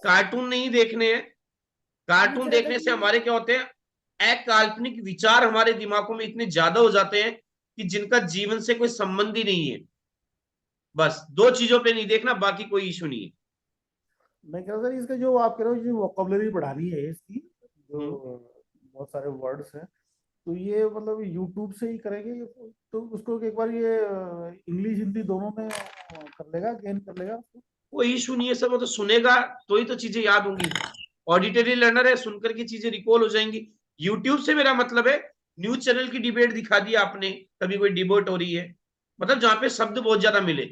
कार्टून नहीं देखने हैं। कार्टून पूछ रहा था देखने से कि हमारे क्या होते हैं, अकाल्पनिक विचार हमारे दिमागों में इतने ज्यादा हो जाते हैं कि जिनका जीवन से कोई संबंध ही नहीं है। बस 2 चीजों पे नहीं देखना, बाकी कोई इशू नहीं है। मैं कह रहा था इसका जो आप कह रहे हो, जो वोकेबलरी बढ़ानी है इसकी, जो हम्म। बहुत सारे वर्ड्स हैं, तो ये मतलब यूट्यूब से ही करेंगे तो उसको एक बार ये इंग्लिश हिंदी दोनों में कर लेगा, गेन कर लेगा उसको? कोई इशू नहीं है सर, वो तो सुनेगा तो ही तो चीजें याद होंगी। ऑडिटरी लर्नर है, सुनकर की चीजें रिकॉल हो जाएंगी। यूट्यूब से मेरा मतलब है, न्यूज चैनल की डिबेट दिखा दी आपने, कभी कोई डिबेट हो रही है, मतलब जहां पे शब्द बहुत ज्यादा मिले,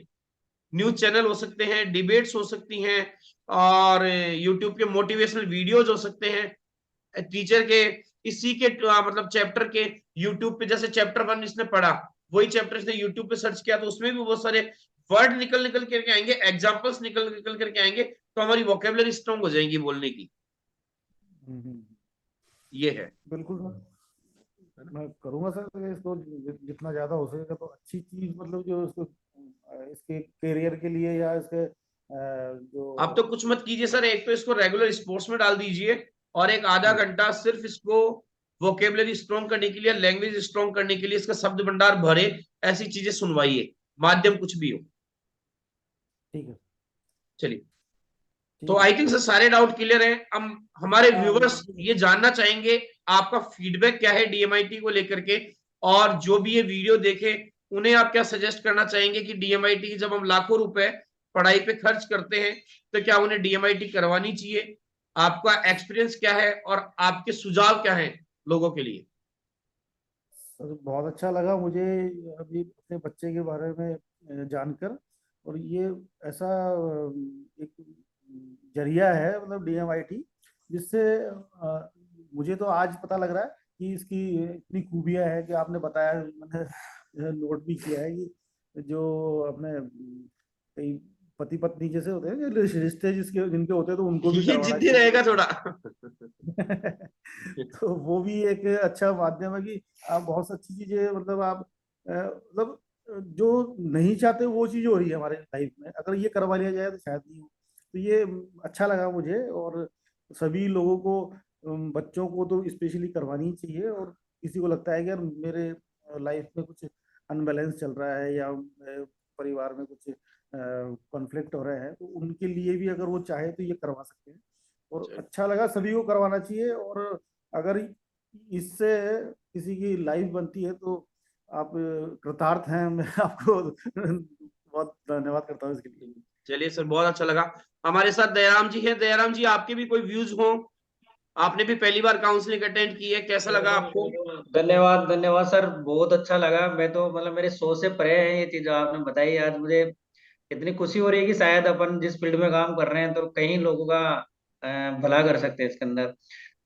न्यूज चैनल हो सकते हैं, डिबेट्स हो सकती हैं, और यूट्यूब के मोटिवेशनल वीडियोज हो सकते हैं टीचर के, इसी के मतलब चैप्टर के। यूट्यूब पे जैसे चैप्टर 1 इसने पढ़ा, वही चैप्टर इसने यूट्यूब पे सर्च किया, तो उसमें भी बहुत सारे वर्ड निकल निकल करके आएंगे, एग्जाम्पल्स निकल निकल करके आएंगे, तो हमारी वोकेबलरी स्ट्रांग हो जाएगी बोलने की। हम्म। ये है। बिल्कुल सर, मैं करूंगा सर इसको जितना ज्यादा हो सकेगा तो अच्छी चीज, मतलब जो इसको इसके करियर के लिए या इसके आप तो जो। कुछ मत कीजिए सर, एक तो इसको रेगुलर स्पोर्ट्स में डाल दीजिए, और एक आधा जी घंटा सिर्फ इसको वोकेबलरी स्ट्रॉन्ग करने के लिए, लैंग्वेज स्ट्रॉन्ग करने के लिए इसका शब्द भंडार भरे, ऐसी चीजें सुनवाइए, माध्यम कुछ भी हो। ठीक है। चलिए, तो ठीक है। आई थिंक सर सारे डाउट क्लियर हैं। हम हमारे हाँ व्यूवर्स ये जानना चाहेंगे आपका फीडबैक क्या है डीएमआईटी को लेकर के, और जो भी ये वीडियो देखे उन्हें आप क्या सजेस्ट करना चाहेंगे कि डीएमआईटी की जब हम लाखों रुपए पढ़ाई पे खर्च करते हैं तो क्या उन्हें डीएमआईटी करवानी चाहिए? आपका एक्सपीरियंस क्या है और आपके सुझाव क्या है लोगों के लिए? सर बहुत अच्छा लगा मुझे अभी अपने बच्चे के बारे में जानकर। और ये ऐसा एक जरिया है, मतलब DMIT, जिससे मुझे तो आज पता लग रहा है कि इसकी इतनी खूबियां हैं कि आपने बताया, मैंने नोट भी किया है कि जो अपने कई पति पत्नी जैसे होते हैं, जो रिश्ते जिसके जिनके होते हैं, तो उनको भी ये करवाना जिद्दी रहेगा चाहिए। थोड़ा। तो वो भी एक अच्छा माध्यम है कि आप बहुत सी अच्छी चीजें, मतलब आप मतलब जो नहीं चाहते वो चीज हो रही है हमारे लाइफ में, अगर ये करवा लिया जाए तो शायद नहीं हो। तो ये अच्छा लगा मुझे, और सभी लोगों को, बच्चों को तो स्पेशली करवानी ही चाहिए। और किसी को लगता है कि यार मेरे लाइफ में कुछ अनबैलेंस चल रहा है, या परिवार में कुछ कॉन्फ्लिक्ट हो रहे हैं, तो उनके लिए भी अगर वो चाहे तो ये करवा सकते हैं। और अच्छा लगा, सभी को करवाना चाहिए। और अगर इससे किसी की लाइफ बनती है तो आप कृतार्थ हैं। मैं आपको बहुत धन्यवाद करता हूँ इसके लिए। चलिए सर, बहुत अच्छा लगा। हमारे साथ दयाराम जी हैं। दयाराम जी, आपके भी कोई व्यूज हो? आपने भी पहली बार काउंसलिंग अटेंड की है, कैसा लगा आपको? धन्यवाद धन्यवाद सर, बहुत अच्छा लगा। मैं तो मतलब मेरे सोच से परे है ये चीज आपने बताई। आज मुझे इतनी खुशी हो रही है कि शायद अपन जिस फील्ड में काम कर रहे हैं तो कहीं लोगों का भला कर सकते हैं इसके अंदर।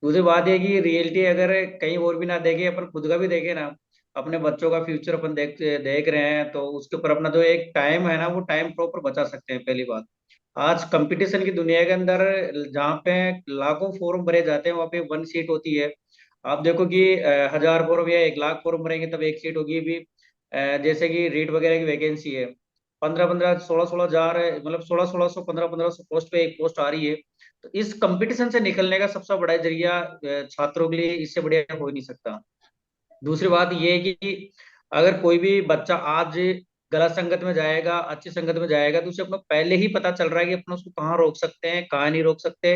दूसरी बात ये कि रियलिटी अगर कहीं और भी ना देखे, अपन खुद का भी देखे ना, अपने बच्चों का फ्यूचर अपन देख देख रहे हैं, तो उसके ऊपर अपना जो एक टाइम है ना, वो टाइम प्रॉपर बचा सकते हैं। पहली बात, आज कंपटीशन की दुनिया के अंदर जहाँ पे लाखों फॉर्म भरे जाते हैं, वहाँ पे 1 सीट होती है। आप देखो कि 1000 फॉर्म या 1 लाख फॉर्म भरेंगे तब 1 सीट होगी। अभी जैसे कि रीट वगैरह की वैकेंसी है, 15-15 16-16 हजार, मतलब 1600 1500 पोस्ट पे एक पोस्ट आ रही है। तो इस कंपटीशन से निकलने का सबसे बड़ा जरिया छात्रों के लिए इससे बढ़िया हो ही नहीं सकता। दूसरी बात ये है कि अगर कोई भी बच्चा आज गलत संगत में जाएगा, अच्छी संगत में जाएगा, तो उसे अपना पहले ही पता चल रहा है कि अपन उसको कहाँ रोक सकते हैं, कहाँ नहीं रोक सकते,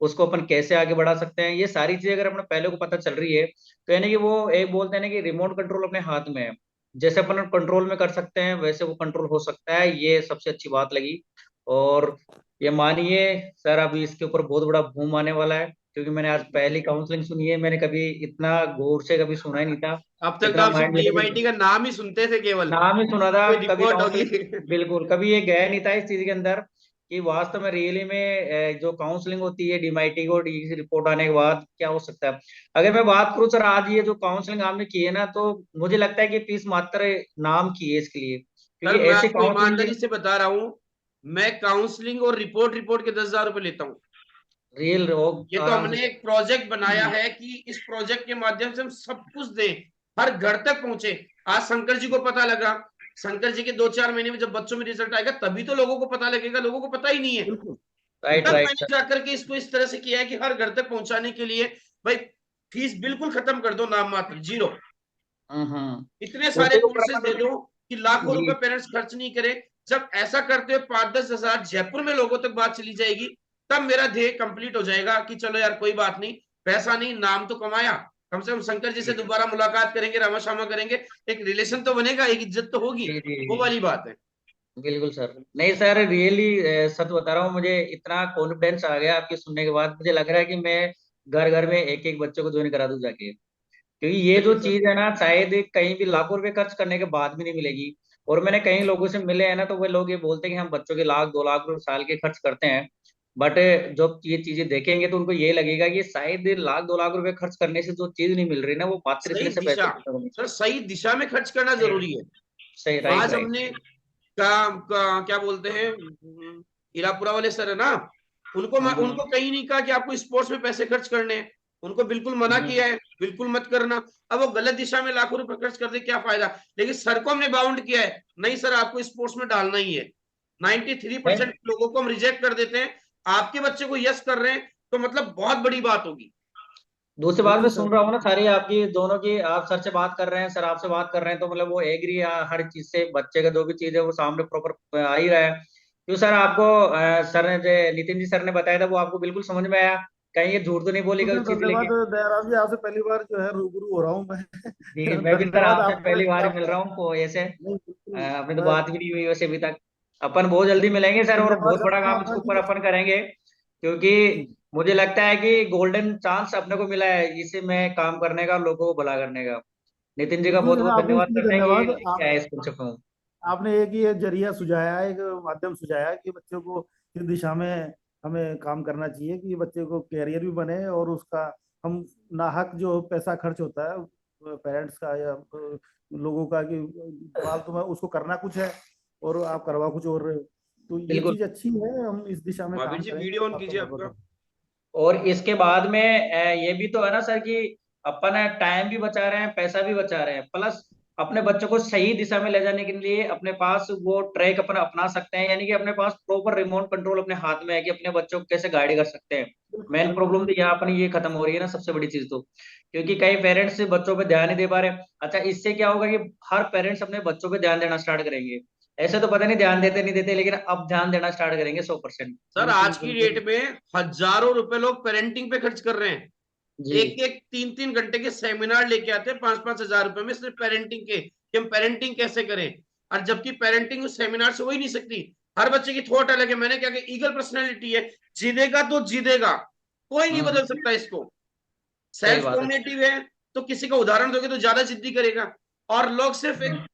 उसको अपन कैसे आगे बढ़ा सकते हैं। ये सारी चीजें अगर अपने पहले को पता चल रही है तो यानी कि वो एक बोलते हैं ना कि रिमोट कंट्रोल अपने हाथ में है, जैसे अपन कंट्रोल में कर सकते हैं वैसे वो कंट्रोल हो सकता है। ये सबसे अच्छी बात लगी। और ये मानिए सर, अभी इसके ऊपर बहुत बड़ा बूम आने वाला है, क्योंकि मैंने आज पहली काउंसलिंग सुनी है, मैंने कभी इतना गौर से कभी सुना ही नहीं था, अब तक तो इतना आप सिर्फ माइंड लेके डीएमआईटी का नाम ही सुनते थे केवल, नाम ही सुना था, कोई कभी रिपोर्ट होगी। काउंसलिंग बिल्कुल कभी ये गया नहीं था इस चीज के अंदर कि वास्तव में रियली में जो काउंसलिंग होती है डीएमआईटी को डी रिपोर्ट आने के बाद क्या हो सकता है। अगर मैं बात करूं सर, आज ये जो काउंसलिंग आपने की है ना, तो मुझे लगता है कि फीस मात्र नाम की है इसके लिए, क्योंकि सर मैं ऐसे आपको ईमानदारी काउंसलिंग से बता रहा हूँ, मैं काउंसलिंग और रिपोर्ट रिपोर्ट के 10,000 रुपए लेता हूँ। रियल ये तो आराम से हमने एक प्रोजेक्ट बनाया है कि इस प्रोजेक्ट के माध्यम से हम सब कुछ दें, हर घर तक पहुंचे। आज शंकर जी को पता लगा, शंकर जी के 2-4 महीने में जब बच्चों में रिजल्ट आएगा तभी तो लोगों को पता लगेगा, लोगों को पता ही नहीं है। बिल्कुल। राइट तब राइट मैंने जाकर के इसको इस तरह से किया है कि हर घर तक पहुंचाने के लिए भाई फीस बिल्कुल खत्म कर दो, नाम मात्र जीरो। हम्म। इतने सारे उसके ऊपर कोर्सेज दे अपन दो कि लाखों जी रुपए पेरेंट्स खर्च नहीं करें। जब ऐसा करते हुए 5-10 हजार जयपुर में लोगों तक बात चली जाएगी, तब मेरा ध्येय कंप्लीट हो जाएगा कि चलो यार कोई बात नहीं, पैसा नहीं नाम तो कमाया, कम से कम शंकर जी से दोबारा मुलाकात करेंगे, रामा शामा करेंगे, एक रिलेशन तो बनेगा, एक इज्जत तो होगी। जी जी वो वाली बात है। बिल्कुल सर। नहीं सर, रियली सच बता रहा हूँ, मुझे इतना कॉन्फिडेंस आ गया आपके सुनने के बाद, मुझे लग रहा है कि मैं घर घर में एक एक बच्चे को ज्वाइन करा दूं जाके, क्योंकि ये जो चलिए सर। चीज है ना शायद कहीं भी लाखों रुपए खर्च करने के बाद भी नहीं मिलेगी। और मैंने कई लोगों से मिले हैं ना, तो वे लोग ये बोलते हैं कि हम बच्चों के 1-2 लाख रुपए साल के खर्च करते हैं, बट जब ये चीजें देखेंगे तो उनको ये लगेगा कि शायद 1-2 लाख रुपए खर्च करने से जो चीज नहीं मिल रही ना, वो मात्र सही इतने से दिशा, पैसे खत्म होंगे। सर सही दिशा में खर्च करना सही जरूरी है। सही, राइट आज राइट। हमने क्या बोलते हैं, हीरापुरा वाले सर है ना, हम्म उनको कहीं नहीं कहा कि आपको स्पोर्ट्स में पैसे खर्च करने हैं, उनको बिल्कुल मना हम्म किया है, बिल्कुल मत करना। अब वो गलत दिशा में लाखों रुपए खर्च कर दे क्या फायदा। लेकिन सर को हमने बाउंड किया है, नहीं सर आपको स्पोर्ट्स में डालना ही है। 93% लोगों को हम रिजेक्ट कर देते हैं, आपके बच्चे को यस कर रहे हैं तो मतलब बहुत बड़ी बात होगी। दूसरी बात मैं बिल्कुल सुन सर। रहा हूँ ना सारी आपकी दोनों की, आप सर से बात कर रहे हैं, सर आपसे बात कर रहे हैं, तो मतलब वो एग्री हर चीज से, बच्चे का जो भी चीज है वो सामने प्रॉपर आ ही रहा है। क्यों सर, आपको सर ने जो नितिन जी सर ने बताया था वो आपको बिल्कुल समझ में आया, कहीं ये झूठ तो नहीं बिल्कुल बोलेगा सर, उस चीज धन्यवाद लेके। दयाराम जी, आपसे पहली बार जो है रूबरू हो रहा हूँ मैं। जी मैं भी सर धन्यवाद आपसे आपका पहली कि बार मिल आपने। रहा हूँ को ऐसे, नहीं बिल्कुल। अपनी तो मैं बात भी नहीं हुई वैसे अभी तक। अपन बहुत जल्दी नहीं, मिलेंगे सर, और धन्यवाद बहुत बड़ा करता हूँ काम आपका इसके ऊपर कि। अपन करेंगे, क्योंकि मुझे लगता है कि गोल्डन चांस अपने को मिला है इसे में काम करने का, लोगों को भला करने का। नितिन जी का बिल्कुल बहुत सर, बहुत आपको धन्यवाद इसके लिए करते हैं कि ये धन्यवाद। लेके आप आए इस कॉन्सेप्ट में। आपने एक ये जरिया सुझाया, एक माध्यम सुझाया कि बच्चों को किस दिशा में हमें काम करना चाहिए कि बच्चे को कैरियर भी बने, और उसका हम नाहक जो पैसा खर्च होता है पेरेंट्स का या लोगों का, कि फालतू में उसको करना कुछ है और आप करवा कुछ और रहे हो। तो ये बिल्कुल। चीज अच्छी है, हम इस दिशा में महावीर काम जी करेंगे। वीडियो ऑन आपका कीजिए बहुत बहुत आपका। धन्यवाद। और इसके बाद में ये भी तो है ना सर कि अपन टाइम भी बचा रहे हैं, पैसा भी बचा रहे हैं, प्लस अपने बच्चों को सही दिशा में ले जाने के लिए अपने पास वो ट्रैक अपन अपना सकते हैं, यानी कि अपने पास प्रॉपर रिमोट कंट्रोल अपने हाथ में है कि अपने बच्चों को कैसे गाइड कर सकते हैं। बिल्कुल मेन बिल्कुल प्रॉब्लम तो बिल्कुल। यहाँ अपन ये खत्म हो रही है ना, सबसे बड़ी चीज तो, क्योंकि कई पेरेंट्स बच्चों पे ध्यान नहीं दे पा रहे। अच्छा, इससे क्या होगा कि हर पेरेंट्स अपने बच्चों पे ध्यान देना स्टार्ट करेंगे। ऐसे तो पता नहीं ध्यान देते नहीं देते, लेकिन अब ध्यान देना स्टार्ट करेंगे 100%। सर बिल्कुल आज की बिल्कुल। डेट में हजारों रुपए लोग पेरेंटिंग पे खर्च कर रहे हैं। जी। एक एक 3-3 घंटे के सेमिनार लेके आते हैं 5-5 हजार रुपए में, सिर्फ पेरेंटिंग के कि हम पेरेंटिंग कैसे करें। और जबकि पेरेंटिंग उस सेमिनार से हो ही नहीं सकती। हर बच्चे की थॉट अलग है। मैंने क्या कि ईगल पर्सनैलिटी है, जीतेगा तो जीतेगा, कोई नहीं बदल हम्म। सकता इसको। सही सेल्फ बात है। कॉग्निटिव है, तो किसी का उदाहरण दोगे तो ज्यादा जिद्दी करेगा। और लोग सिर्फ एक हम्म।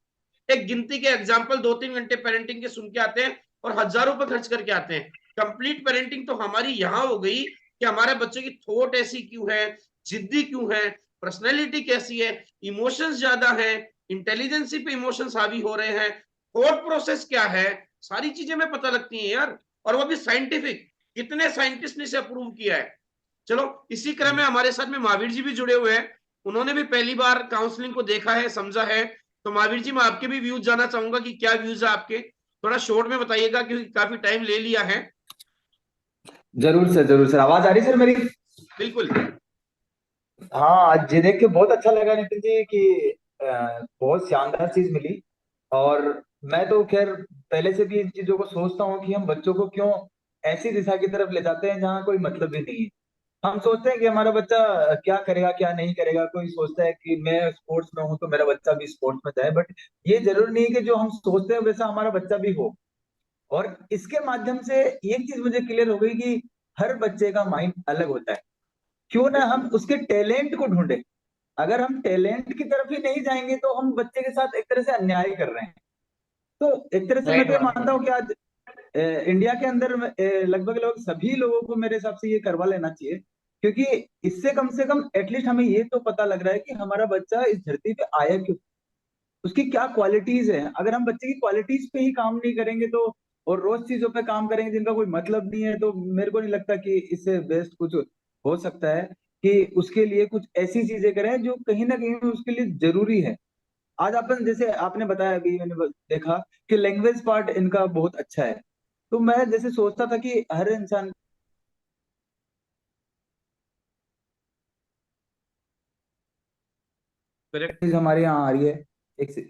एक गिनती के एग्जाम्पल 2-3 घंटे पेरेंटिंग के सुन के आते हैं और हजारों रुपए खर्च करके आते हैं। कंप्लीट पेरेंटिंग तो हमारी यहां हो गई कि हमारे बच्चे की थॉट ऐसी क्यों है, जिद्दी क्यों है, पर्सनैलिटी कैसी है, इमोशंस ज्यादा है, इंटेलिजेंसी पे इमोशंस हावी हो रहे हैं, थॉट प्रोसेस क्या है, सारी चीजें में पता लगती हैं यार। और वो भी साइंटिफिक, कितने साइंटिस्ट ने इसे अप्रूव किया है। चलो इसी क्रम में हमारे साथ में महावीर जी भी जुड़े हुए हैं, उन्होंने भी पहली बार काउंसलिंग को देखा है, समझा है। तो महावीर जी मैं आपके भी व्यूज जानना चाहूंगा कि क्या व्यूज है आपके, थोड़ा शॉर्ट में बताइएगा क्योंकि काफी टाइम ले लिया है। जरूर सर, जरूर सर। आवाज आ रही है सर मेरी? बिल्कुल। हाँ, आज ये देख के बहुत अच्छा लगा नितिन जी कि बहुत शानदार चीज मिली। और मैं तो खैर पहले से भी इन चीजों को सोचता हूँ कि हम बच्चों को क्यों ऐसी दिशा की तरफ ले जाते हैं जहाँ कोई मतलब भी नहीं है। हम सोचते हैं कि हमारा बच्चा क्या करेगा क्या नहीं करेगा। कोई सोचता है कि मैं स्पोर्ट्स में हूँ तो मेरा बच्चा भी स्पोर्ट्स में जाए, बट ये जरूरी नहीं है कि जो हम सोचते हैं वैसा हमारा बच्चा भी हो। और इसके माध्यम से एक चीज मुझे क्लियर हो गई कि हर बच्चे का माइंड अलग होता है। क्यों ना हम उसके टैलेंट को ढूंढे। अगर हम टैलेंट की तरफ ही नहीं जाएंगे तो हम बच्चे के साथ एक तरह से अन्याय कर रहे हैं। तो एक तरह से मैं राइट तो ये बात मानता हूँ कि आज इंडिया के अंदर लगभग लगभग सभी लोगों को मेरे हिसाब से ये करवा लेना चाहिए। क्योंकि इससे कम से कम एटलीस्ट हमें ये तो पता लग रहा है कि हमारा बच्चा इस धरती पे आया क्यों, उसकी क्या क्वालिटीज है। अगर हम बच्चे की क्वालिटीज पे ही काम नहीं करेंगे तो, और रोज चीजों पे काम करेंगे जिनका कोई मतलब नहीं है, तो मेरे को नहीं लगता कि इससे बेस्ट कुछ हो सकता है कि उसके लिए कुछ ऐसी चीजें करें जो कहीं ना कहीं उसके लिए जरूरी है। आज अपन जैसे आपने बताया, अभी मैंने देखा कि लैंग्वेज पार्ट इनका बहुत अच्छा है। तो मैं जैसे सोचता था कि हर इंसान करेक्ट। चीज हमारे यहाँ आ रही है एक से,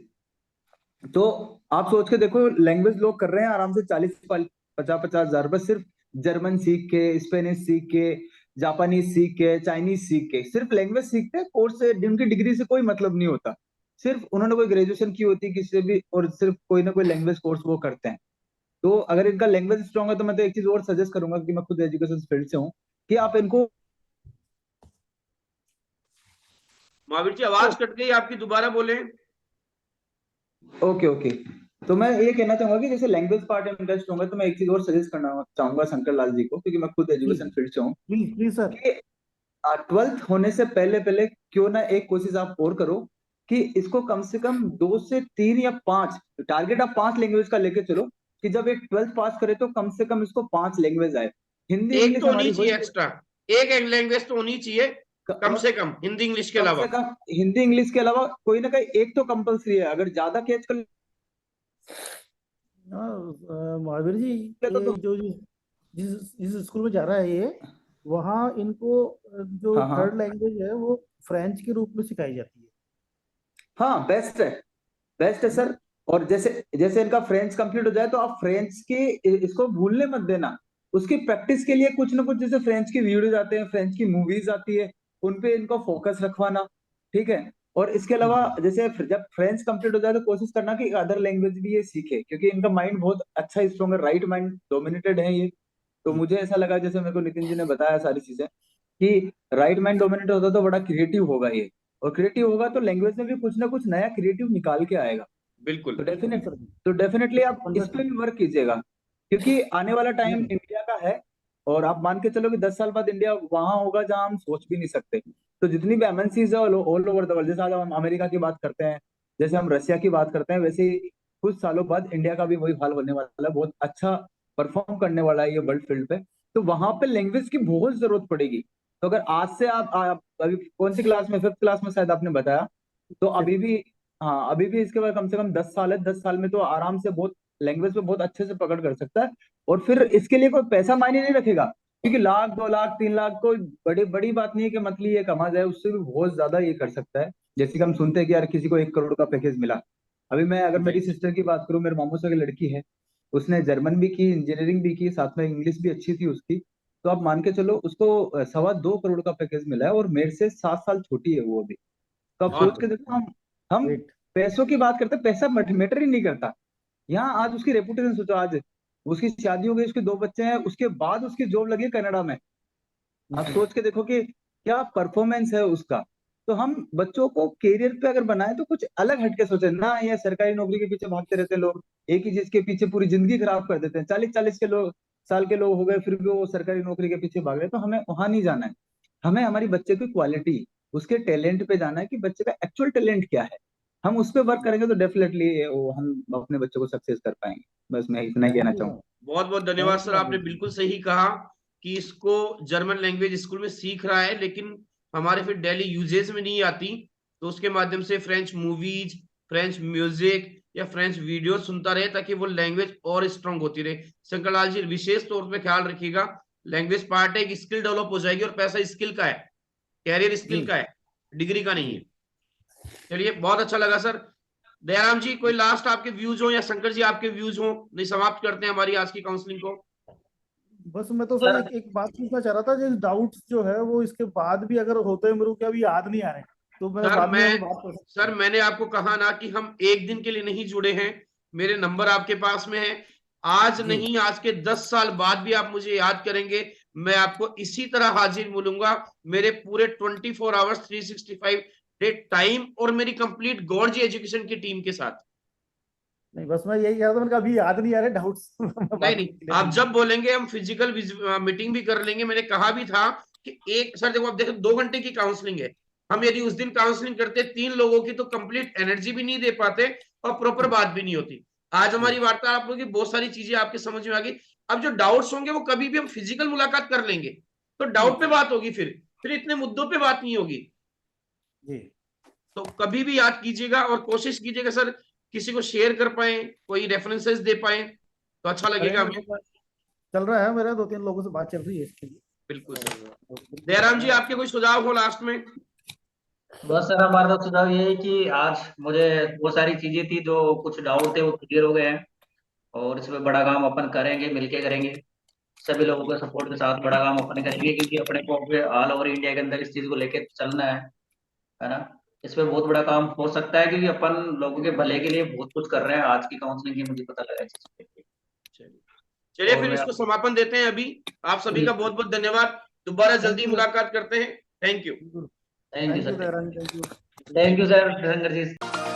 तो आप सोच के देखो लैंग्वेज लोग कर रहे हैं आराम से 40-50 हजार रुपए सिर्फ जर्मन सीख के, स्पेनिश सीख के, जापानीज सीख के, चाइनीज सीख के, सिर्फ लैंग्वेज सीखते हैं कोर्स से। उनकी डिग्री से कोई मतलब नहीं होता। सिर्फ उन्होंने कोई ग्रेजुएशन की होती किसी से भी, और सिर्फ कोई ना कोई लैंग्वेज कोर्स वो करते हैं। तो अगर इनका लैंग्वेज स्ट्रांग है तो मैं तो एक चीज और सजेस्ट करूंगा कि मैं खुद एजुकेशन फील्ड से हूँ, कि आप इनको। महावीर जी आवाज कट गई आपकी, दोबारा बोले। Okay, okay. तो मैं ये कहना चाहूंगा कि जैसे लैंग्वेज पार्ट में इंटरेस्ट होगा तो मैं एक चीज और सजेस्ट करना चाहूंगा शंकर लाल जी को, क्योंकि मैं खुद एजुकेशन फील्ड से हूँ, प्लीज प्लीज सर। कि 12th होने से पहले पहले क्यों ना एक कोशिश आप और करो कि इसको कम से कम 2 से 3 या 5, टारगेट आप 5 लैंग्वेज का लेके चलो, कि जब एक 12th पास करे तो कम से कम इसको 5 लैंग्वेज आए। हिंदी एक इंग्लिश तो होनी हमारी चाहिए वही एक्स्ट्रा, एक लैंग्वेज तो होनी चाहिए कम से कम, हिंदी इंग्लिश के कम अलावा। से कम हिंदी इंग्लिश के अलावा कोई ना कोई एक तो कंपलसरी है। अगर ज्यादा कैच कर महावीर जी, लेते ये तो। जो जिस जिस जिस स्कूल में जा रहा है ये, वहाँ इनको जो हाँ, थर्ड हाँ, लैंग्वेज है वो फ्रेंच के रूप में सिखाई जाती हाँ, बेस्ट है, बेस्ट है है ना। सर। और जैसे जैसे इनका फ्रेंच कंप्लीट हो जाए तो आप फ्रेंच की इसको भूलने मत देना। उसकी प्रैक्टिस के लिए कुछ ना कुछ, जैसे फ्रेंच की वीडियोज आते हैं, फ्रेंच की मूवीज आती है, उन पे इनको फोकस रखवाना। ठीक है। और इसके अलावा हम्म। जैसे जब फ्रेंच कंप्लीट हो जाए तो कोशिश करना कि अदर लैंग्वेज भी ये सीखे, क्योंकि इनका माइंड बहुत अच्छा स्ट्रॉन्ग है, राइट माइंड डोमिनेटेड है ये। तो मुझे ऐसा लगा, जैसे मेरे को नितिन जी ने बताया सारी चीजें, कि राइट माइंड डोमिनेट होता तो बड़ा क्रिएटिव होगा ये। और क्रिएटिव होगा तो लैंग्वेज में भी कुछ ना कुछ नया क्रिएटिव निकाल के आएगा। बिल्कुल। तो बिल्कुल डेफिनेट सर। तो डेफिनेटली आप इस पे 100%। भी वर्क कीजिएगा, क्योंकि आने वाला टाइम इंडिया का है। और आप मान के चलो कि 10 साल बाद इंडिया वहां होगा जहां हम सोच भी नहीं सकते। तो जितनी भी एमएनसीज है ऑल ओवर द वर्ल्ड, जैसे आज हम अमेरिका की बात करते हैं, जैसे हम रशिया की बात करते हैं, वैसे ही कुछ सालों बाद इंडिया का भी वही हाल होने वाला है। बहुत अच्छा परफॉर्म करने वाला है ये वर्ल्ड फील्ड पे। तो वहां पे लैंग्वेज की बहुत जरूरत पड़ेगी। तो अगर आज से आप अभी कौन सी क्लास में, 5th क्लास में शायद आपने बताया, तो अभी भी, हाँ अभी भी इसके बाद कम से कम 10 साल है। 10 साल में तो आराम से बहुत लैंग्वेज पे बहुत अच्छे से पकड़ कर सकता है। और फिर इसके लिए कोई पैसा मायने नहीं रखेगा, क्योंकि लाख 2 लाख 3 लाख कोई बड़ी बड़ी बात नहीं है कि मतलब ये कमा जाए। उससे भी बहुत ज्यादा ये कर सकता है। जैसे कि हम सुनते हैं कि यार किसी को 1 करोड़ का पैकेज मिला। अभी मैं अगर मेरी राइट। सिस्टर की बात करूं, मेरे मामू से की लड़की है, उसने जर्मन भी की, इंजीनियरिंग भी की, साथ में इंग्लिश भी अच्छी थी उसकी। तो आप मान के चलो उसको 2.25 करोड़ का पैकेज मिला है, और मेरे से 7 साल छोटी है वो अभी। तो आप बहुत सोच के बढ़िया। देखो, हम ग्रेट। पैसों की बात करते हैं, पैसा मैटर ही नहीं करता। यहाँ आज उसकी रेपुटेशन सोचो, आज उसकी शादी हो गई, उसके 2 बच्चे हैं, उसके बाद उसकी जॉब लगी है कनाडा में। आप सोच के देखो कि क्या परफॉर्मेंस है उसका। तो हम बच्चों को करियर पे अगर बनाए तो कुछ अलग हटके सोचे ना, ये सरकारी नौकरी के पीछे भागते रहते हैं लोग, एक ही चीज के पीछे पूरी जिंदगी खराब कर देते हैं। 40-40 के लोग, साल के लोग हो गए फिर भी वो सरकारी नौकरी के पीछे भाग रहे हैं। तो हमें वहां नहीं जाना है। हमें हमारी बच्चे की क्वालिटी, उसके टैलेंट पे जाना है, कि बच्चे का एक्चुअल टैलेंट क्या है। हम उस पर वर्क करेंगे तो डेफिनेटली वो हम अपने बच्चों को सक्सेस कर पाएंगे। बस मैं इतना ही कहना थैंक यू चाहूंगा। सर। बहुत बहुत धन्यवाद थैंक सर, यू आपने महावीर जी। बिल्कुल सही कहा कि इसको जर्मन लैंग्वेज स्कूल में सीख रहा है, लेकिन हमारे फिर डेली यूजेस में नहीं आती। तो उसके माध्यम से फ्रेंच मूवीज, फ्रेंच म्यूजिक या फ्रेंच वीडियो सुनता रहे, ताकि वो लैंग्वेज और स्ट्रांग होती रहे। शंकर लाल जी विशेष तौर पे ख्याल रखिएगा लैंग्वेज पार्ट है, एक स्किल डेवलप हो जाएगी और पैसा स्किल का है, कैरियर स्किल जी। का है, डिग्री का नहीं है। चलिए बहुत अच्छा लगा सर। दयाराम जी कोई लास्ट आपके व्यूज हो, या शंकर जी आपके व्यूज हो, नहीं समाप्त करते हैं हमारी आज की काउंसलिंग को। बस मैं तो सर एक बात पूछना चाह रहा था, जो डाउट्स जो है वो इसके बाद भी अगर होते हैं मेरे को क्या अभी याद नहीं आ रहे, तो मैं सर बाद में बात कर सकता सर मैंने आपको कहा ना कि हम एक दिन के लिए नहीं जुड़े हैं, मेरे नंबर आपके पास में है। आज जी। नहीं, आज के 10 साल बाद भी आप मुझे याद करेंगे, मैं आपको इसी तरह हाजिर मिलूंगा, मेरे पूरे 24 आवर्स 365 डे टाइम और मेरी कंप्लीट गॉड जी एजुकेशन की टीम के साथ। नहीं, बस मैं यही कह रहा था, मैंने कहा अभी याद नहीं आ रहे डाउट्स नहीं नहीं, आप जब बोलेंगे हम फिजिकल मीटिंग भी कर लेंगे। मैंने कहा भी था कि एक सर देखो, आप देखो 2 घंटे की काउंसलिंग है, हम यदि उस दिन काउंसलिंग करते 3 लोगों की तो कंप्लीट एनर्जी भी नहीं दे पाते और प्रॉपर बात भी नहीं होती। आज हमारी वार्तालाप होगी, बहुत सारी चीजें आपके समझ में आ गई। अब जो डाउट्स होंगे वो कभी भी हम फिजिकल मुलाकात कर लेंगे, तो डाउट पे बात होगी, फिर इतने मुद्दों पे बात नहीं होगी। जी। तो कभी भी याद कीजिएगा और कोशिश कीजिएगा सर किसी को शेयर कर पाए, कोई रेफरेंसेस दे पाए तो अच्छा लगेगा हमें। चल रहा है, मेरा 2-3 लोगों से बात चल रही है इसके लिए। बिल्कुल सर। दयाराम जी आपके कोई सुझाव हो लास्ट में? बस सर हमारा तो सुझाव ये है कि आज मुझे वो सारी चीजें थी जो कुछ डाउट थे वो क्लियर हो गए हैं, और इसमें बड़ा काम अपन करेंगे, मिलके करेंगे, सभी लोगों के सपोर्ट के साथ बड़ा काम अपन करेंगे, क्योंकि अपने को ऑल ओवर इंडिया के अंदर इस चीज को लेके चलना है ना। इसमें बहुत बड़ा काम हो सकता है, क्योंकि अपन लोगों के भले के लिए बहुत कुछ कर रहे हैं। आज की काउंसलिंग की मुझे पता लगा इस चीज पे। चलिए और फिर मैं इसको समापन देते हैं अभी। आप सभी का बिल्कुल, बहुत बहुत धन्यवाद, दोबारा थैंक जल्दी यू। मुलाकात करते हैं। Thank you. Thank you thank you sir, Dayaram ji, thank you. Thank you sir Shankar ji.